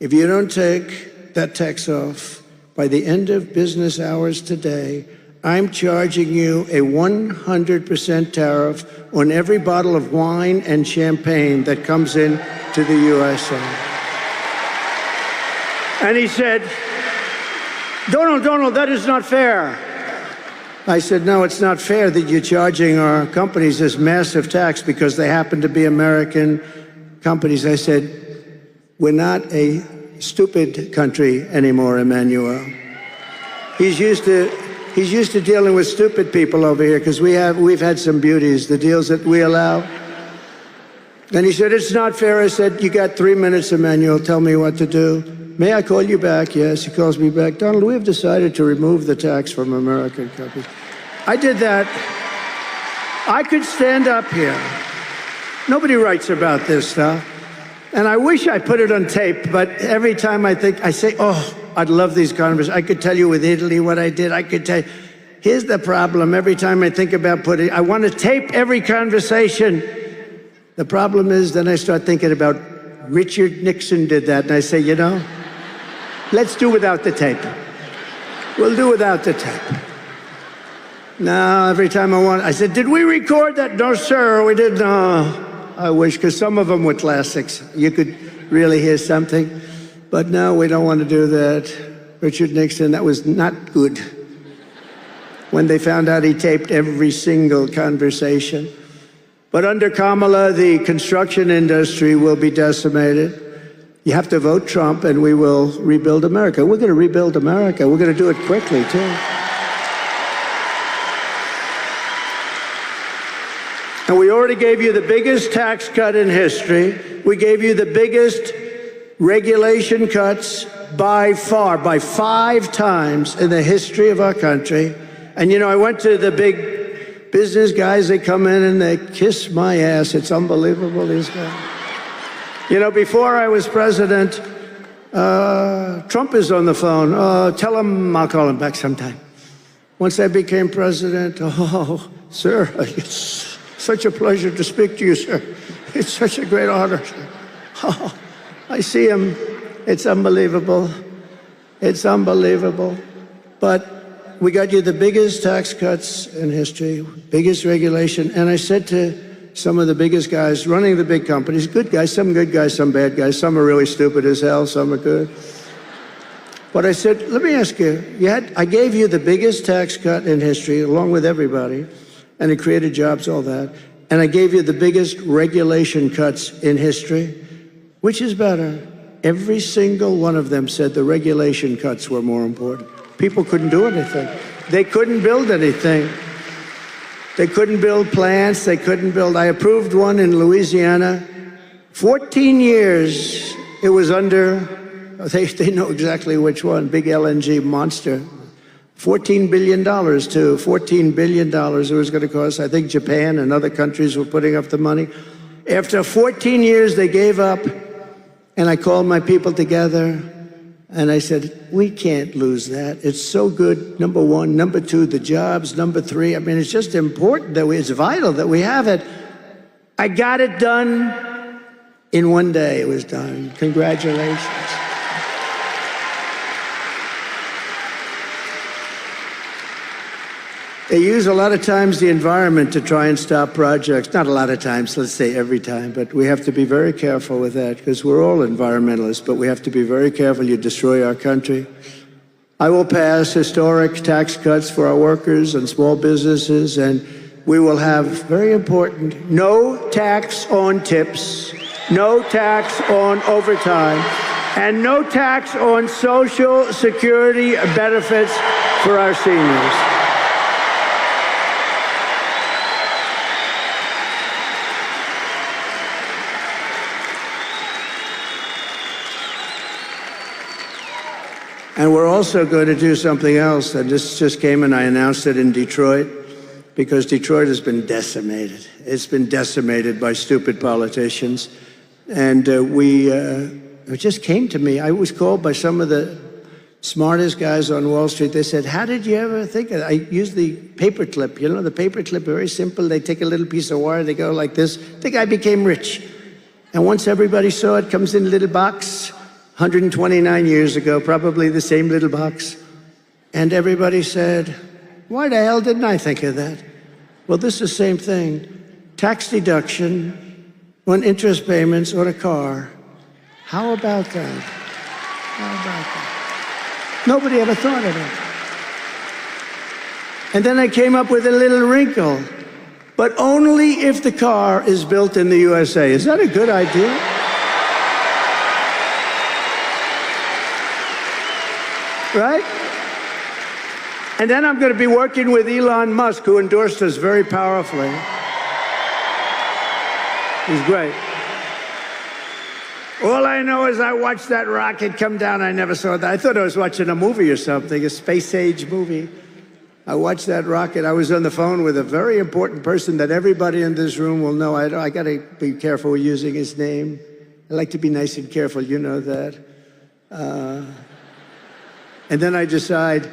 If you don't take that tax off, by the end of business hours today, I'm charging you a 100% tariff on every bottle of wine and champagne that comes in to the USA. And he said, Donald, that is not fair. I said, no, it's not fair that you're charging our companies this massive tax because they happen to be American companies. I said, we're not a stupid country anymore, Emmanuel. He's used to dealing with stupid people over here because we've had some beauties, the deals that we allow. And he said, it's not fair. I said, you got 3 minutes, Emmanuel. Tell me what to do. May I call you back? Yes, he calls me back. Donald, we have decided to remove the tax from American companies. I did that. I could stand up here. Nobody writes about this stuff. And I wish I put it on tape, but every time I say, oh, I'd love these conversations. I could tell you with Italy what I did. I could tell you. Here's the problem. Every time I think about I want to tape every conversation. The problem is then I start thinking about Richard Nixon did that. And I say, let's do without the tape. We'll do without the tape. Now, every time I said, did we record that? No, sir, we didn't. No. I wish, because some of them were classics. You could really hear something. But no, we don't want to do that. Richard Nixon. That was not good. When they found out he taped every single conversation. But under Kamala, the construction industry will be decimated. You have to vote Trump and we will rebuild America. We're going to rebuild America. We're going to do it quickly, too. And we already gave you the biggest tax cut in history. We gave you the biggest regulation cuts by far, by 5 times in the history of our country. And, you know, I went to the big business guys. They come in and they kiss my ass. It's unbelievable, these guys. You know, before I was president, Trump is on the phone. Tell him I'll call him back sometime. Once I became president, oh, sir, it's such a pleasure to speak to you, sir. It's such a great honor, sir. Oh, I see him. It's unbelievable. It's unbelievable. But we got you the biggest tax cuts in history, biggest regulation. And I said to some of the biggest guys running the big companies, good guys, some bad guys, some are really stupid as hell, some are good. But I said, let me ask you, I gave you the biggest tax cut in history, along with everybody, and it created jobs, all that. And I gave you the biggest regulation cuts in history. Which is better? Every single one of them said the regulation cuts were more important. People couldn't do anything. They couldn't build anything. They couldn't build plants. They couldn't build. I approved one in Louisiana. 14 years it was under, they know exactly which one, big LNG monster. $14 billion, too. $14 billion it was going to cost. I think Japan and other countries were putting up the money. After 14 years, they gave up. And I called my people together, and I said, we can't lose that. It's so good, number one. Number two, the jobs. Number three, I mean, it's just important that it's vital that we have it. I got it done in one day. It was done. Congratulations. They use a lot of times the environment to try and stop projects. Not a lot of times, let's say every time, but we have to be very careful with that because we're all environmentalists, but we have to be very careful. You destroy our country. I will pass historic tax cuts for our workers and small businesses, and we will have very important no tax on tips, no tax on overtime, and no tax on Social Security benefits for our seniors. And we're also going to do something else, and this just came and I announced it in Detroit, because Detroit has been decimated. It's been decimated by stupid politicians. And it just came to me. I was called by some of the smartest guys on Wall Street. They said, how did you ever think of it? I used the paper clip. You know, the paper clip, very simple. They take a little piece of wire, they go like this. The guy became rich. And once everybody saw it, comes in a little box, 129 years ago, probably the same little box. And everybody said, why the hell didn't I think of that? Well, this is the same thing. Tax deduction on interest payments on a car. How about that? How about that? Nobody ever thought of it. And then I came up with a little wrinkle. But only if the car is built in the USA. Is that a good idea? Right? And then I'm going to be working with Elon Musk, who endorsed us very powerfully. He's great. All I know is I watched that rocket come down. I never saw that. I thought I was watching a movie or something, a space-age movie. I watched that rocket. I was on the phone with a very important person that everybody in this room will know. I got to be careful with using his name. I like to be nice and careful. You know that. And then I decide,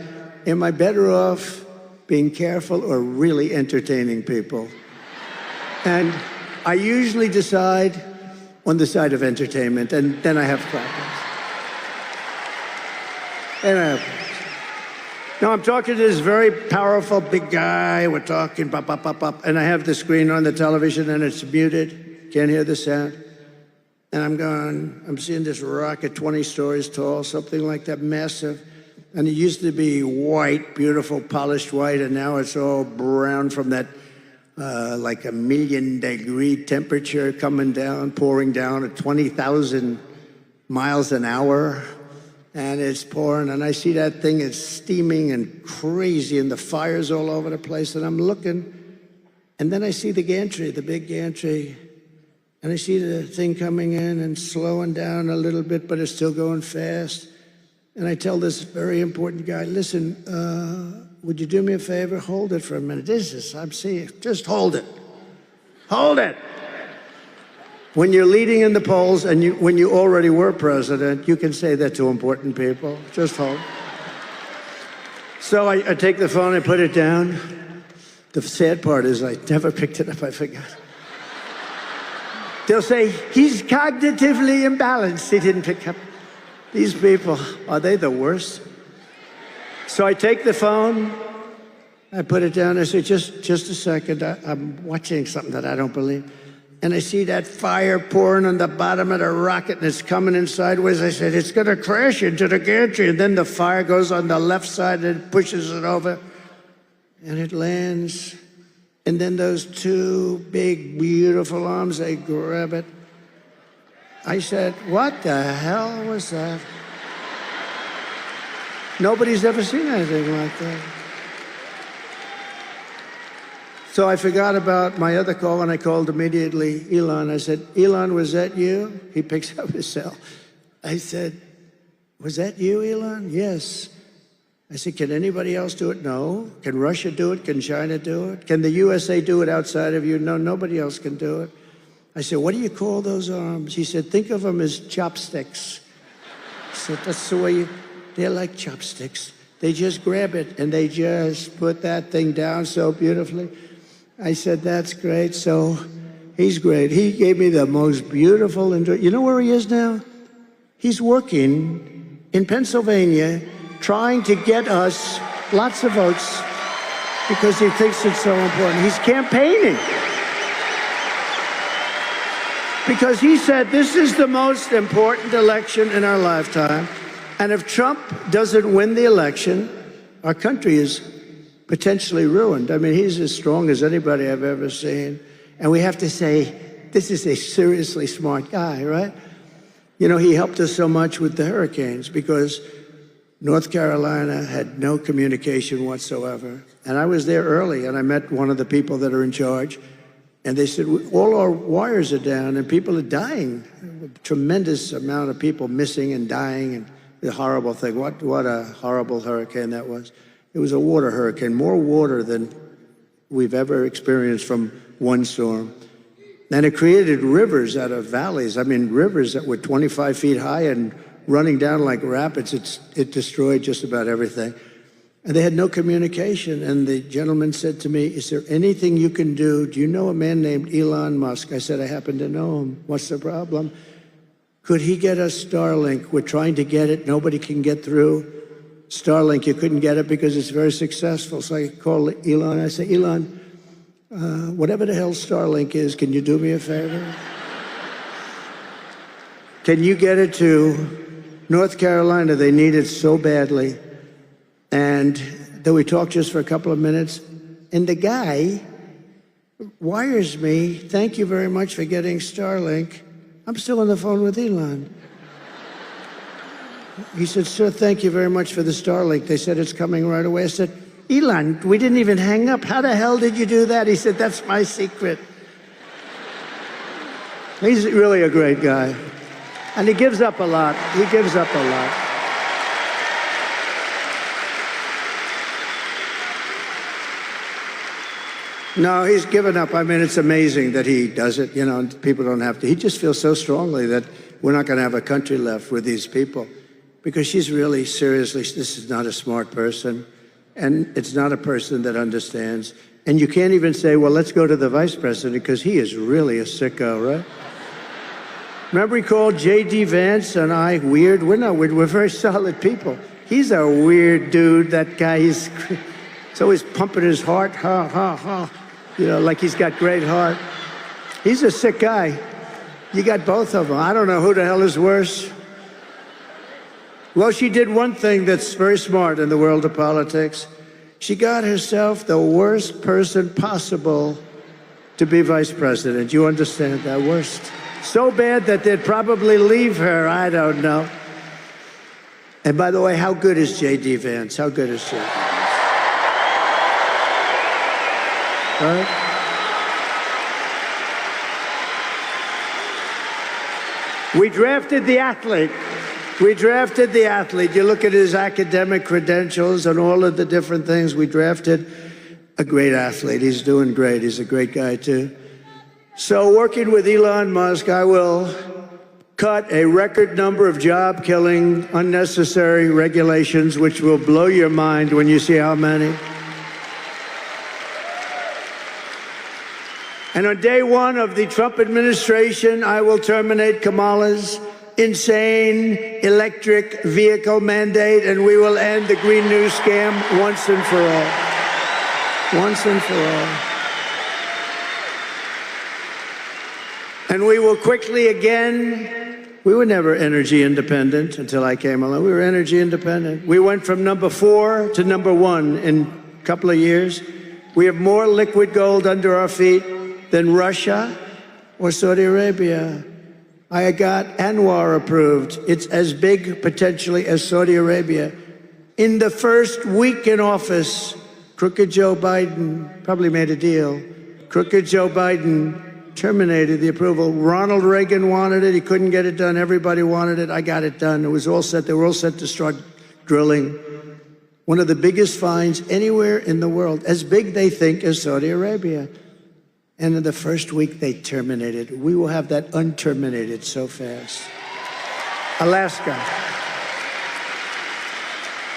am I better off being careful or really entertaining people? And I usually decide on the side of entertainment, and then I have problems. And I have problems. Now I'm talking to this very powerful big guy. We're talking, bop, bop, bop, bop, and I have the screen on the television and it's muted. Can't hear the sound. And I'm seeing this rocket 20 stories tall, something like that, massive. And it used to be white, beautiful, polished white, and now it's all brown from that like 1,000,000-degree temperature coming down, pouring down at 20,000 miles an hour. And it's pouring, and I see that thing is steaming and crazy, and the fire's all over the place, and I'm looking, and then I see the gantry, the big gantry, and I see the thing coming in and slowing down a little bit, but it's still going fast. And I tell this very important guy, listen, would you do me a favor? Hold it for a minute. I'm seeing, just hold it. Hold it. When you're leading in the polls and when you already were president, you can say that to important people. Just hold. So I take the phone, I put it down. The sad part is I never picked it up, I forgot. They'll say, he's cognitively imbalanced. He didn't pick up. These people, are they the worst? So I take the phone, I put it down, I say, just a second, I'm watching something that I don't believe. And I see that fire pouring on the bottom of the rocket, and it's coming in sideways. I said, it's gonna crash into the gantry. And then the fire goes on the left side and it pushes it over, and it lands. And then those two big, beautiful arms, they grab it. I said, what the hell was that? Nobody's ever seen anything like that. So I forgot about my other call, and I called immediately Elon. I said, Elon, was that you? He picks up his cell. I said, was that you, Elon? Yes. I said, can anybody else do it? No. Can Russia do it? Can China do it? Can the USA do it outside of you? No, nobody else can do it. I said, what do you call those arms? He said, think of them as chopsticks. I said, that's the way they're like chopsticks. They just grab it, and they just put that thing down so beautifully. I said, that's great. So he's great. He gave me the most beautiful, you know where he is now? He's working in Pennsylvania, trying to get us lots of votes because he thinks it's so important. He's campaigning because he said this is the most important election in our lifetime. And if Trump doesn't win the election, our country is potentially ruined. I mean, he's as strong as anybody I've ever seen. And we have to say, this is a seriously smart guy, right? You know, he helped us so much with the hurricanes because North Carolina had no communication whatsoever. And I was there early, and I met one of the people that are in charge. And they said, all our wires are down, and people are dying. A tremendous amount of people missing and dying, and the horrible thing. What a horrible hurricane that was. It was a water hurricane, more water than we've ever experienced from one storm. And it created rivers out of valleys. I mean, rivers that were 25 feet high and running down like rapids. It destroyed just about everything. And they had no communication. And the gentleman said to me, is there anything you can do? Do you know a man named Elon Musk? I said, I happen to know him. What's the problem? Could he get us Starlink? We're trying to get it. Nobody can get through. Starlink, you couldn't get it because it's very successful. So I called Elon. I said, Elon, whatever the hell Starlink is, can you do me a favor? Can you get it to North Carolina? They need it so badly. And then we talked just for a couple of minutes. And the guy wires me, thank you very much for getting Starlink. I'm still on the phone with Elon. He said, sir, thank you very much for the Starlink. They said it's coming right away. I said, Elon, we didn't even hang up. How the hell did you do that? He said, that's my secret. He's really a great guy. And he gives up a lot. He gives up a lot. No, he's given up. I mean, it's amazing that he does it. You know, people don't have to. He just feels so strongly that we're not going to have a country left with these people. Because she's really, seriously, this is not a smart person. And it's not a person that understands. And you can't even say, well, let's go to the vice president, because he is really a sicko, right? Remember he called J.D. Vance and I weird? We're not weird. We're very solid people. He's a weird dude, that guy. He's always pumping his heart, ha, ha, ha. You know, like he's got great heart. He's a sick guy. You got both of them. I don't know who the hell is worse. Well, she did one thing that's very smart in the world of politics. She got herself the worst person possible to be vice president. You understand that? Worst. So bad that they'd probably leave her. I don't know. And by the way, how good is J.D. Vance? How good is J.D. Vance? Right? We drafted the athlete. We drafted the athlete. You look at his academic credentials and all of the different things. We drafted a great athlete. He's doing great. He's a great guy, too. So working with Elon Musk, I will cut a record number of job-killing, unnecessary regulations, which will blow your mind when you see how many. And on day one of the Trump administration, I will terminate Kamala's insane electric vehicle mandate, and we will end the Green New scam once and for all. Once and for all. And we will quickly again, we were never energy independent until I came along. We were energy independent. We went from number 4 to number 1 in a couple of years. We have more liquid gold under our feet than Russia or Saudi Arabia. I got Anwar approved. It's as big potentially as Saudi Arabia. In the first week in office, crooked Joe Biden probably made a deal. Crooked Joe Biden terminated the approval. Ronald Reagan wanted it. He couldn't get it done. Everybody wanted it. I got it done. It was all set. They were all set to start drilling. One of the biggest finds anywhere in the world, as big they think as Saudi Arabia. And in the first week, they terminated. We will have that unterminated so fast. Alaska.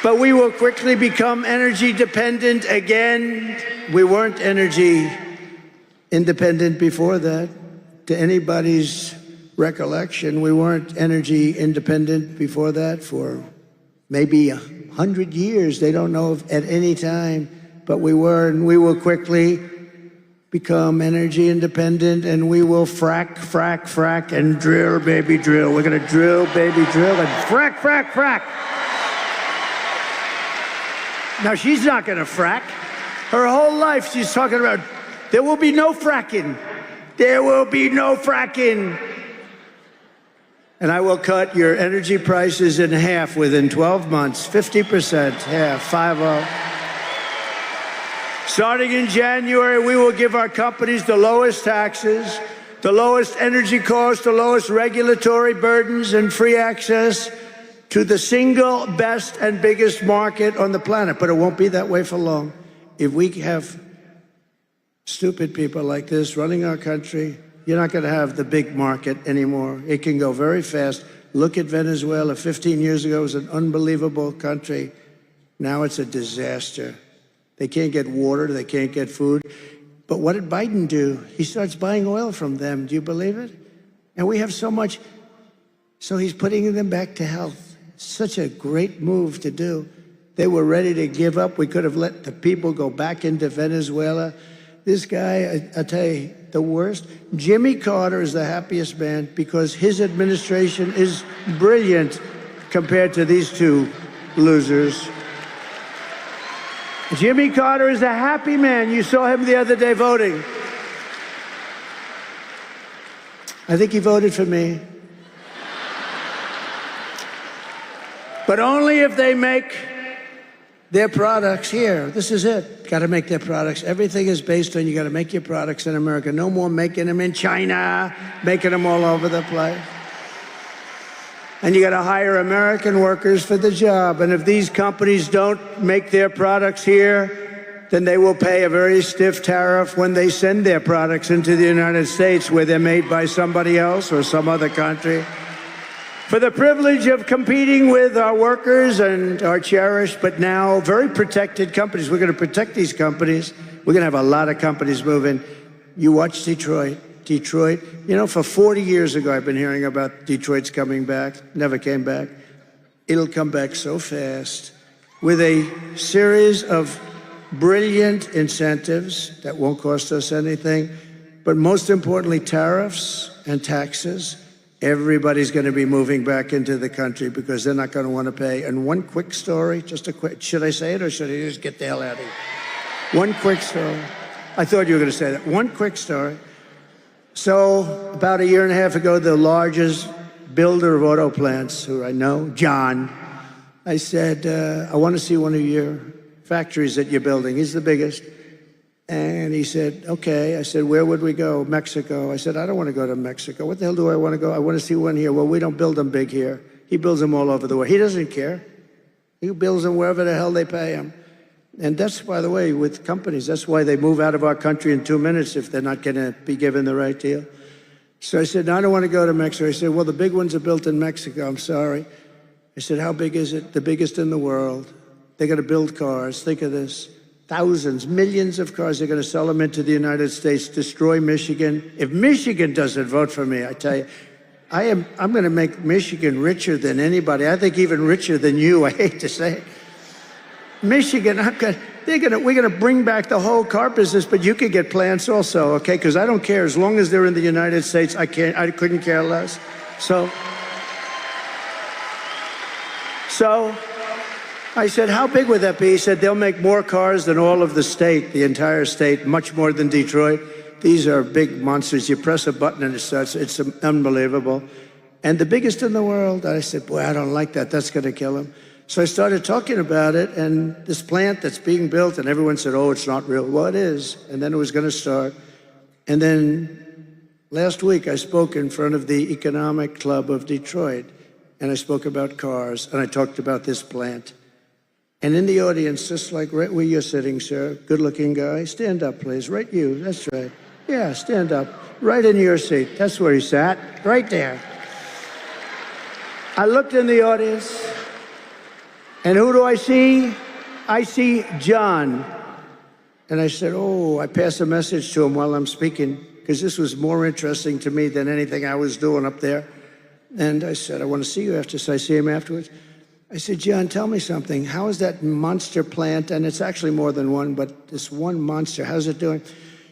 But we will quickly become energy dependent again. We weren't energy independent before that. To anybody's recollection, we weren't energy independent before that for maybe 100 years. They don't know if at any time, but we were, and we will quickly become energy independent, and we will frack, frack, frack, and drill, baby, drill. We're going to drill, baby, drill, and frack, frack, frack. Now, she's not going to frack. Her whole life, she's talking about, there will be no fracking. There will be no fracking. And I will cut your energy prices in half within 12 months, 50%, half, 50. Starting in January, we will give our companies the lowest taxes, the lowest energy costs, the lowest regulatory burdens, and free access to the single best and biggest market on the planet. But it won't be that way for long. If we have stupid people like this running our country, you're not going to have the big market anymore. It can go very fast. Look at Venezuela. 15 years ago, it was an unbelievable country. Now it's a disaster. They can't get water, they can't get food. But what did Biden do? He starts buying oil from them. Do you believe it? And we have so much. So he's putting them back to health. Such a great move to do. They were ready to give up. We could have let the people go back into Venezuela. This guy, I tell you, the worst. Jimmy Carter is the happiest man because his administration is brilliant compared to these two losers. Jimmy Carter is a happy man. You saw him the other day voting. I think he voted for me. But only if they make their products here. This is it. Got to make their products. Everything is based on you got to make your products in America. No more making them in China, making them all over the place. And you got to hire American workers for the job. And if these companies don't make their products here, then they will pay a very stiff tariff when they send their products into the United States, where they're made by somebody else or some other country. For the privilege of competing with our workers and our cherished, but now very protected companies. We're going to protect these companies. We're going to have a lot of companies moving. You watch Detroit. Detroit, you know, for 40 years ago, I've been hearing about Detroit's coming back. Never came back. It'll come back so fast with a series of brilliant incentives that won't cost us anything, but most importantly, tariffs and taxes Everybody's going to be moving back into the country because they're not going to want to pay. And one quick story, just a quick, should I say it or should I just get the hell out of here? One quick story. I thought you were going to say that. One quick story. So about a year and a half ago, the largest builder of auto plants, who I know, John, I said, I want to see one of your factories that you're building. He's the biggest. And he said, okay. I said, where would we go? Mexico. I said, I don't want to go to Mexico. What the hell do I want to go? I want to see one here. Well, we don't build them big here. He builds them all over the world. He doesn't care. He builds them wherever the hell they pay him. And that's, by the way, with companies, that's why they move out of our country in 2 minutes if they're not going to be given the right deal. So I said, no, I don't want to go to Mexico. He said, well, the big ones are built in Mexico. I'm sorry. I said, how big is it? The biggest in the world. They're going to build cars. Think of this. Thousands, millions of cars. They're going to sell them into the United States, destroy Michigan. If Michigan doesn't vote for me, I tell you, I'm going to make Michigan richer than anybody. I think even richer than you. I hate to say it. Michigan, we're going to bring back the whole car business, but you could get plants also, okay? Because I don't care. As long as they're in the United States, I couldn't care less. So I said, how big would that be? He said, they'll make more cars than all of the state, the entire state, much more than Detroit. These are big monsters. You press a button and it starts. It's unbelievable. And the biggest in the world. I said, boy, I don't like that. That's going to kill him. So I started talking about it, and this plant that's being built, and everyone said, oh, it's not real. Well, it is. And then it was going to start. And then last week I spoke in front of the Economic Club of Detroit, and I spoke about cars, and I talked about this plant. And in the audience, just like right where you're sitting, sir, good-looking guy, stand up, please. Right you, that's right. Yeah, stand up. Right in your seat. That's where he sat, right there. I looked in the audience, and who do I see? I see John. And I said, oh, I passed a message to him while I'm speaking, because this was more interesting to me than anything I was doing up there. And I said, I want to see you after, so I see him afterwards. I said, John, tell me something. How is that monster plant, and it's actually more than one, but this one monster, how's it doing?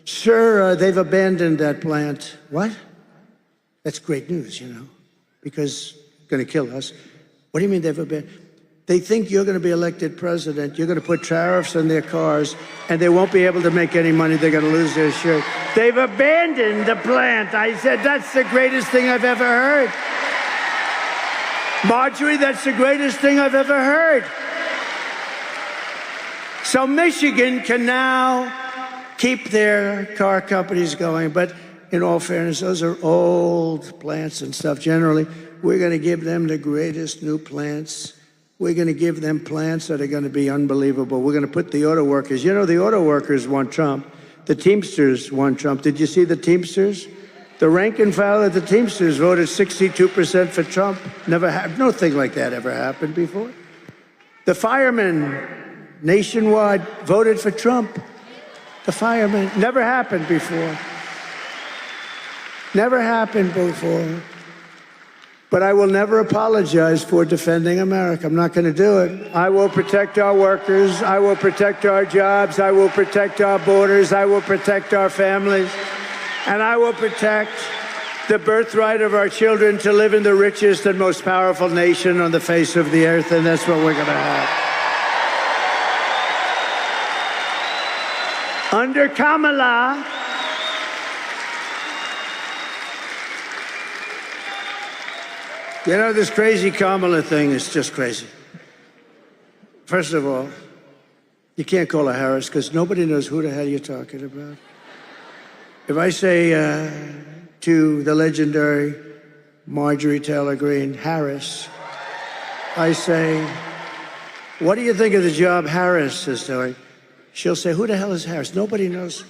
Sir, they've abandoned that plant. What? That's great news, you know, because it's going to kill us. What do you mean they've abandoned? They think you're going to be elected president. You're going to put tariffs on their cars, and they won't be able to make any money. They're going to lose their shirt. They've abandoned the plant. I said, that's the greatest thing I've ever heard. Marjorie, that's the greatest thing I've ever heard. So Michigan can now keep their car companies going, but in all fairness, those are old plants and stuff. Generally, we're going to give them the greatest new plants. We're going to give them plants that are going to be unbelievable. We're going to put the auto workers. You know, the auto workers want Trump. The Teamsters want Trump. Did you see the Teamsters? The rank and file of the Teamsters voted 62% for Trump. Never happened. Nothing like that ever happened before. The firemen nationwide voted for Trump. The firemen. Never happened before. Never happened before. But I will never apologize for defending America. I'm not going to do it. I will protect our workers. I will protect our jobs. I will protect our borders. I will protect our families. And I will protect the birthright of our children to live in the richest and most powerful nation on the face of the earth, and that's what we're going to have. Under Kamala, you know, this crazy Kamala thing is just crazy. First of all, you can't call her Harris because nobody knows who the hell you're talking about. If I say to the legendary Marjorie Taylor Greene, Harris, I say, what do you think of the job Harris is doing? She'll say, who the hell is Harris? Nobody knows.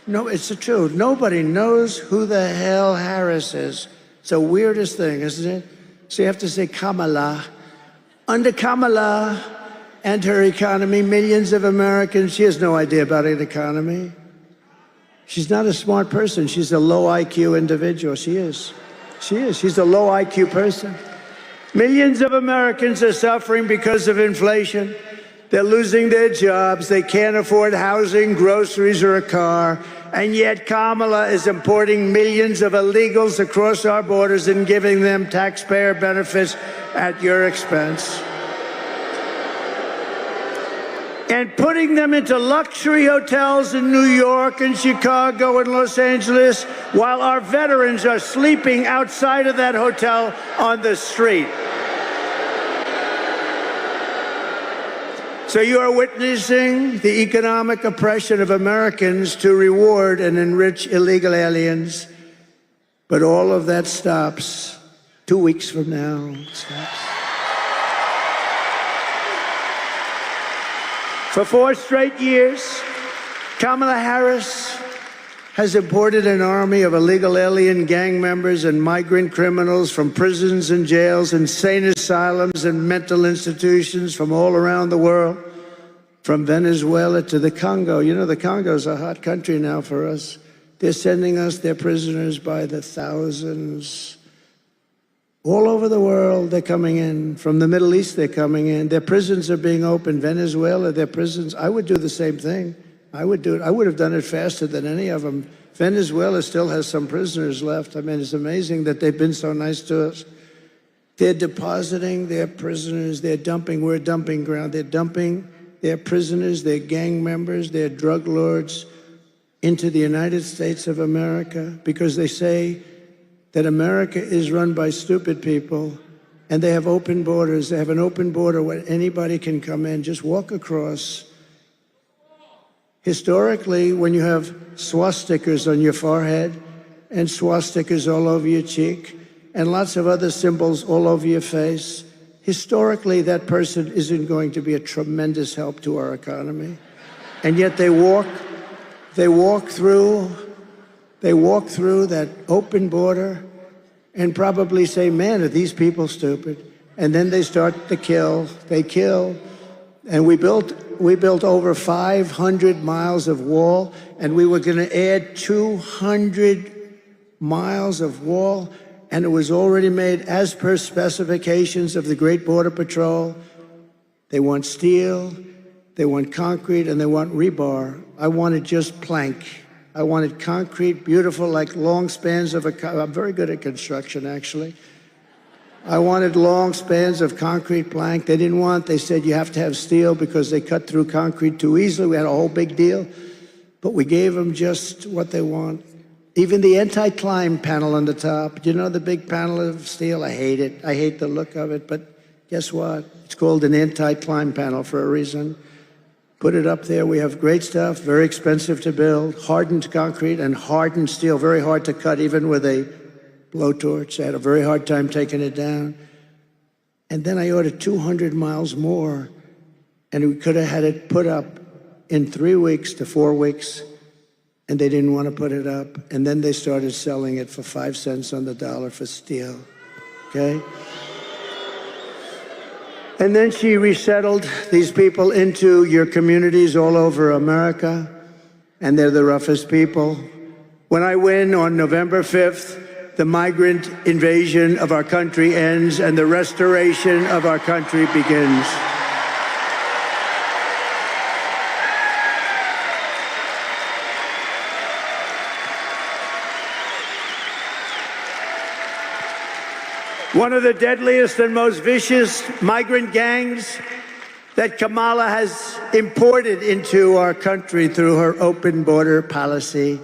No, it's the truth. Nobody knows who the hell Harris is. It's the weirdest thing, isn't it? So you have to say Kamala. Under Kamala and her economy, millions of Americans, she has no idea about an economy. She's not a smart person. She's a low IQ individual. She is. She is. She's a low IQ person. Millions of Americans are suffering because of inflation. They're losing their jobs. They can't afford housing, groceries, or a car. And yet Kamala is importing millions of illegals across our borders and giving them taxpayer benefits at your expense. And putting them into luxury hotels in New York and Chicago and Los Angeles while our veterans are sleeping outside of that hotel on the street. So you are witnessing the economic oppression of Americans to reward and enrich illegal aliens. But all of that stops 2 weeks from now. It stops. For 4 straight years, Kamala Harris has imported an army of illegal alien gang members and migrant criminals from prisons and jails, insane asylums and mental institutions from all around the world, from Venezuela to the Congo. You know, the Congo is a hot country now for us. They're sending us their prisoners by the thousands. All over the world, they're coming in. From the Middle East, they're coming in. Their prisons are being opened. Venezuela, their prisons. I would do the same thing. I would do it. I would have done it faster than any of them. Venezuela still has some prisoners left. I mean, it's amazing that they've been so nice to us. They're depositing their prisoners. They're dumping. We're a dumping ground. They're dumping their prisoners, their gang members, their drug lords into the United States of America because they say that America is run by stupid people and they have open borders. They have an open border where anybody can come in, just walk across. Historically, when you have swastikas on your forehead and swastikas all over your cheek and lots of other symbols all over your face, historically, that person isn't going to be a tremendous help to our economy. And yet they walk through that open border and probably say, man, are these people stupid? And then they start to kill. They kill. And we built over 500 miles of wall, and we were going to add 200 miles of wall, and it was already made as per specifications of the Great Border Patrol. They want steel, they want concrete, and they want rebar. I wanted just plank. I wanted concrete, beautiful, like long spans of I'm very good at construction, actually. I wanted long spans of concrete plank. They didn't want, they said you have to have steel because they cut through concrete too easily. We had a whole big deal, but we gave them just what they want. Even the anti-climb panel on the top, you know, the big panel of steel, I hate it. I hate the look of it, but guess what? It's called an anti-climb panel for a reason. Put it up there. We have great stuff, very expensive to build, hardened concrete and hardened steel, very hard to cut even with a blowtorch. I had a very hard time taking it down. And then I ordered 200 miles more, and we could have had it put up in 3 weeks to 4 weeks, and they didn't want to put it up. And then they started selling it for 5 cents on the dollar for steel, okay? And then she resettled these people into your communities all over America, and they're the roughest people. When I win on November 5th, the migrant invasion of our country ends and the restoration of our country begins. One of the deadliest and most vicious migrant gangs that Kamala has imported into our country through her open border policy.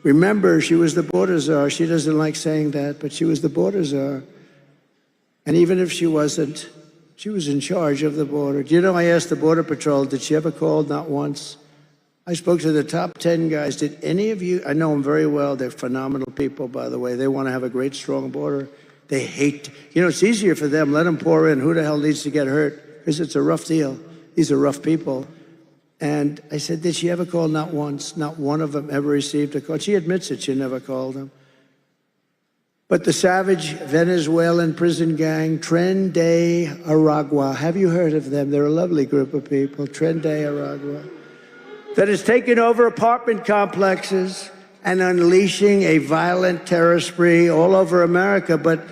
Remember, she was the border czar. She doesn't like saying that, but she was the border czar. And even if she wasn't, she was in charge of the border. Do you know, I asked the Border Patrol, did she ever call? Not once. I spoke to the top 10 guys. Did any of you, I know them very well. They're phenomenal people, by the way. They want to have a great, strong border. They hate, you know, it's easier for them. Let them pour in. Who the hell needs to get hurt? Because it's a rough deal. These are rough people. And I said, did she ever call? Not once. Not one of them ever received a call. She admits it. She never called them. But the savage Venezuelan prison gang, Tren de Aragua, have you heard of them? They're a lovely group of people, Tren de Aragua, that has taken over apartment complexes and unleashing a violent terror spree all over America, but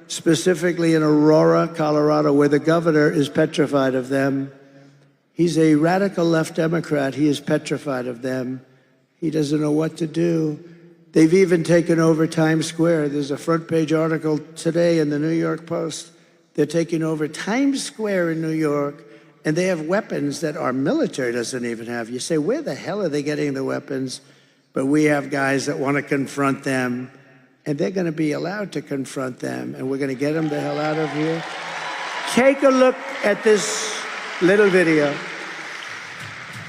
specifically in Aurora, Colorado, where the governor is petrified of them. He's a radical left Democrat. He is petrified of them. He doesn't know what to do. They've even taken over Times Square. There's a front page article today in the New York Post. They're taking over Times Square in New York, and they have weapons that our military doesn't even have. You say, where the hell are they getting the weapons? But we have guys that want to confront them, and they're going to be allowed to confront them, and we're going to get them the hell out of here. Take a look at this little video.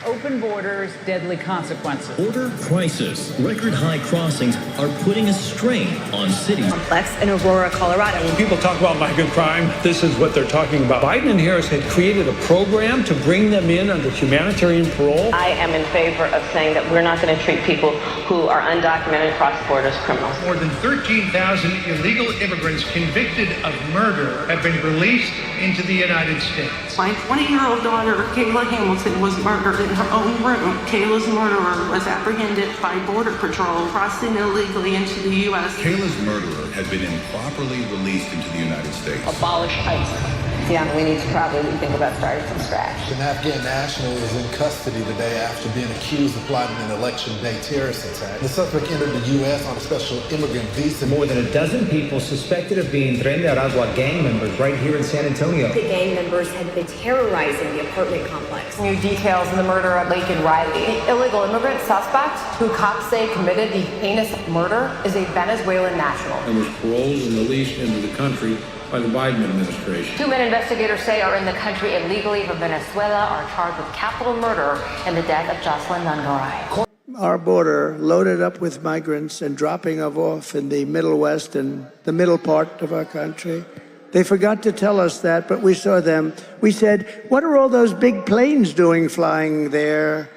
Open borders, deadly consequences. Border crisis. Record high crossings are putting a strain on cities. Complex in Aurora, Colorado. When people talk about migrant crime, this is what they're talking about. Biden and Harris had created a program to bring them in under humanitarian parole. I am in favor of saying that we're not going to treat people who are undocumented across the border as criminals. More than 13,000 illegal immigrants convicted of murder have been released into the United States. My 20-year-old daughter, Kayla Hamilton, was murdered in her own room. Kayla's murderer was apprehended by Border Patrol crossing illegally into the U.S. Kayla's murderer had been improperly released into the United States. Abolish ICE. Yeah, we need to probably think about starting from scratch. An Afghan national is in custody today after being accused of plotting an election day terrorist attack. The suspect entered the U.S. on a special immigrant visa. More than a dozen people suspected of being Tren de Aragua gang members right here in San Antonio. The gang members had been terrorizing the apartment complex. New details in the murder at Lake and Riley. The illegal immigrant suspect, who cops say committed the heinous murder, is a Venezuelan national. And was paroled and released into the country by the Biden administration. 2 men investigators say are in the country illegally from Venezuela are charged with capital murder in the death of Jocelyn Nungaray. Our border loaded up with migrants and dropping them off in the Middle West and the middle part of our country. They forgot to tell us that, but we saw them. We said, what are all those big planes doing flying there?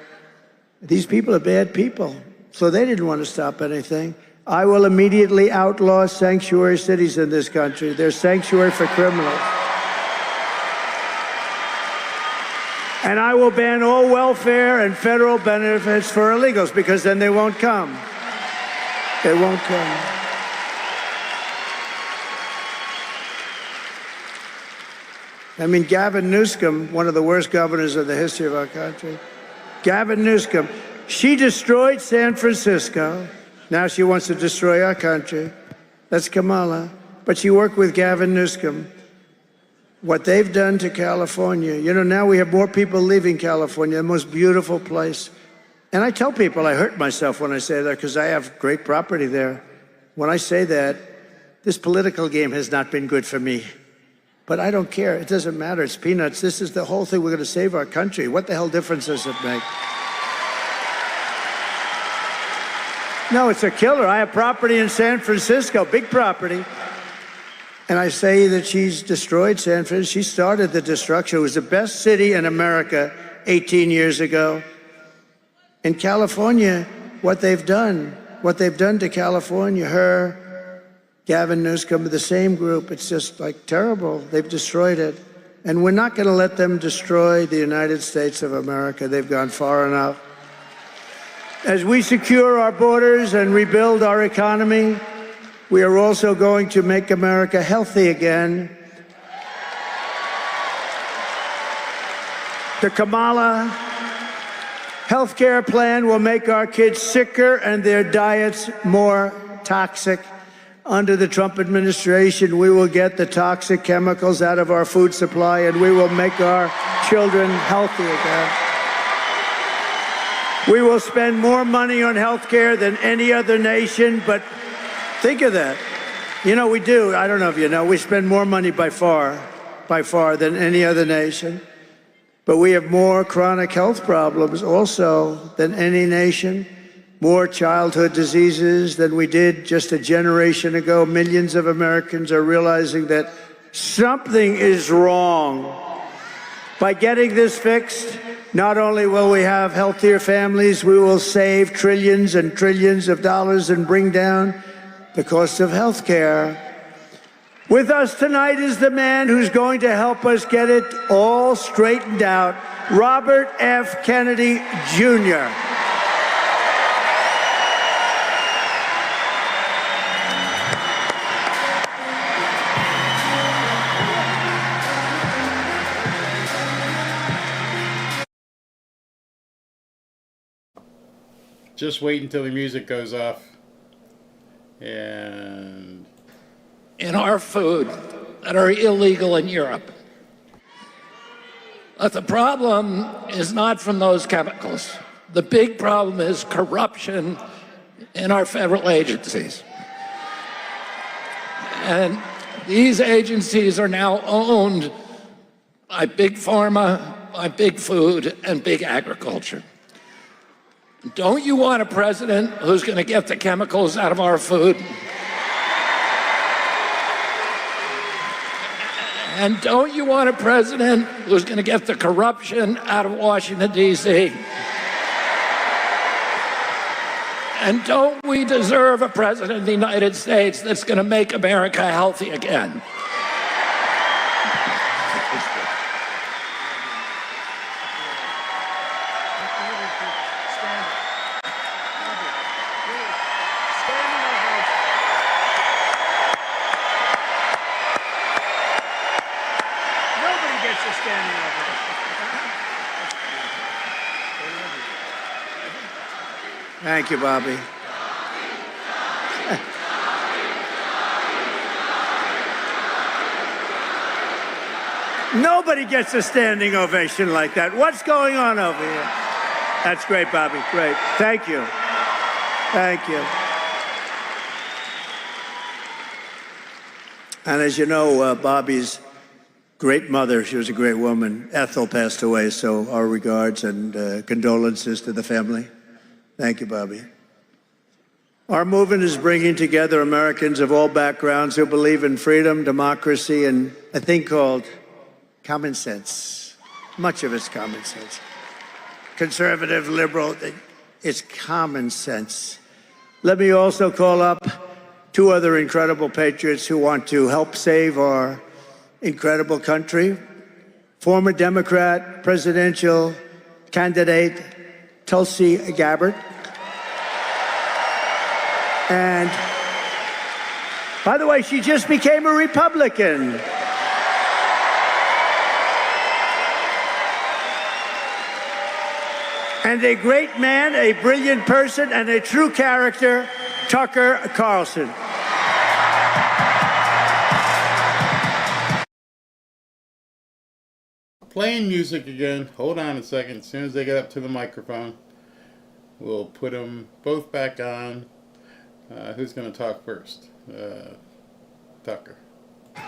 These people are bad people, so they didn't want to stop anything. I will immediately outlaw sanctuary cities in this country. They're sanctuary for criminals. And I will ban all welfare and federal benefits for illegals, because then they won't come. They won't come. I mean, Gavin Newsom, one of the worst governors in the history of our country. Gavin Newsom, she destroyed San Francisco. Now she wants to destroy our country. That's Kamala. But she worked with Gavin Newsom. What they've done to California, you know, now we have more people leaving California, the most beautiful place. And I tell people I hurt myself when I say that, because I have great property there. When I say that, this political game has not been good for me. But I don't care. It doesn't matter. It's peanuts. This is the whole thing. We're going to save our country. What the hell difference does it make? No, it's a killer. I have property in San Francisco, big property. And I say that she's destroyed San Francisco. She started the destruction. It was the best city in America 18 years ago. In California, what they've done to California, her, Gavin Newsom, the same group, it's just like terrible. They've destroyed it. And we're not going to let them destroy the United States of America. They've gone far enough. As we secure our borders and rebuild our economy, we are also going to make America healthy again. The Kamala health care plan will make our kids sicker and their diets more toxic. Under the Trump administration, we will get the toxic chemicals out of our food supply, and we will make our children healthy again. We will spend more money on health care than any other nation, but think of that. You know, we do. I don't know if you know. We spend more money by far than any other nation. But we have more chronic health problems also than any nation. More childhood diseases than we did just a generation ago. Millions of Americans are realizing that something is wrong. By getting this fixed, not only will we have healthier families, we will save trillions and trillions of dollars and bring down the cost of health care. With us tonight is the man who's going to help us get it all straightened out, Robert F. Kennedy, Jr. Just wait until the music goes off. And in our food that are illegal in Europe. But the problem is not from those chemicals. The big problem is corruption in our federal agencies. And these agencies are now owned by big pharma, by big food, and big agriculture. Don't you want a president who's going to get the chemicals out of our food? And don't you want a president who's going to get the corruption out of Washington, D.C.? And don't we deserve a president of the United States that's going to make America healthy again? Thank you, Bobby. Nobody gets a standing ovation like that. What's going on over here? That's great, Bobby. Great. Thank you. Thank you. And as you know, Bobby's great mother, she was a great woman, Ethel, passed away, so our regards and condolences to the family. Thank you, Bobby. Our movement is bringing together Americans of all backgrounds who believe in freedom, democracy, and a thing called common sense. Much of it's common sense. Conservative, liberal, it's common sense. Let me also call up two other incredible patriots who want to help save our incredible country. Former Democrat presidential candidate Tulsi Gabbard. And by the way, she just became a Republican. And a great man, a brilliant person, and a true character, Tucker Carlson. Playing music again. Hold on a second. As soon as they get up to the microphone, we'll put them both back on. Who's going to talk first? Tucker.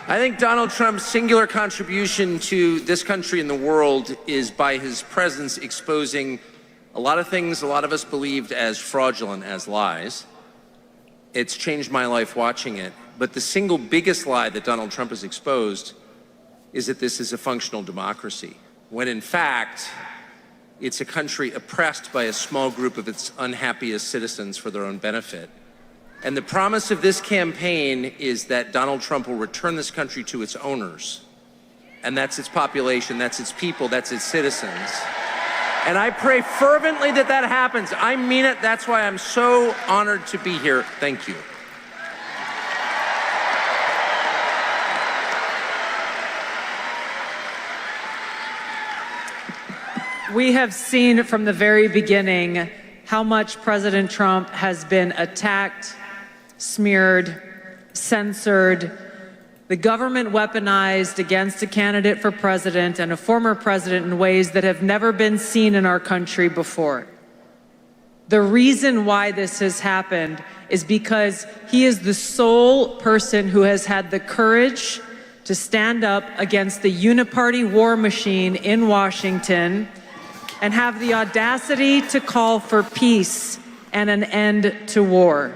I think Donald Trump's singular contribution to this country and the world is by his presence exposing a lot of things a lot of us believed as fraudulent, as lies. It's changed my life watching it. But the single biggest lie that Donald Trump has exposed is that this is a functional democracy, when in fact, it's a country oppressed by a small group of its unhappiest citizens for their own benefit. And the promise of this campaign is that Donald Trump will return this country to its owners. And that's its population, that's its people, that's its citizens. And I pray fervently that that happens. I mean it. That's why I'm so honored to be here. Thank you. We have seen from the very beginning how much President Trump has been attacked, smeared, censored, the government weaponized against a candidate for president and a former president in ways that have never been seen in our country before. The reason why this has happened is because he is the sole person who has had the courage to stand up against the uniparty war machine in Washington and have the audacity to call for peace and an end to war.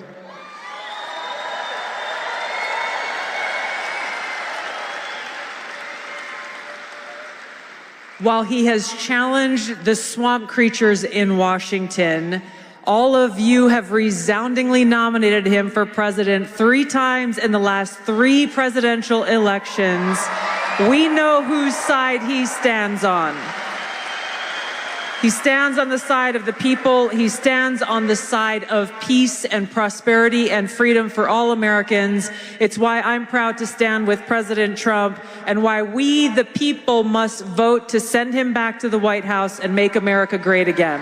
While he has challenged the swamp creatures in Washington, all of you have resoundingly nominated him for president 3 times in the last 3 presidential elections. We know whose side he stands on. He stands on the side of the people. He stands on the side of peace and prosperity and freedom for all Americans. It's why I'm proud to stand with President Trump and why we, the people, must vote to send him back to the White House and make America great again.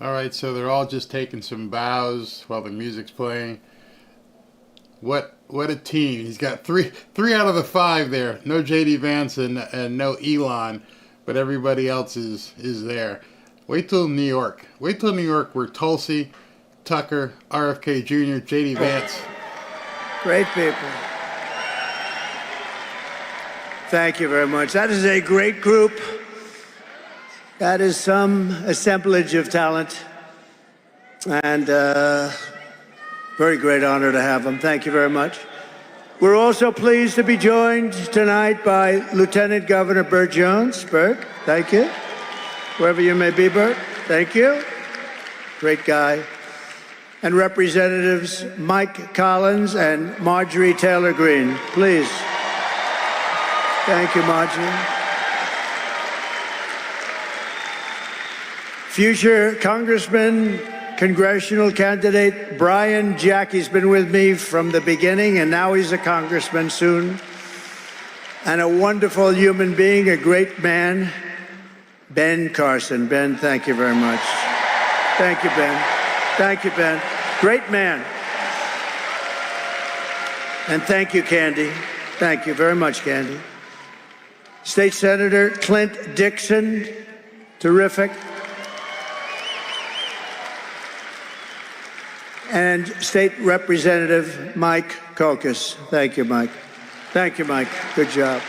All right, so they're all just taking some bows while the music's playing. What a team. He's got three out of the 5 there. No J.D. Vance and no Elon, but everybody else is there. Wait till New York. Wait till New York where Tulsi, Tucker, RFK Jr., J.D. Vance. Great people. Thank you very much. That is a great group. That is some assemblage of talent. And very great honor to have them. Thank you very much. We're also pleased to be joined tonight by Lieutenant Governor Burt Jones. Burt, thank you. Wherever you may be, Burt, thank you. Great guy. And Representatives Mike Collins and Marjorie Taylor Greene, please. Thank you, Marjorie. Future Congressman, congressional candidate Brian Jack. He's been with me from the beginning, and now he's a congressman soon. And a wonderful human being, a great man, Ben Carlson. Ben, thank you very much. Thank you, Ben. Thank you, Ben. Great man. And thank you, Candy. Thank you very much, Candy. State Senator Clint Dixon, terrific. And State Representative Mike Kokas. Thank you, Mike. Thank you, Mike. Good job.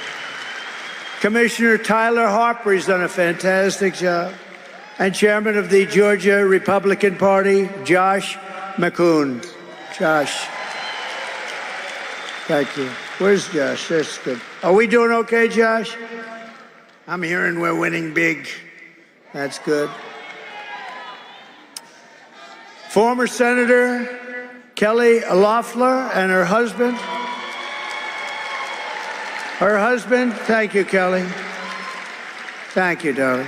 Commissioner Tyler Harper, he's done a fantastic job. And Chairman of the Georgia Republican Party, Josh McCoon. Josh. Thank you. Where's Josh? That's good. Are we doing okay, Josh? I'm hearing we're winning big. That's good. Former Senator Kelly Loeffler and her husband. Her husband, thank you, Kelly. Thank you, darling.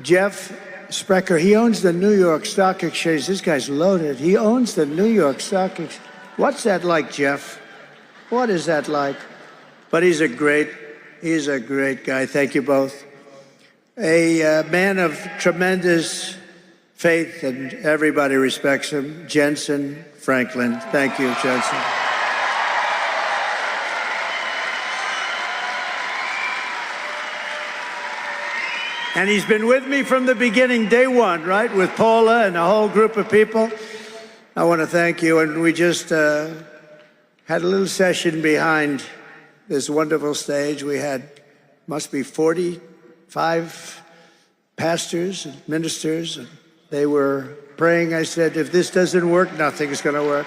Jeff Sprecher, he owns the New York Stock Exchange. This guy's loaded. He owns the New York Stock Exchange. What's that like, Jeff? What is that like? But he's a great guy. Thank you both. A man of tremendous faith, and everybody respects him. Jensen Franklin. Thank you, Jensen. And he's been with me from the beginning, day one, right? With Paula and a whole group of people. I want to thank you. And we just had a little session behind this wonderful stage. We had, must be 45 pastors and ministers, and they were praying. I said, if this doesn't work, nothing's going to work.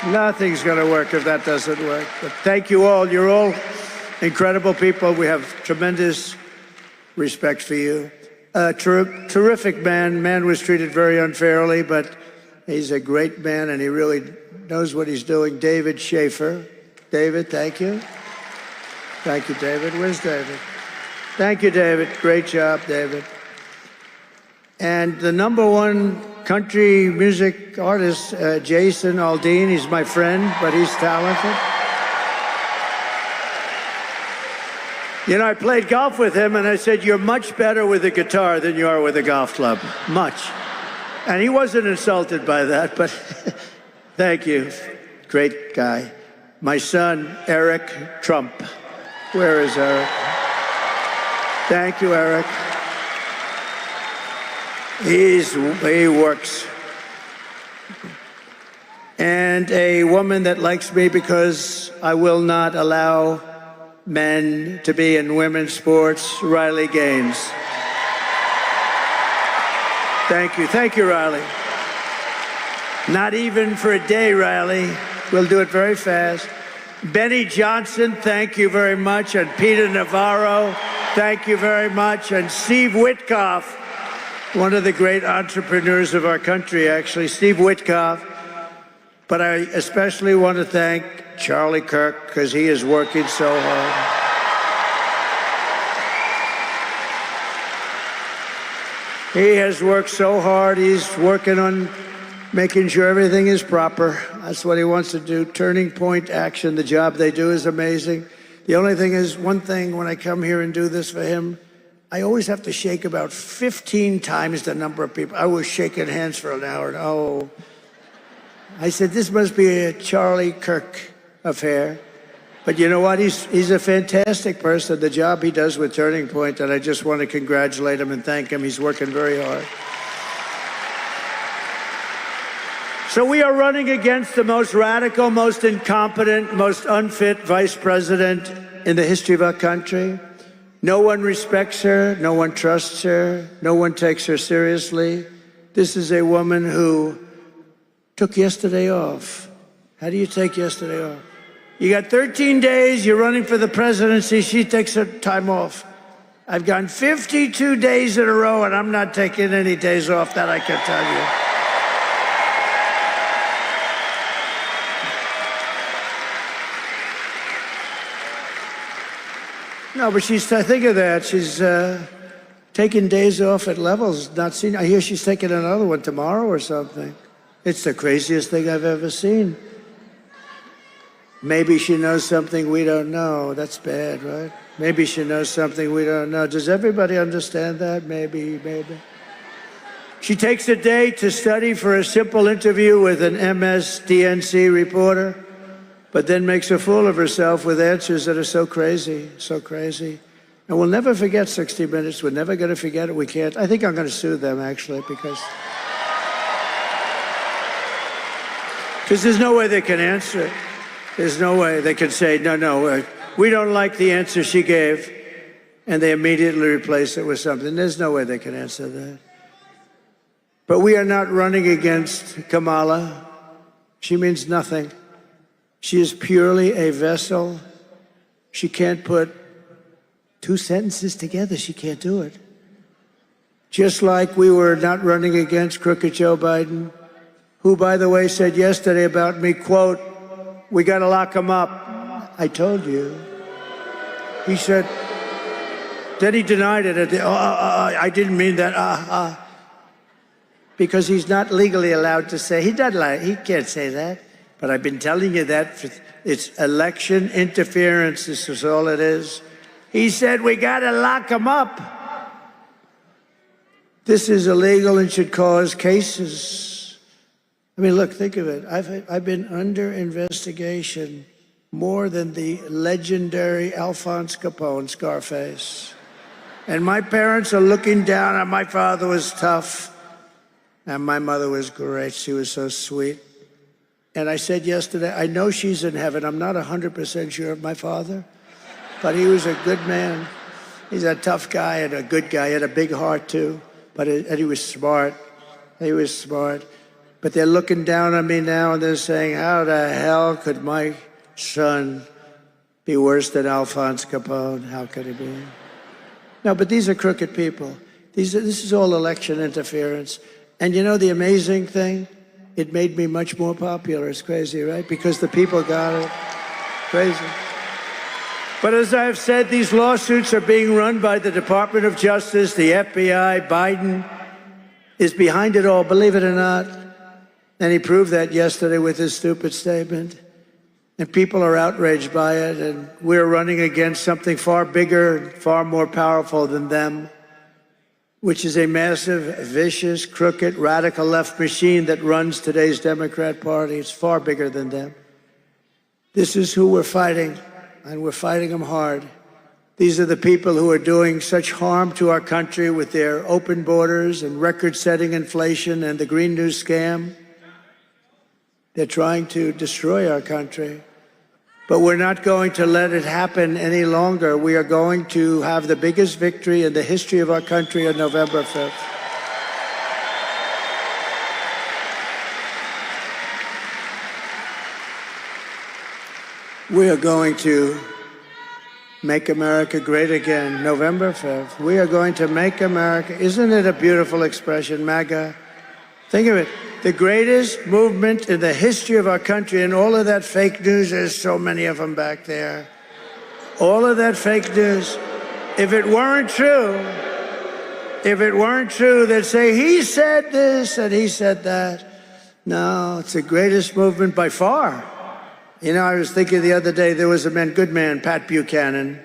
Nothing's going to work if that doesn't work. But thank you all. You're all incredible people. We have tremendous respect for you. Terrific man. Man was treated very unfairly, but he's a great man, and he really knows what he's doing. David Schaefer. David, thank you. Thank you, David. Where's David? Thank you, David. Great job, David. And the #1 country music artist, Jason Aldean. He's my friend, but he's talented. You know, I played golf with him, and I said, you're much better with a guitar than you are with a golf club. Much. And he wasn't insulted by that, but thank you. Great guy. My son, Eric Trump. Where is Eric? Thank you, Eric. He works. And a woman that likes me because I will not allow men to be in women's sports, Riley Gaines. Thank you. Thank you, Riley. Not even for a day, Riley. We'll do it very fast. Benny Johnson, thank you very much. And Peter Navarro, thank you very much. And Steve Witkoff, one of the great entrepreneurs of our country, actually, Steve Witkoff. But I especially want to thank Charlie Kirk, because he is working so hard. He has worked so hard. He's working on making sure everything is proper. That's what he wants to do. Turning Point Action, the job they do is amazing. The only thing is, one thing, when I come here and do this for him, I always have to shake about 15 times the number of people. I was shaking hands for an hour. Oh, I said, this must be a Charlie Kirk affair. But you know what? He's a fantastic person. The job he does with Turning Point, and I just want to congratulate him and thank him. He's working very hard. So we are running against the most radical, most incompetent, most unfit vice president in the history of our country. No one respects her. No one trusts her. No one takes her seriously. This is a woman who took yesterday off. How do you take yesterday off? You got 13 days, you're running for the presidency, she takes her time off. I've gone 52 days in a row, and I'm not taking any days off, that I can tell you. No, but think of that. She's taking days off at levels not seen. I hear she's taking another one tomorrow or something. It's the craziest thing I've ever seen. Maybe she knows something we don't know. That's bad, right? Maybe she knows something we don't know. Does everybody understand that? Maybe. She takes a day to study for a simple interview with an MSDNC reporter, but then makes a fool of herself with answers that are so crazy. And we'll never forget 60 Minutes. We're never going to forget it. We can't. I think I'm going to sue them, actually, because there's no way they can answer it. There's no way they can say, no, we don't like the answer she gave, and they immediately replace it with something. There's no way they can answer that. But we are not running against Kamala. She means nothing. She is purely a vessel. She can't put two sentences together. She can't do it. Just like we were not running against crooked Joe Biden, who, by the way, said yesterday about me, quote, we got to lock him up. I told you. He said, then he denied it. I didn't mean that. Because he's not legally allowed to say, he can't say that. But I've been telling you that. It's election interference. This is all it is. He said, we got to lock him up. This is illegal and should cause cases. I mean, look, think of it. I've been under investigation more than the legendary Alphonse Capone, Scarface. And my parents are looking down, and my father was tough, and my mother was great. She was so sweet. And I said yesterday, I know she's in heaven. I'm not 100% sure of my father, but he was a good man. He's a tough guy and a good guy. He had a big heart, too, and he was smart. But they're looking down on me now, and they're saying, how the hell could my son be worse than Alphonse Capone? How could he be? No, but these are crooked people. This is all election interference. And you know the amazing thing? It made me much more popular. It's crazy, right? Because the people got it. Crazy. But as I've said, these lawsuits are being run by the Department of Justice, the FBI. Biden is behind it all, believe it or not. And he proved that yesterday with his stupid statement. And people are outraged by it, and we're running against something far bigger, far more powerful than them, which is a massive, vicious, crooked, radical left machine that runs today's Democrat Party. It's far bigger than them. This is who we're fighting, and we're fighting them hard. These are the people who are doing such harm to our country with their open borders and record-setting inflation and the Green New scam. They're trying to destroy our country. But we're not going to let it happen any longer. We are going to have the biggest victory in the history of our country on November 5th. We are going to make America great again, November 5th. We are going to make America, isn't it a beautiful expression, MAGA? Think of it. The greatest movement in the history of our country, and all of that fake news, there's so many of them back there. All of that fake news. If it weren't true, they'd say, he said this and he said that. No, it's the greatest movement by far. You know, I was thinking the other day, there was a man, good man, Pat Buchanan.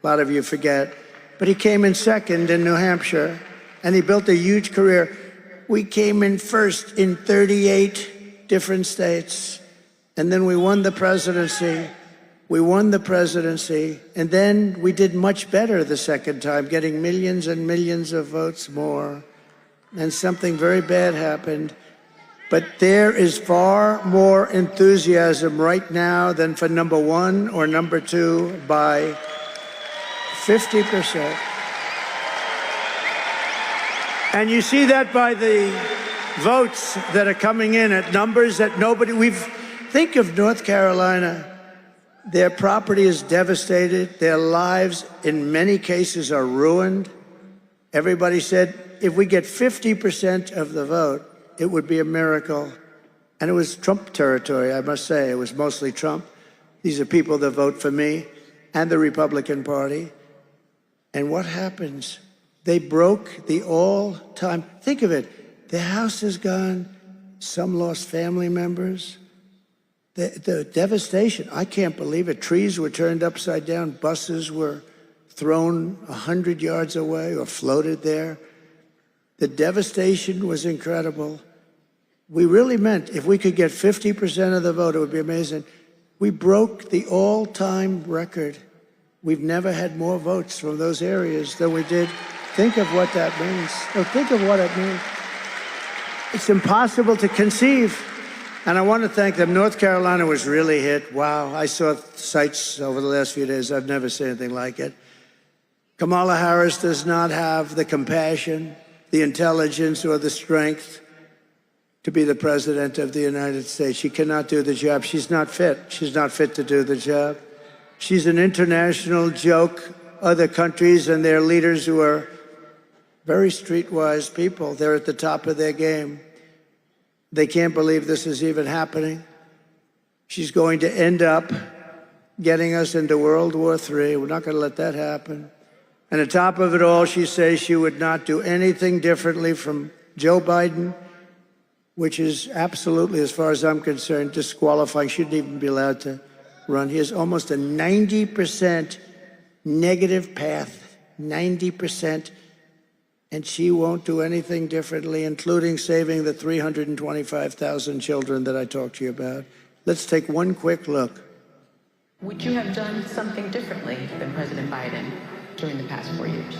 A lot of you forget. but he came in second in New Hampshire, and he built a huge career. We came in first in 38 different states, and then we won the presidency. We won the presidency, and then we did much better the second time, getting millions and millions of votes more. And something very bad happened. But there is far more enthusiasm right now than for number one or number two by 50%. And you see that by the votes that are coming in at numbers that think of North Carolina. Their property is devastated. Their lives, in many cases, are ruined. Everybody said, if we get 50% of the vote, it would be a miracle. And it was Trump territory, I must say. It was mostly Trump. These are people that vote for me and the Republican Party. And what happens? They broke the all-time, think of it, the house is gone, some lost family members. The devastation, I can't believe it. Trees were turned upside down, buses were thrown 100 yards away or floated there. The devastation was incredible. We really meant if we could get 50% of the vote, it would be amazing. We broke the all-time record. We've never had more votes from those areas than we did. Think of what that means. So think of what it means. It's impossible to conceive. And I want to thank them. North Carolina was really hit. Wow, I saw sites over the last few days. I've never seen anything like it. Kamala Harris does not have the compassion, the intelligence, or the strength to be the president of the United States. She cannot do the job. She's not fit. She's not fit to do the job. She's an international joke. Other countries and their leaders who are very streetwise people, they're at the top of their game. They can't believe this is even happening. She's going to end up getting us into World War III. We're not going to let that happen. And on top of it all, she says she would not do anything differently from Joe Biden, which is absolutely, as far as I'm concerned, disqualifying. Shouldn't even be allowed to run. He has almost a 90% negative path, 90%. And she won't do anything differently, including saving the 325,000 children that I talked to you about. Let's take one quick look. Would you have done something differently than President Biden during the past 4 years?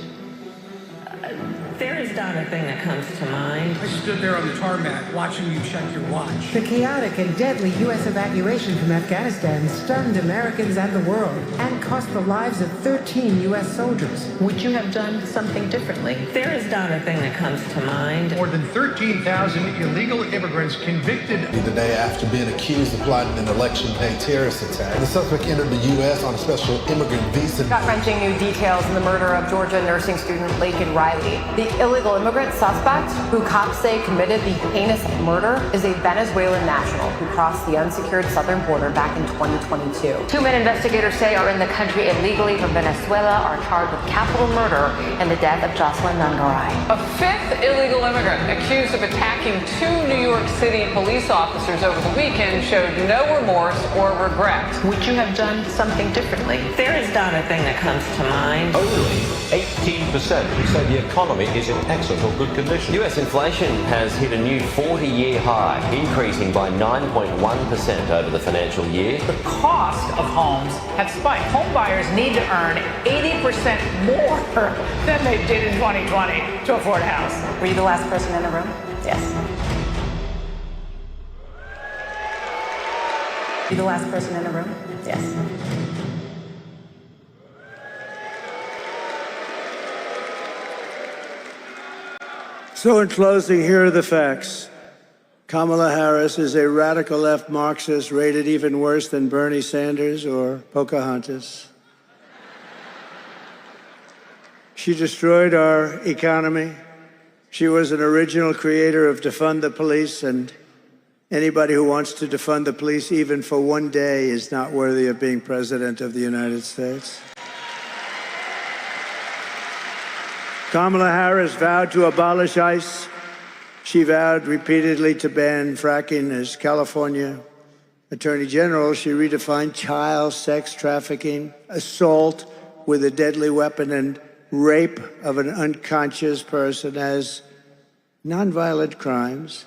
There is not a thing that comes to mind. I stood there on the tarmac watching you check your watch. The chaotic and deadly U.S. evacuation from Afghanistan stunned Americans and the world and cost the lives of 13 U.S. soldiers. Would you have done something differently? There is not a thing that comes to mind. More than 13,000 illegal immigrants convicted. The day after being accused of plotting an election day terrorist attack, the suspect entered the U.S. on a special immigrant visa. Gut-wrenching new details in the murder of Georgia nursing student Laken Riley. The illegal immigrant suspect, who cops say committed the heinous murder, is a Venezuelan national who crossed the unsecured southern border back in 2022. Two men investigators say are in the country illegally from Venezuela are charged with capital murder in the death of Jocelyn Nungaray. A fifth illegal immigrant accused of attacking two New York City police officers over the weekend showed no remorse or regret. Would you have done something differently? There is not a thing that comes to mind. Only 18% say the economy is in excellent or good condition. US inflation has hit a new 40-year high, increasing by 9.1% over the financial year. The cost of homes have spiked. Home buyers need to earn 80% more than they did in 2020 to afford a house. Were you the last person in the room? Yes. Were you the last person in the room? Yes. So in closing, here are the facts. Kamala Harris is a radical left Marxist rated even worse than Bernie Sanders or Pocahontas. She destroyed our economy. She was an original creator of defund the police, and anybody who wants to defund the police even for one day is not worthy of being president of the United States. Kamala Harris vowed to abolish ICE. She vowed repeatedly to ban fracking. As California Attorney General, she redefined child sex trafficking, assault with a deadly weapon, and rape of an unconscious person as nonviolent crimes.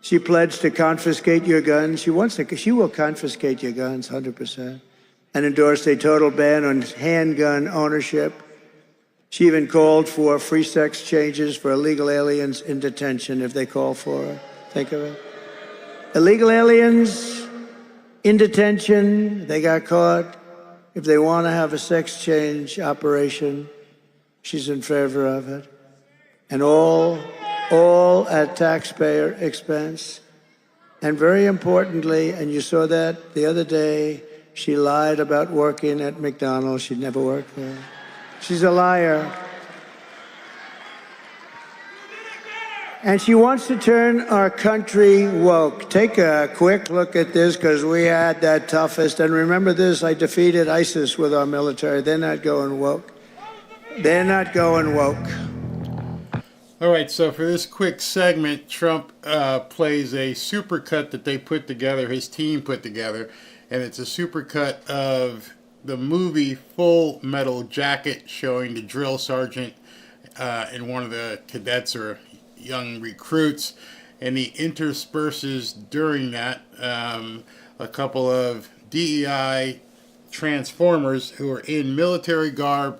She pledged to confiscate your guns. She will confiscate your guns 100%, and endorsed a total ban on handgun ownership. She even called for free sex changes for illegal aliens in detention if they call for it. Think of it. Illegal aliens in detention, they got caught. If they want to have a sex change operation, she's in favor of it. And all at taxpayer expense. And very importantly, and you saw that the other day, she lied about working at McDonald's. She'd never worked there. She's a liar. And she wants to turn our country woke. Take a quick look at this, because we had that toughest. And remember this, I defeated ISIS with our military. They're not going woke. They're not going woke. All right, so for this quick segment, Trump plays a supercut that they put together, his team put together, and it's a supercut of the movie Full Metal Jacket, showing the drill sergeant and one of the cadets or young recruits, and he intersperses during that a couple of DEI transformers who are in military garb.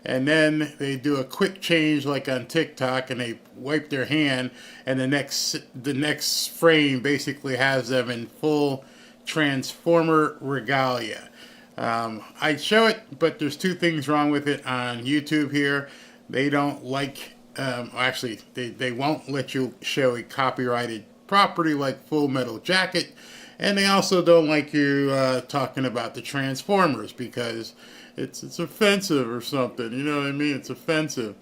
And then they do a quick change like on TikTok, and they wipe their hand, and the next frame basically has them in full Transformer regalia. I'd show it, but there's two things wrong with it on YouTube here. They don't like, actually, they won't let you show a copyrighted property like Full Metal Jacket, and they also don't like you talking about the Transformers, because it's offensive or something, you know what I mean? It's offensive.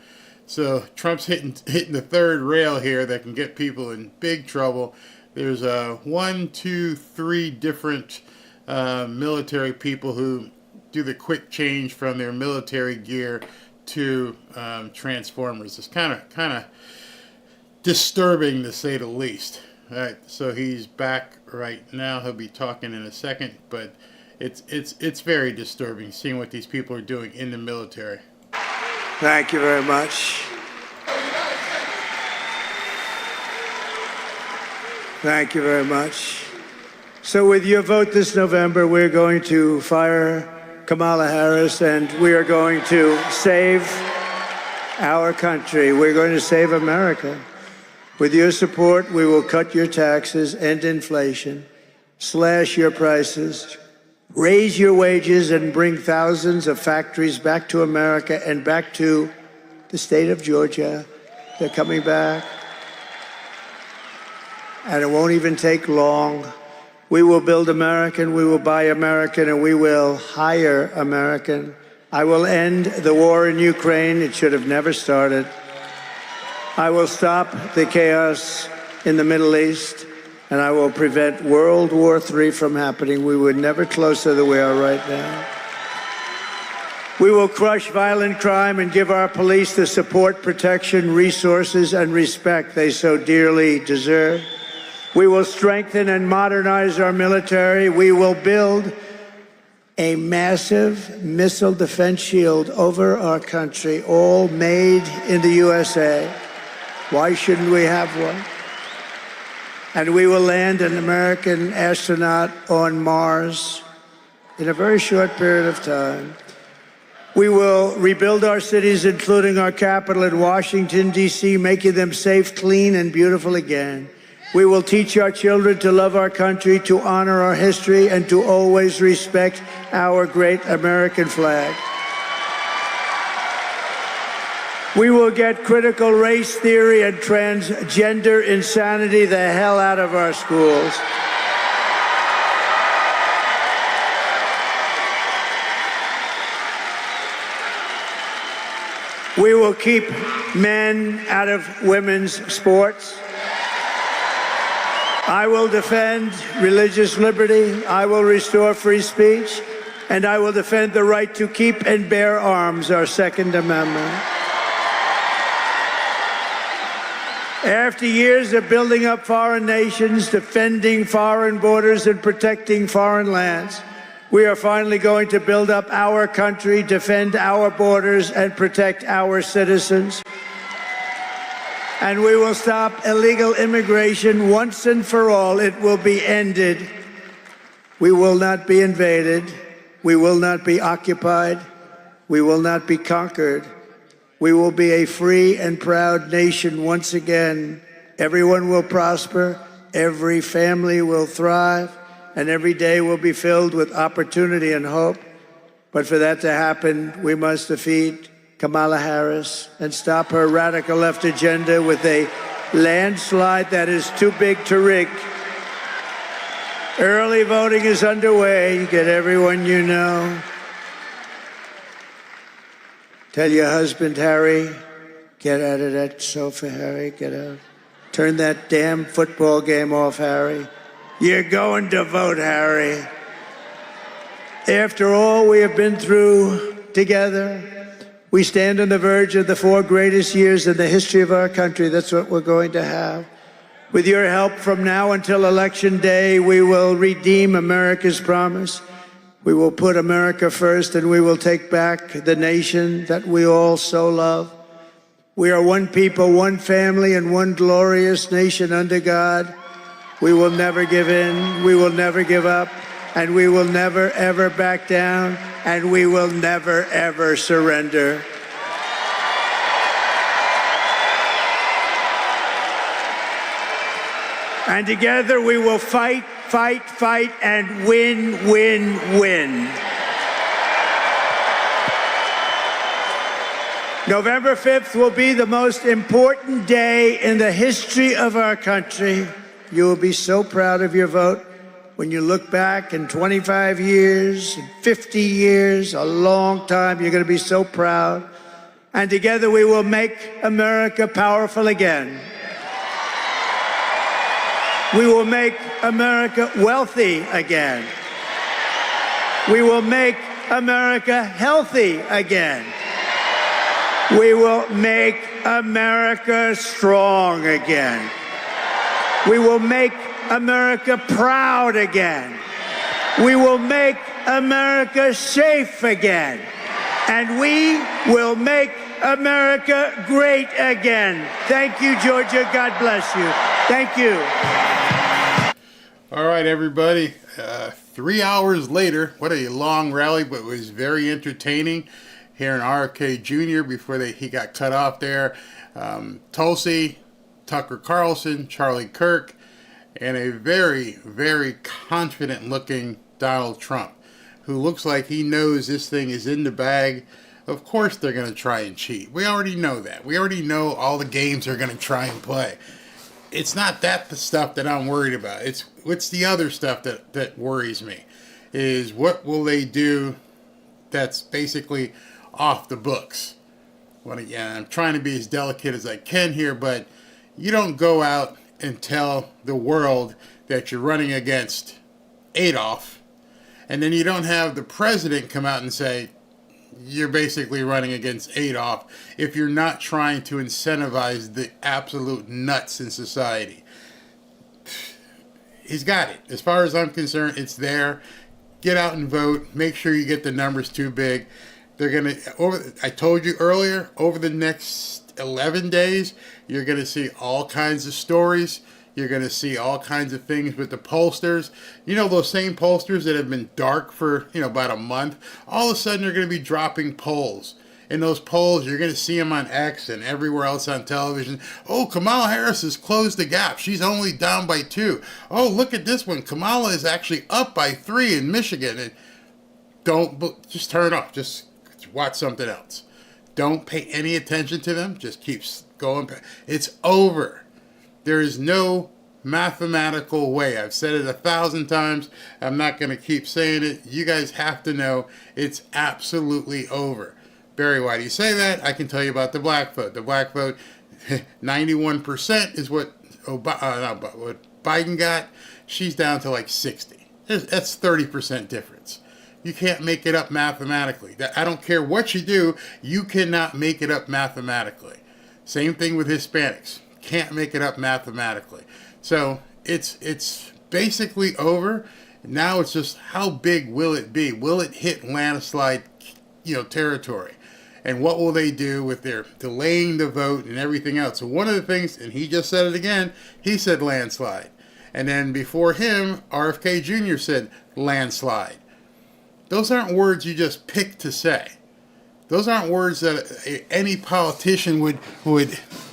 So Trump's hitting the third rail here that can get people in big trouble. There's 1, 2, 3 different military people who do the quick change from their military gear to Transformers. It's kind of disturbing, to say the least. All right, so he's back right now. He'll be talking in a second, but it's very disturbing seeing what these people are doing in the military. Thank you very much. Thank you very much. So with your vote this November, we're going to fire Kamala Harris, and we are going to save our country. We're going to save America. With your support, we will cut your taxes, end inflation, slash your prices, raise your wages, and bring thousands of factories back to America and back to the state of Georgia. They're coming back. And it won't even take long. We will build American, we will buy American, and we will hire American. I will end the war in Ukraine. It should have never started. I will stop the chaos in the Middle East, and I will prevent World War III from happening. We were never closer than we are right now. We will crush violent crime and give our police the support, protection, resources, and respect they so dearly deserve. We will strengthen and modernize our military. We will build a massive missile defense shield over our country, all made in the USA. Why shouldn't we have one? And we will land an American astronaut on Mars in a very short period of time. We will rebuild our cities, including our capital in Washington, D.C., making them safe, clean, and beautiful again. We will teach our children to love our country, to honor our history, and to always respect our great American flag. We will get critical race theory and transgender insanity the hell out of our schools. We will keep men out of women's sports. I will defend religious liberty. I will restore free speech. And I will defend the right to keep and bear arms, our Second Amendment. After years of building up foreign nations, defending foreign borders, and protecting foreign lands, We are finally going to build up our country, defend our borders, and protect our citizens. And we will stop illegal immigration once and for all. It will be ended. We will not be invaded. We will not be occupied. We will not be conquered. We will be a free and proud nation once again. Everyone will prosper. Every family will thrive. And every day will be filled with opportunity and hope. But for that to happen, we must defeat Kamala Harris and stop her radical left agenda with a landslide that is too big to rig. Early voting is underway. Get everyone you know. Tell your husband, Harry, get out of that sofa, Harry, get out. Turn that damn football game off, Harry. You're going to vote, Harry. After all we have been through together, we stand on the verge of the 4 greatest years in the history of our country. That's what we're going to have. With your help from now until Election Day, we will redeem America's promise. We will put America first, and we will take back the nation that we all so love. We are one people, one family, and one glorious nation under God. We will never give in, we will never give up, and we will never, ever back down, and we will never, ever surrender. And together we will fight, fight, fight, and win, win, win. November 5th will be the most important day in the history of our country. You will be so proud of your vote when you look back in 25 years, 50 years, a long time. You're going to be so proud. And together we will make America powerful again. We will make America wealthy again. We will make America healthy again. We will make America strong again. We will make America proud again. We will make America safe again. And we will make America great again. Thank you, Georgia. God bless you. Thank you. All right, everybody. 3 hours later, what a long rally, but it was very entertaining. Here in RFK Jr. before he got cut off there. Tulsi, Tucker Carlson, Charlie Kirk, and a very, very confident looking Donald Trump, who looks like he knows this thing is in the bag. Of course they're going to try and cheat. We already know that. We already know all the games they're going to try and play. It's not that the stuff that I'm worried about. It's the other stuff that worries me. Is what will they do that's basically off the books. Well, yeah, I'm trying to be as delicate as I can here, but you don't go out and tell the world that you're running against Adolf, and then you don't have the president come out and say you're basically running against Adolf if you're not trying to incentivize the absolute nuts in society. He's got it. As far as I'm concerned, it's there. Get out and vote. Make sure you get the numbers too big. They're going to, I told you earlier, over the next 11 days, you're going to see all kinds of stories. You're going to see all kinds of things with the pollsters. You know, those same pollsters that have been dark for, about a month, all of a sudden they're going to be dropping polls. In those polls, you're going to see them on X and everywhere else on television. Oh, Kamala Harris has closed the gap. She's only down by 2. Oh, look at this one. Kamala is actually up by 3 in Michigan. And just turn it off. Just watch something else. Don't pay any attention to them. Just keep going. It's over. There is no mathematical way. I've said it 1,000 times. I'm not going to keep saying it. You guys have to know it's absolutely over. Barry, why do you say that? I can tell you about the black vote. The black vote, 91% is what Biden got. She's down to like 60. That's 30% difference. You can't make it up mathematically. I don't care what you do, you cannot make it up mathematically. Same thing with Hispanics. Can't make it up mathematically. So it's basically over. Now it's just how big will it be? Will it hit landslide, territory? And what will they do with their delaying the vote and everything else? So one of the things, and he just said it again, he said landslide. And then before him, RFK Jr. said landslide. Those aren't words you just pick to say. Those aren't words that any politician would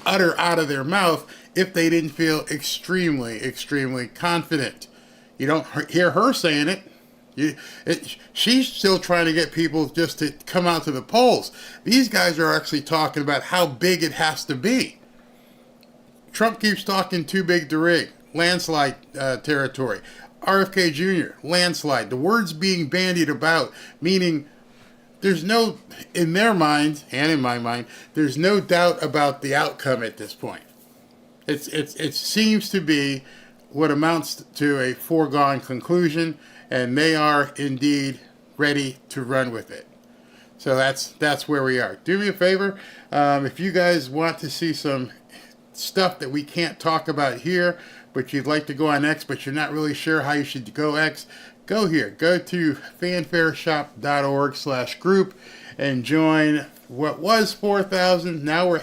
utter out of their mouth if they didn't feel extremely, extremely confident. You don't hear her saying it. She's still trying to get people just to come out to the polls. These guys are actually talking about how big it has to be. Trump keeps talking too big to rig, landslide territory. RFK Jr., landslide. The words being bandied about, meaning there's no, in their mind and in my mind, there's no doubt about the outcome at this point. It seems to be what amounts to a foregone conclusion, and they are indeed ready to run with it. So that's where we are. Do me a favor, if you guys want to see some stuff that we can't talk about here, but you'd like to go on X, but you're not really sure how you should go X, go here. Go to fanfareshop.org/group and join what was 4,000. Now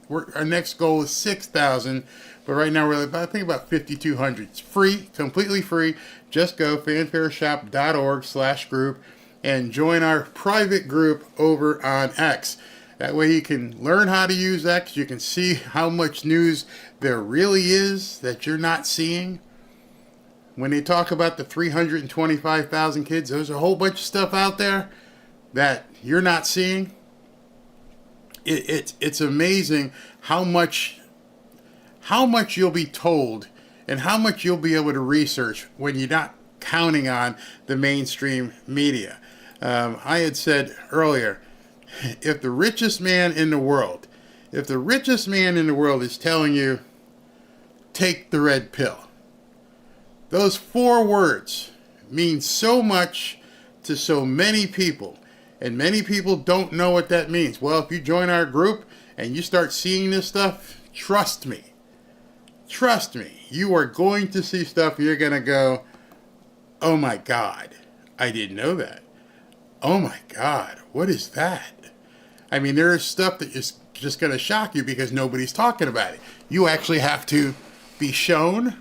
our next goal is 6,000. But right now we're I think about 5,200. It's free, completely free. Just go fanfareshop.org/group and join our private group over on X. That way you can learn how to use X. You can see how much news there really is that you're not seeing. When they talk about the 325,000 kids, there's a whole bunch of stuff out there that you're not seeing. It's amazing how much you'll be told and how much you'll be able to research when you're not counting on the mainstream media. I had said earlier, if the richest man in the world is telling you, take the red pill, those 4 words mean so much to so many people, and many people don't know what that means. Well, if you join our group and you start seeing this stuff, trust me, you are going to see stuff you're going to go, oh my God, I didn't know that. Oh my God, what is that? I mean, there is stuff that is just going to shock you because nobody's talking about it. You actually have to be shown,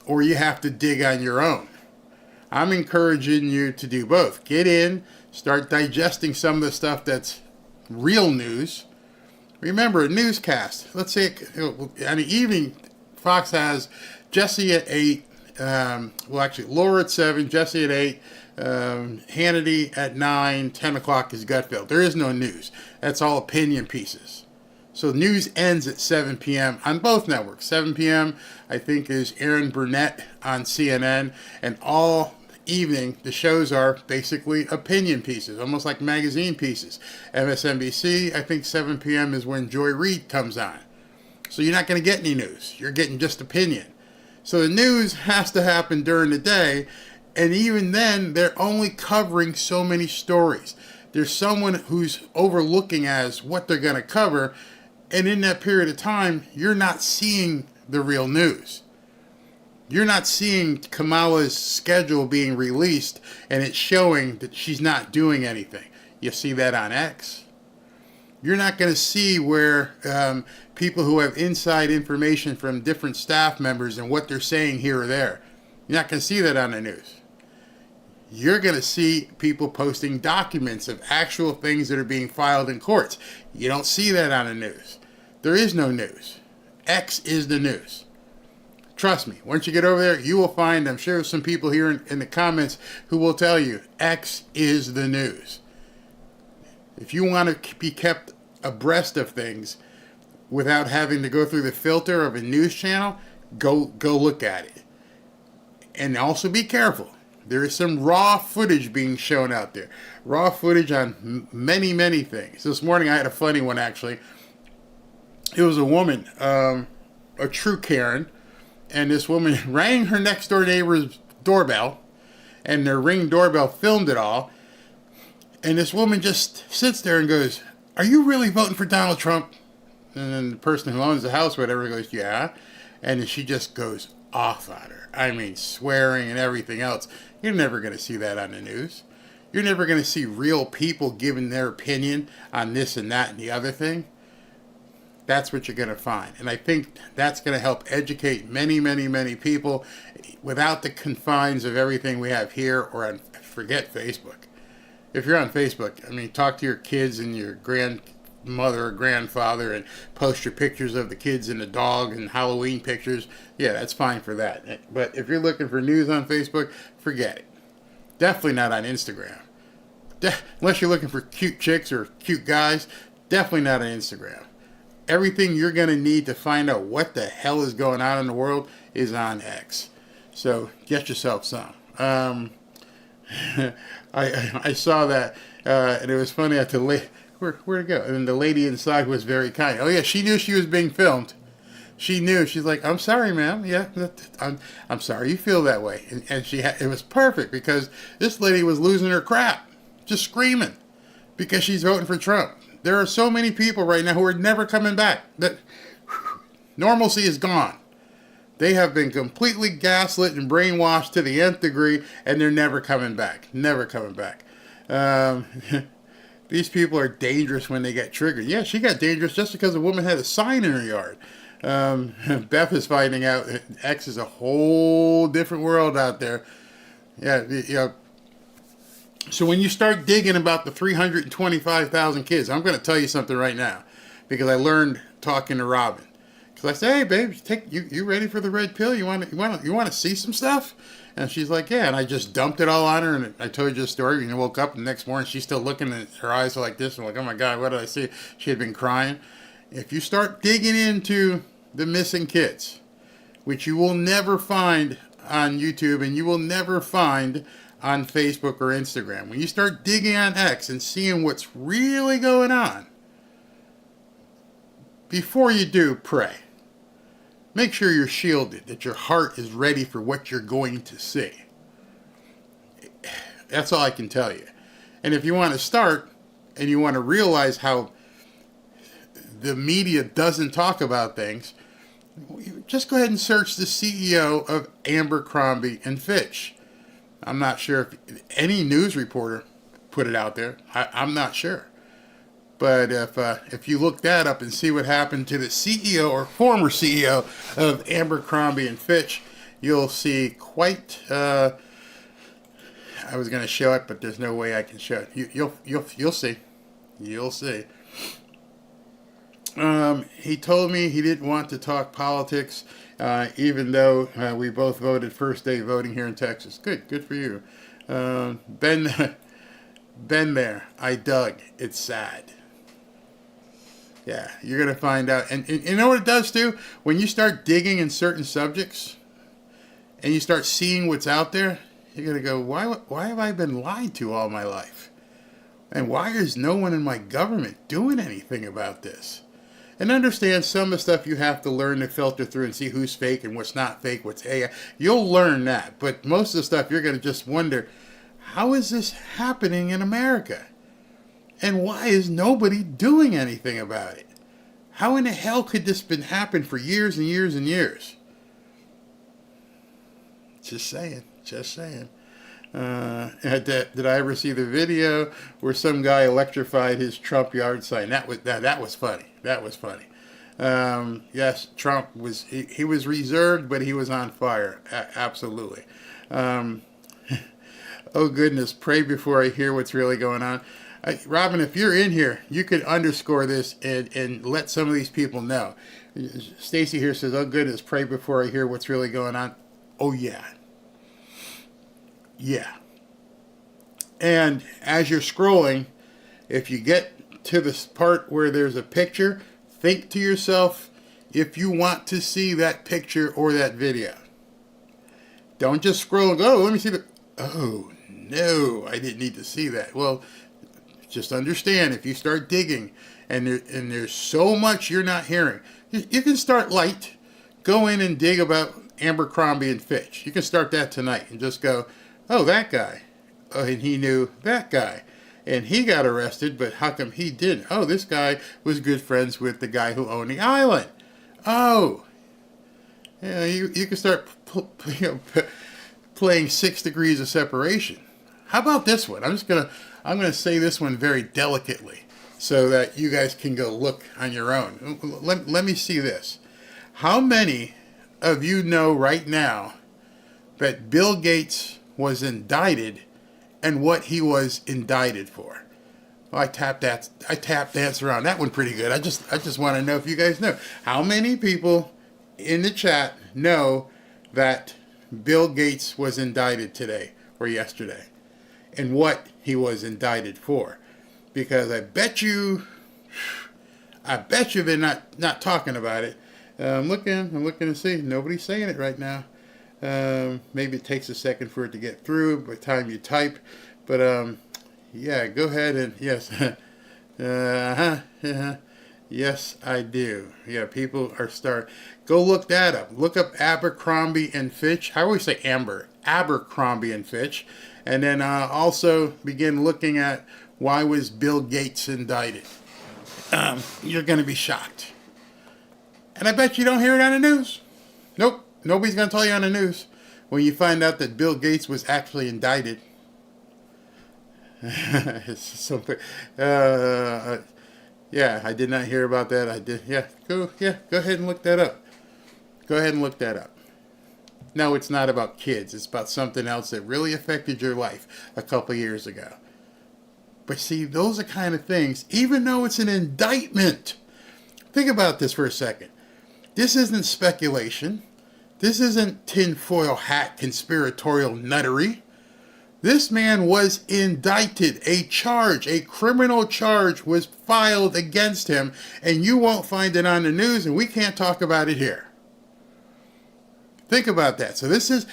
or you have to dig on your own. I'm encouraging you to do both. Get in, start digesting some of the stuff that's real news. Remember, a newscast. Let's say on the evening, Fox has Jesse at 8, Laura at 7, Jesse at 8, Hannity at 9, 10 o'clock is Gutfeld. There is no news. That's all opinion pieces. So news ends at 7 p.m. on both networks. 7 p.m. I think is Aaron Burnett on CNN, and all evening the shows are basically opinion pieces, almost like magazine pieces. MSNBC, I think 7 p.m. is when Joy Reid comes on. So you're not going to get any news. You're getting just opinion. So the news has to happen during the day, and even then they're only covering so many stories. There's someone who's overlooking as what they're going to cover, and in that period of time, you're not seeing the real news. You're not seeing Kamala's schedule being released, and it's showing that she's not doing anything. You see that on X. You're not going to see where people who have inside information from different staff members and what they're saying here or there. You're not going to see that on the news. You're going to see people posting documents of actual things that are being filed in courts. You don't see that on the news. There is no news. X is the news. Trust me, once you get over there, you will find, I'm sure some people here in the comments who will tell you, X is the news. If you want to be kept abreast of things without having to go through the filter of a news channel, go look at it. And also be careful. There is some raw footage being shown out there. Raw footage on many, many things. This morning I had a funny one, actually. It was a woman, a true Karen, and this woman rang her next door neighbor's doorbell, and their Ring doorbell filmed it all. And this woman just sits there and goes, "Are you really voting for Donald Trump?" And then the person who owns the house, whatever, goes, "Yeah." And then she just goes, off on her. I mean, swearing and everything else. You're never going to see that on the news. You're never going to see real people giving their opinion on this and that and the other thing. That's what you're going to find. And I think that's going to help educate many, many, many people without the confines of everything we have here or on, forget Facebook. If you're on Facebook, I mean, talk to your kids and your grandmother or grandfather and post your pictures of the kids and the dog and Halloween pictures. Yeah, that's fine for that. But if you're looking for news on Facebook, forget it. Definitely not on Instagram. Unless you're looking for cute chicks or cute guys, definitely not on Instagram. Everything you're going to need to find out what the hell is going on in the world is on X. So get yourself some. I saw that, and it was funny at the where'd it go? And the lady inside was very kind. Oh yeah, she knew she was being filmed. She knew. She's like, "I'm sorry, ma'am. Yeah, I'm sorry you feel that way." And it was perfect because this lady was losing her crap, just screaming because she's voting for Trump. There are so many people right now who are never coming back. That normalcy is gone. They have been completely gaslit and brainwashed to the nth degree, and they're never coming back. Never coming back. These people are dangerous when they get triggered. Yeah, she got dangerous just because a woman had a sign in her yard. Beth is finding out that X is a whole different world out there. Yeah, you know. So when you start digging about the 325,000 kids, I'm going to tell you something right now, because I learned talking to Robin. Because I said, "Hey, babe, you ready for the red pill? You want to see some stuff?" And she's like, "Yeah." And I just dumped it all on her, and I told you the story. And I woke up the next morning, she's still looking, and her eyes are like this. I'm like, "Oh my God, what did I see?" She had been crying. If you start digging into the missing kids, which you will never find on YouTube, and you will never find on Facebook or Instagram. When you start digging on X and seeing what's really going on, before you do, pray. Make sure you're shielded, that your heart is ready for what you're going to see. That's all I can tell you. And if you want to start and you want to realize how the media doesn't talk about things, just go ahead and search the CEO of Abercrombie and Fitch. I'm not sure if any news reporter put it out there. I'm not sure. But if you look that up and see what happened to the CEO or former CEO of Abercrombie and Fitch, you'll see quite. I was going to show it, but there's no way I can show it. You'll see. You'll see. He told me he didn't want to talk politics, even though we both voted first day voting here in Texas. Good for you. Been there. I dug. It's sad. Yeah, you're going to find out. And you know what it does too? When you start digging in certain subjects and you start seeing what's out there, you're going to go, why have I been lied to all my life? And why is no one in my government doing anything about this? And understand some of the stuff you have to learn to filter through and see who's fake and what's not fake, what's AI. You'll learn that. But most of the stuff you're going to just wonder, how is this happening in America? And why is nobody doing anything about it? How in the hell could this been happen for years and years and years? Just saying. Did I ever see the video where some guy electrified his Trump yard sign? That was funny. Yes, Trump was he was reserved, but he was on fire. Absolutely. Oh goodness, pray before I hear what's really going on. Robin, if you're in here, you could underscore this and let some of these people know. Stacy here says, "Oh goodness, pray before I hear what's really going on." Oh yeah. Yeah. And as you're scrolling, if you get to this part where there's a picture, think to yourself if you want to see that picture or that video. Don't just scroll and go, "Oh, let me see the..." Oh, no, I didn't need to see that. Well, just understand, if you start digging and there's so much you're not hearing, you can start light. Go in and dig about Abercrombie and Fitch. You can start that tonight and just go, "Oh, that guy. Oh, and he knew that guy. And he got arrested, but how come he didn't? Oh, this guy was good friends with the guy who owned the island. Oh." You can start playing 6 degrees of separation. How about this one? I'm gonna say this one very delicately so that you guys can go look on your own. Let me see this. How many of you know right now that Bill Gates was indicted and what he was indicted for? Well, I tap dance around that one pretty good. I just want to know if you guys know. How many people in the chat know that Bill Gates was indicted today or yesterday and what he was indicted for? Because I bet you they're not talking about it. I'm looking to see. Nobody's saying it right now. Maybe it takes a second for it to get through by the time you type. But yeah, go ahead and yes. Yes, I do. Yeah, people are go look that up. Look up Abercrombie and Fitch. I always say Abercrombie and Fitch. And then also begin looking at why was Bill Gates indicted. You're going to be shocked. And I bet you don't hear it on the news. Nope. Nobody's going to tell you on the news when you find out that Bill Gates was actually indicted. It's something. Yeah, I did not hear about that. I did. Yeah, go ahead and look that up. Go ahead and look that up. No, it's not about kids. It's about something else that really affected your life a couple years ago. But see, those are kind of things, even though it's an indictment. Think about this for a second. This isn't speculation. This isn't tinfoil hat conspiratorial nuttery. This man was indicted. A criminal charge was filed against him, and you won't find it on the news, and we can't talk about it here. Think about that. So this is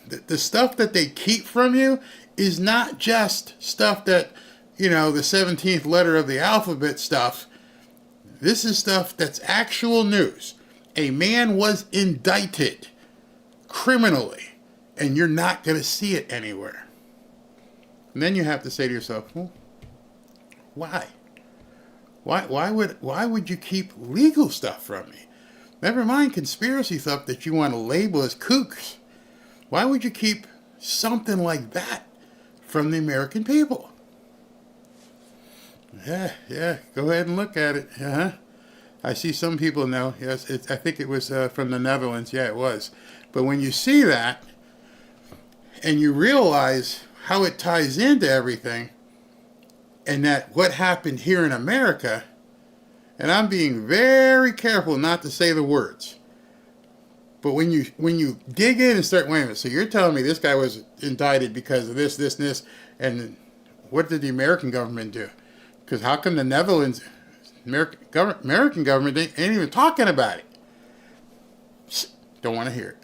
the stuff that they keep from you is not just stuff that, the 17th letter of the alphabet stuff. This is stuff that's actual news. A man was indicted criminally, and you're not going to see it anywhere. And then you have to say to yourself, well, why? Why would you keep legal stuff from me? Never mind conspiracy stuff that you want to label as kooks. Why would you keep something like that from the American people? Yeah, go ahead and look at it. I see some people know. Yes, I think it was from the Netherlands. Yeah, it was. But when you see that and you realize how it ties into everything and that what happened here in America, and I'm being very careful not to say the words, but when you dig in and start, wait a minute, so you're telling me this guy was indicted because of this, and this, and what did the American government do? Because how come the Netherlands, American government ain't even talking about it? Don't want to hear it.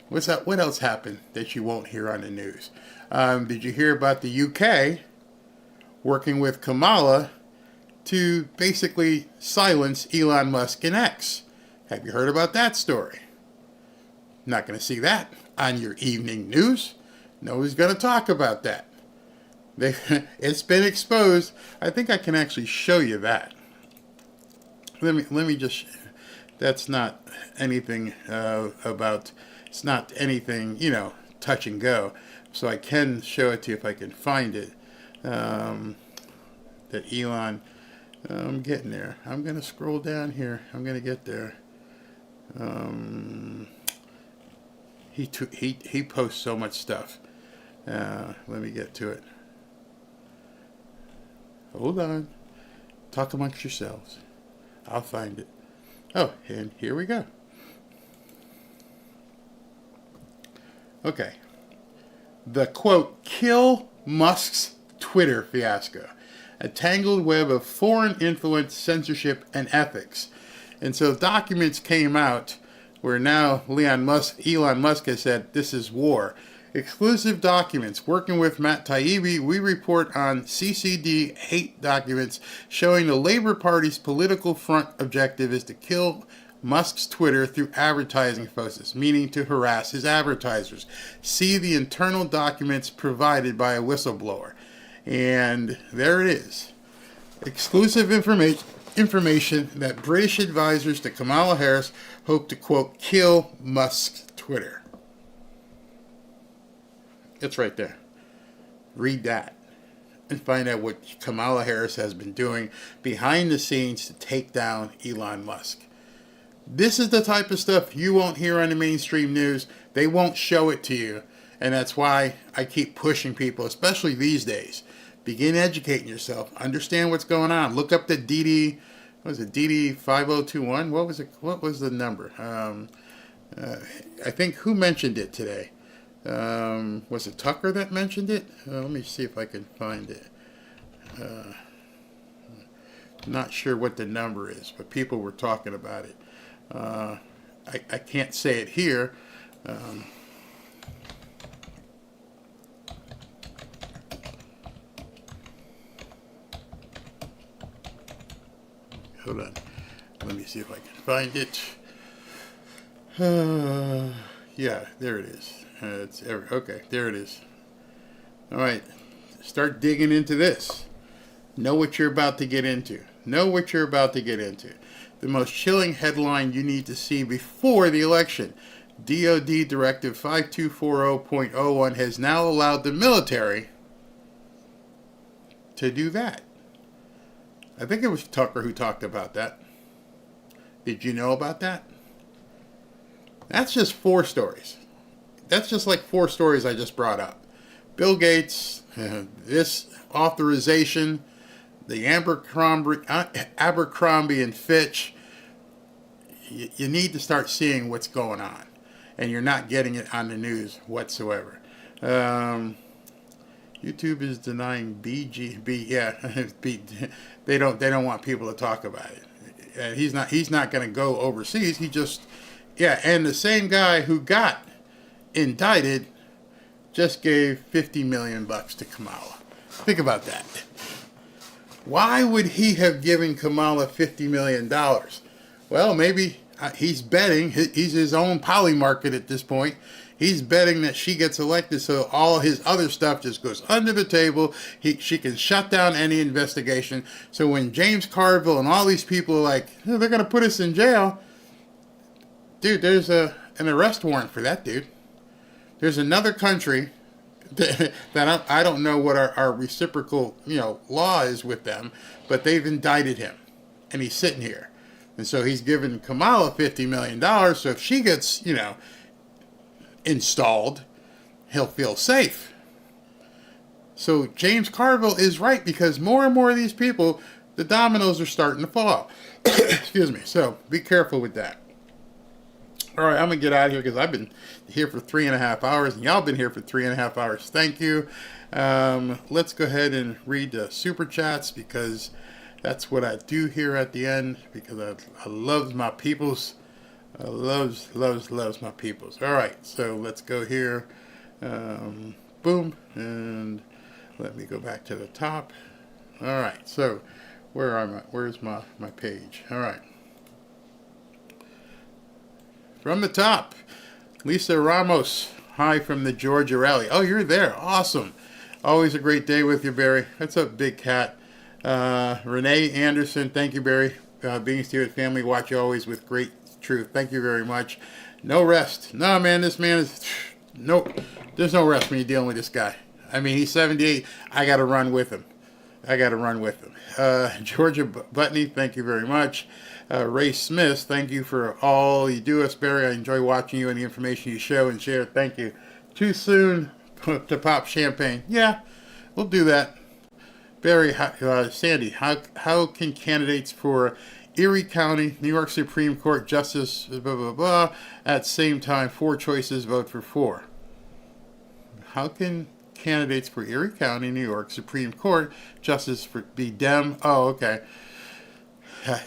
What's that? What else happened that you won't hear on the news? Did you hear about the UK working with Kamala to basically silence Elon Musk and X? Have you heard about that story? Not going to see that on your evening news. Nobody's going to talk about that. It's been exposed. I think I can actually show you that. Let me just. That's not anything about. It's not anything touch and go. So I can show it to you if I can find it. That Elon. I'm getting there. I'm gonna scroll down here. I'm gonna get there. He posts so much stuff. Let me get to it. Hold on. Talk amongst yourselves. I'll find it. Oh, and here we go. Okay. The quote, kill Musk's Twitter fiasco. A tangled web of foreign influence, censorship, and ethics. And so documents came out where now Elon Musk has said this is war. Exclusive documents. Working with Matt Taibbi, we report on CCD hate documents showing the Labour Party's political front objective is to kill Musk's Twitter through advertising process, meaning to harass his advertisers. See the internal documents provided by a whistleblower. And there it is. Exclusive information. information that British advisors to Kamala Harris hope to, quote, kill Musk's Twitter. It's right there. Read that and find out what Kamala Harris has been doing behind the scenes to take down Elon Musk. This is the type of stuff you won't hear on the mainstream news. They won't show it to you. And that's why I keep pushing people, especially these days. Begin educating yourself. Understand what's going on. Look up the DD, what was it, DD 5021? What was it? What was the number? I think, who mentioned it today? Was it Tucker that mentioned it? Let me see if I can find it. Not sure what the number is, but people were talking about it. I can't say it here. Hold on. Let me see if I can find it. Yeah, there it is. Okay, there it is. All right. Start digging into this. Know what you're about to get into. Know what you're about to get into. The most chilling headline you need to see before the election. DoD Directive 5240.01 has now allowed the military to do that. I think it was Tucker who talked about that. Did you know about that? That's just 4 stories. That's just like 4 stories I just brought up. Bill Gates, this authorization, the Abercrombie and Fitch. You need to start seeing what's going on, and you're not getting it on the news whatsoever. YouTube is denying BGB. Yeah, they don't want people to talk about it. And he's not going to go overseas. He just, yeah. And the same guy who got indicted just gave $50 million to Kamala. Think about that. Why would he have given Kamala $50 million? Well, maybe he's betting. He's his own poly market at this point. He's betting that she gets elected, so all his other stuff just goes under the table. She can shut down any investigation. So when James Carville and all these people are like, oh, they're going to put us in jail, dude, there's an arrest warrant for that dude. There's another country that I don't know what our reciprocal law is with them, but they've indicted him, and he's sitting here. And so he's given Kamala $50 million, so if she gets, installed, he'll feel safe. So James Carville is right, because more and more of these people, the dominoes are starting to fall. Excuse me. So be careful with that. All right, I'm going to get out of here because I've been here for 3.5 hours, and y'all been here for 3.5 hours. Thank you. Let's go ahead and read the super chats, because that's what I do here at the end, because I love my peoples. I loves my peoples. All right, so let's go here. Boom, and let me go back to the top. All right, so where's my page? All right. From the top, Lisa Ramos. Hi from the Georgia rally. Oh, you're there. Awesome. Always a great day with you, Barry. What's up, Big Cat? Renee Anderson. Thank you, Barry. Being here at Family Watch always with great truth. Thank you very much. No rest. No, man, this man is... Nope. There's no rest when you're dealing with this guy. I mean, he's 78. I got to run with him. Georgia Butney, thank you very much. Ray Smith, thank you for all you do us, Barry. I enjoy watching you and the information you show and share. Thank you. Too soon to pop champagne. Yeah, we'll do that. Barry, Sandy, how can candidates for Erie County, New York Supreme Court Justice, blah, blah, blah, at same time, 4 choices, vote for 4? How can candidates for Erie County, New York Supreme Court Justice be Dem? Oh, okay.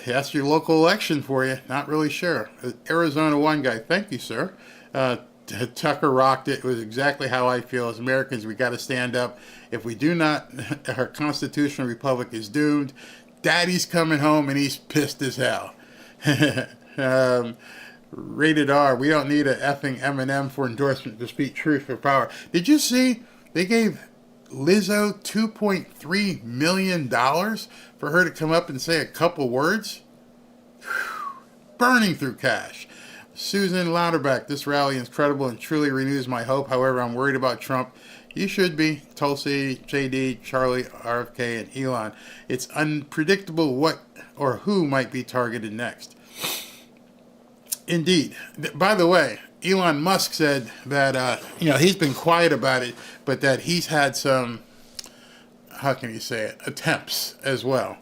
That's your local election for you. Not really sure. Arizona one guy. Thank you, sir. Tucker rocked it. It was exactly how I feel. As Americans, we got to stand up. If we do not, our constitutional republic is doomed. Daddy's coming home and he's pissed as hell. Rated R. We don't need a effing M&M for endorsement to speak truth for power. Did you see? They gave Lizzo $2.3 million for her to come up and say a couple words? Burning through cash. Susan Louderback, this rally is incredible and truly renews my hope. However, I'm worried about Trump. You should be. Tulsi, JD, Charlie, RFK, and Elon. It's unpredictable what or who might be targeted next. Indeed. By the way, Elon Musk said that, he's been quiet about it, but that he's had some, how can you say it, attempts as well.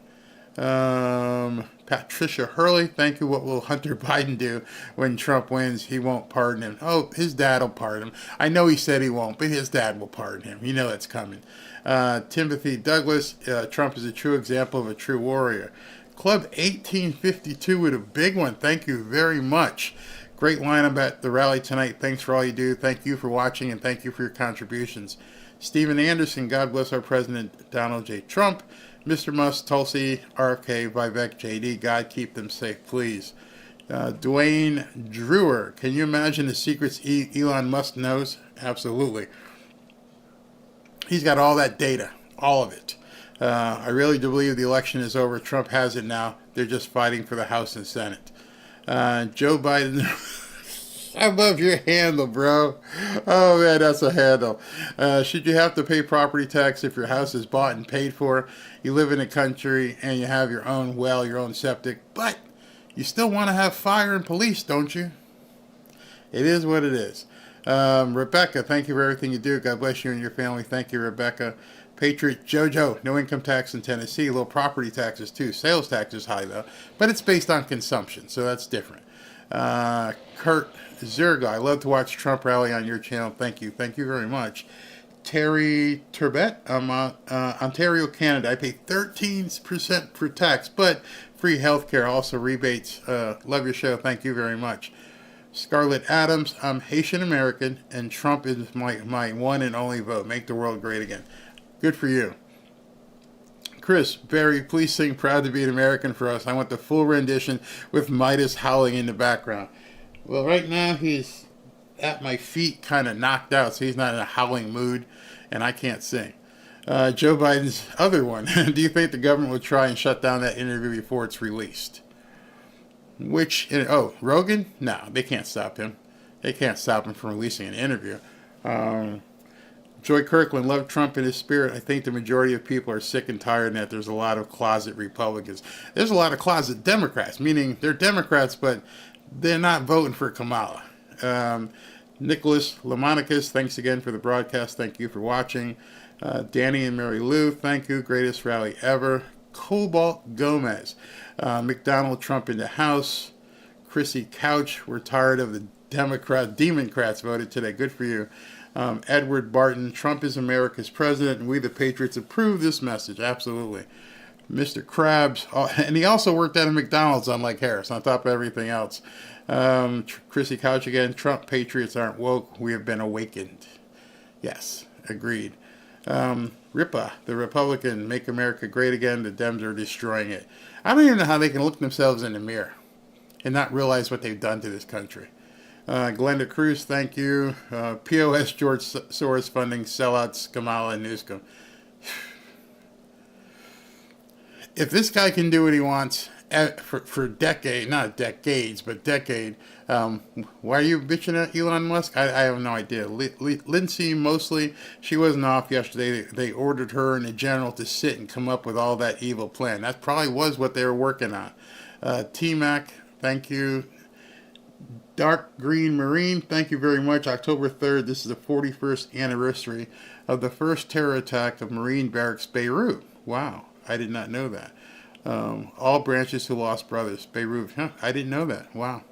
Patricia Hurley, thank you. What will Hunter Biden do when Trump wins? He won't pardon him. Oh, his dad will pardon him. I know he said he won't, but his dad will pardon him. You know that's coming. Timothy Douglas, Trump is a true example of a true warrior. Club 1852 with a big one. Thank you very much. Great lineup at the rally tonight. Thanks for all you do. Thank you for watching, and thank you for your contributions. Stephen Anderson, God bless our President Donald J. Trump. Mr. Musk, Tulsi, RFK, Vivek, JD, God keep them safe, please. Dwayne Drewer, can you imagine the secrets Elon Musk knows? Absolutely. He's got all that data, all of it. I really do believe the election is over. Trump has it now. They're just fighting for the House and Senate. Joe Biden... I love your handle, bro. Oh, man, that's a handle. Should you have to pay property tax if your house is bought and paid for? You live in a country and you have your own well, your own septic, but you still want to have fire and police, don't you? It is what it is. Rebecca, thank you for everything you do. God bless you and your family. Thank you, Rebecca. Patriot Jojo, no income tax in Tennessee, low property taxes too. Sales tax is high, though, but it's based on consumption, so that's different. Kurt Zerga, I love to watch Trump rally on your channel. Thank you. Thank you very much. Terry Turbet, I'm Ontario, Canada. I pay 13% for tax, but free health care, also rebates. Love your show. Thank you very much. Scarlett Adams, I'm Haitian American, and Trump is my one and only vote. Make the world great again. Good for you. Chris Berry, please sing Proud to Be an American for us. I want the full rendition with Midas howling in the background. Well, right now he's at my feet kind of knocked out, so he's not in a howling mood, and I can't sing. Joe Biden's other one. Do you think the government will try and shut down that interview before it's released? Rogan? No, they can't stop him. They can't stop him from releasing an interview. Joy Kirkland, love Trump in his spirit. I think the majority of people are sick and tired and that there's a lot of closet Republicans. There's a lot of closet Democrats, meaning they're Democrats, but they're not voting for Kamala. Nicholas Lamonicus, thanks again for the broadcast. Thank you for watching. Danny and Mary Lou, thank you. Greatest rally ever. Cobalt Gomez. McDonald Trump in the House. Chrissy Couch, we're tired of the Democrats voted today. Good for you. Edward Barton, Trump is America's president, and we the Patriots approve this message. Absolutely. Mr. Krabs, and he also worked at a McDonald's, unlike Harris, on top of everything else. Chrissy Couch again, Trump Patriots aren't woke. We have been awakened. Yes, agreed. Ripa, the Republican, make America great again. The Dems are destroying it. I don't even know how they can look themselves in the mirror and not realize what they've done to this country. Glenda Cruz, thank you. POS George Soros funding sellouts Kamala and Newsom. If this guy can do what he wants for decade, not decades, but decade, why are you bitching at Elon Musk? I have no idea. Lindsay Mosley, she wasn't off yesterday. They ordered her and the general to sit and come up with all that evil plan. That probably was what they were working on. T-Mac, thank you. Dark Green Marine, thank you very much. October 3rd, this is the 41st anniversary of the first terror attack of Marine Barracks Beirut. Wow, I did not know that. All branches who lost brothers. Beirut, I didn't know that. Wow.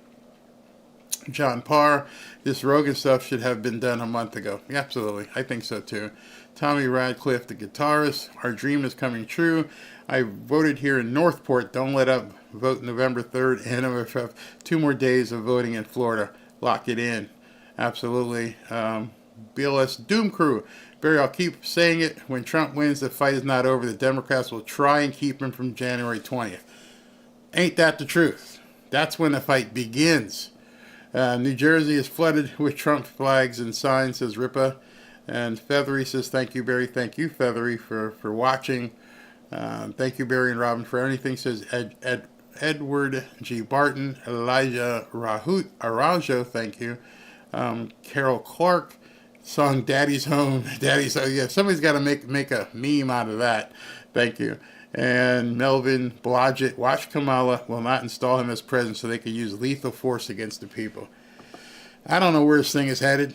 John Parr, this Rogan stuff should have been done a month ago. Yeah, absolutely, I think so too. Tommy Radcliffe, the guitarist, our dream is coming true. I voted here in Northport. Don't let up. Vote November 3rd and MFF. 2 more days of voting in Florida. Lock it in. Absolutely. BLS Doom Crew. Barry, I'll keep saying it. When Trump wins, the fight is not over. The Democrats will try and keep him from January 20th. Ain't that the truth? That's when the fight begins. New Jersey is flooded with Trump flags and signs, says Ripa. And Feathery says, thank you, Barry. Thank you, Feathery, for watching. Thank you, Barry and Robin, for anything, says Edward G. Barton. Elijah Araujo, thank you. Carol Clark, song Daddy's Home. Daddy's Home. Yeah, somebody's got to make a meme out of that. Thank you. And Melvin Blodgett, watch Kamala will not install him as president so they can use lethal force against the people. I don't know where this thing is headed.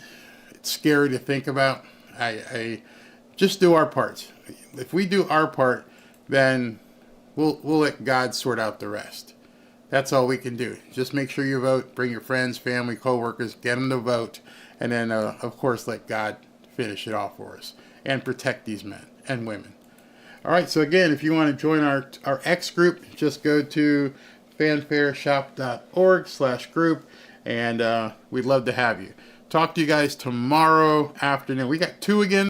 It's scary to think about. I just do our parts. If we do our part, then we'll let God sort out the rest. That's all we can do. Just make sure you vote. Bring your friends, family, co-workers. Get them to vote. And then, of course, let God finish it off for us. And protect these men and women. All right, so again, if you want to join our X group, just go to fanfareshop.org/group, and we'd love to have you. Talk to you guys tomorrow afternoon. We got 2 again.